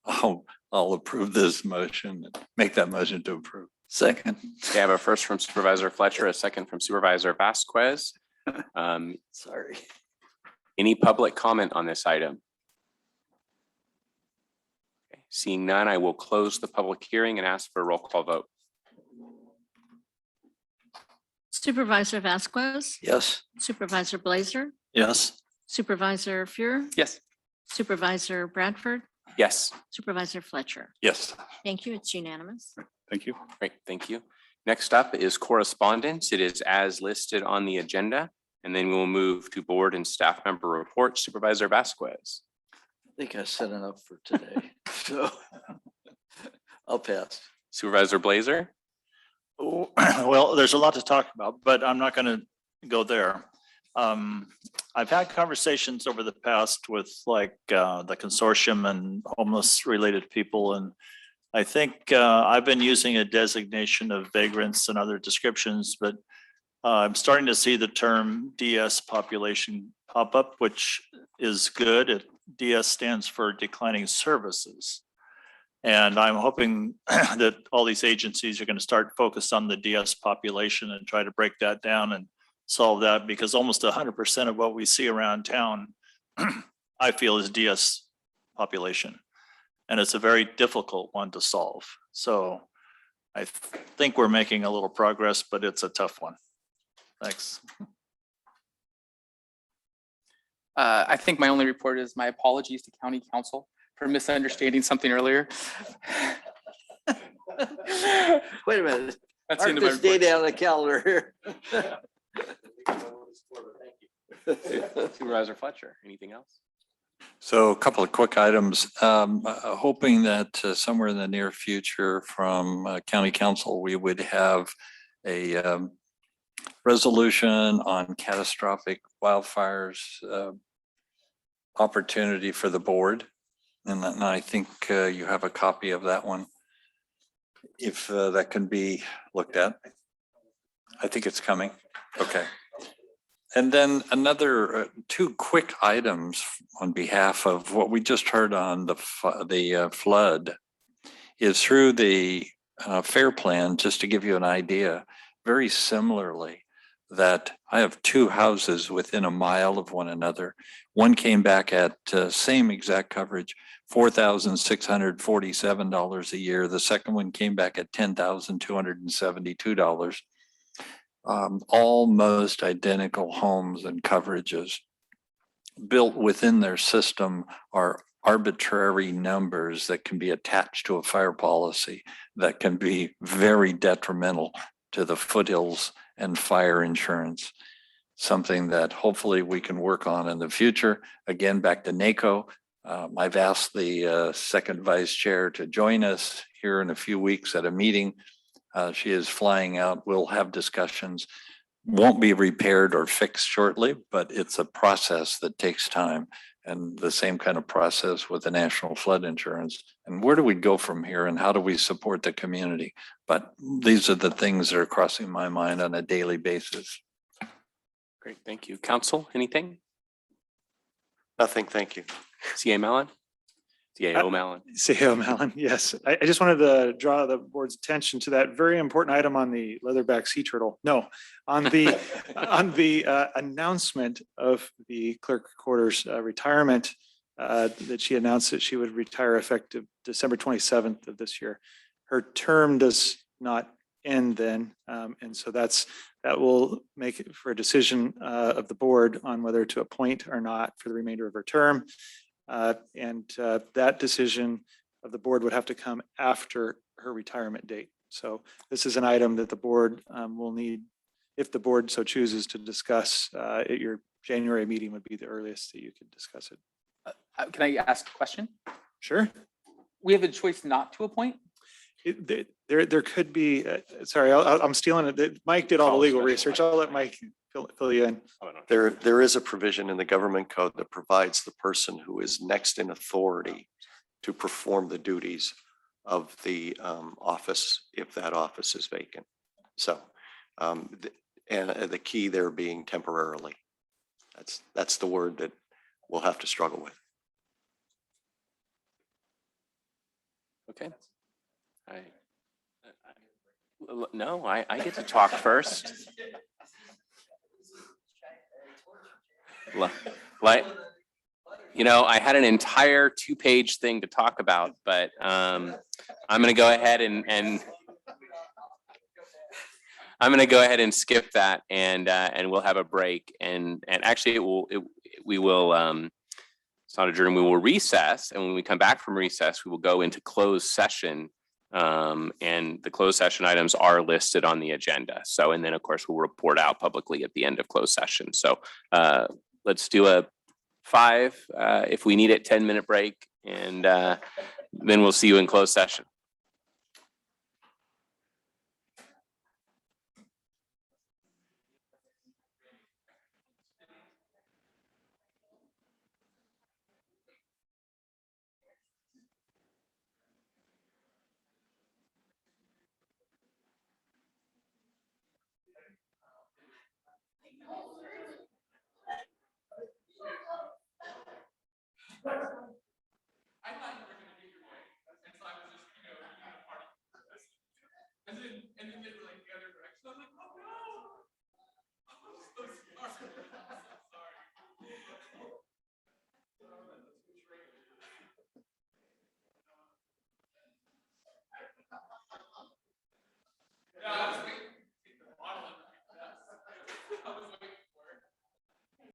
I'll approve this motion, make that motion to approve. Second. Okay, I have a first from Supervisor Fletcher, a second from Supervisor Vasquez. Sorry. Any public comment on this item? Okay, seeing none, I will close the public hearing and ask for a roll call vote. Supervisor Vasquez, Yes. Supervisor Blazer, Yes. Supervisor Fuhrer, Yes. Supervisor Bradford, Yes. Supervisor Fletcher. Yes. Thank you. It's unanimous. Thank you. Great, thank you. Next up is correspondence. It is as listed on the agenda, and then we'll move to board and staff member reports. Supervisor Vasquez. I think I set enough for today, so I'll pass. Supervisor Blazer. Oh, well, there's a lot to talk about, but I'm not going to, go there. I've had conversations over the past with like the consortium and homeless related people, and I think I've been using a designation of vagrants and other descriptions, but I'm starting to see the term DS population pop up, which is good. DS stands for declining services. And I'm hoping that all these agencies are going to start focused on the DS population and try to break that down and solve that, because almost 100% of what we see around town, I feel, is DS population. And it's a very difficult one to solve. So I think we're making a little progress, but it's a tough one. Thanks. I think my only report is my apologies to county council for misunderstanding something earlier. Wait a minute. That's the Mark end of my this date report. out of the calendar here. Supervisor Fletcher, anything else? So a couple of quick items. Hoping that somewhere in the near future from county council, we would have a resolution on catastrophic wildfires opportunity for the board. And I think you have a copy of that one. If that can be looked at. I think it's coming. Okay. And then another two quick items on behalf of what we just heard on the flood is through the FAIR plan, just to give you an idea, very similarly, that I have two houses within a mile of one another. One came back at same exact coverage, $4,647 a year. The second one came back at $10,272. Almost identical homes and coverages. Built within their system are arbitrary numbers that can be attached to a fire policy that can be very detrimental to the foothills and fire insurance. Something that hopefully we can work on in the future. Again, back to NACO. I've asked the second vice chair to join us here in a few weeks at a meeting. She is flying out. We'll have discussions. Won't be repaired or fixed shortly, but it's a process that takes time, and the same kind of process with the national flood insurance. And where do we go from here, and how do we support the community? But these are the things that are crossing my mind on a daily basis. Great, thank you. Council, anything? Nothing, thank you. CA Mallon? CAO Mallon? CEO Mallon, yes. I just wanted to draw the board's attention to that very important item on the leatherback sea turtle. No, on the announcement of the clerk recorder's retirement, that she announced that she would retire effective December 27th of this year. Her term does not end then, and so that will make it for a decision of the board on whether to appoint or not for the remainder of her term. That decision of the board would have to come after her retirement date. So this is an item that the board will need, if the board so chooses, to discuss at your January meeting would be the earliest that you could discuss it. Can I ask a question? Sure. We have a choice not to appoint? There could be, sorry, I'm stealing it. Mike did all the legal research. I'll let Mike fill you in. There is a provision in the government code that provides the person who is next in authority to perform the duties of the office if that office is vacant. So, and the key there being temporarily. That's the word that we'll have to struggle with. Okay. No, I get to talk first. Like, you know, I had an entire 2-page thing to talk about, but I'm going to go ahead and I'm going to go ahead and skip that, and we'll have a break, and actually we will it's not adjourn. We will recess, and when we come back from recess, we will go into closed session. And the closed session items are listed on the agenda. So, and then of course we'll report out publicly at the end of closed session. So let's do a 5, if we need it, 10-minute break, and then we'll see you in closed session.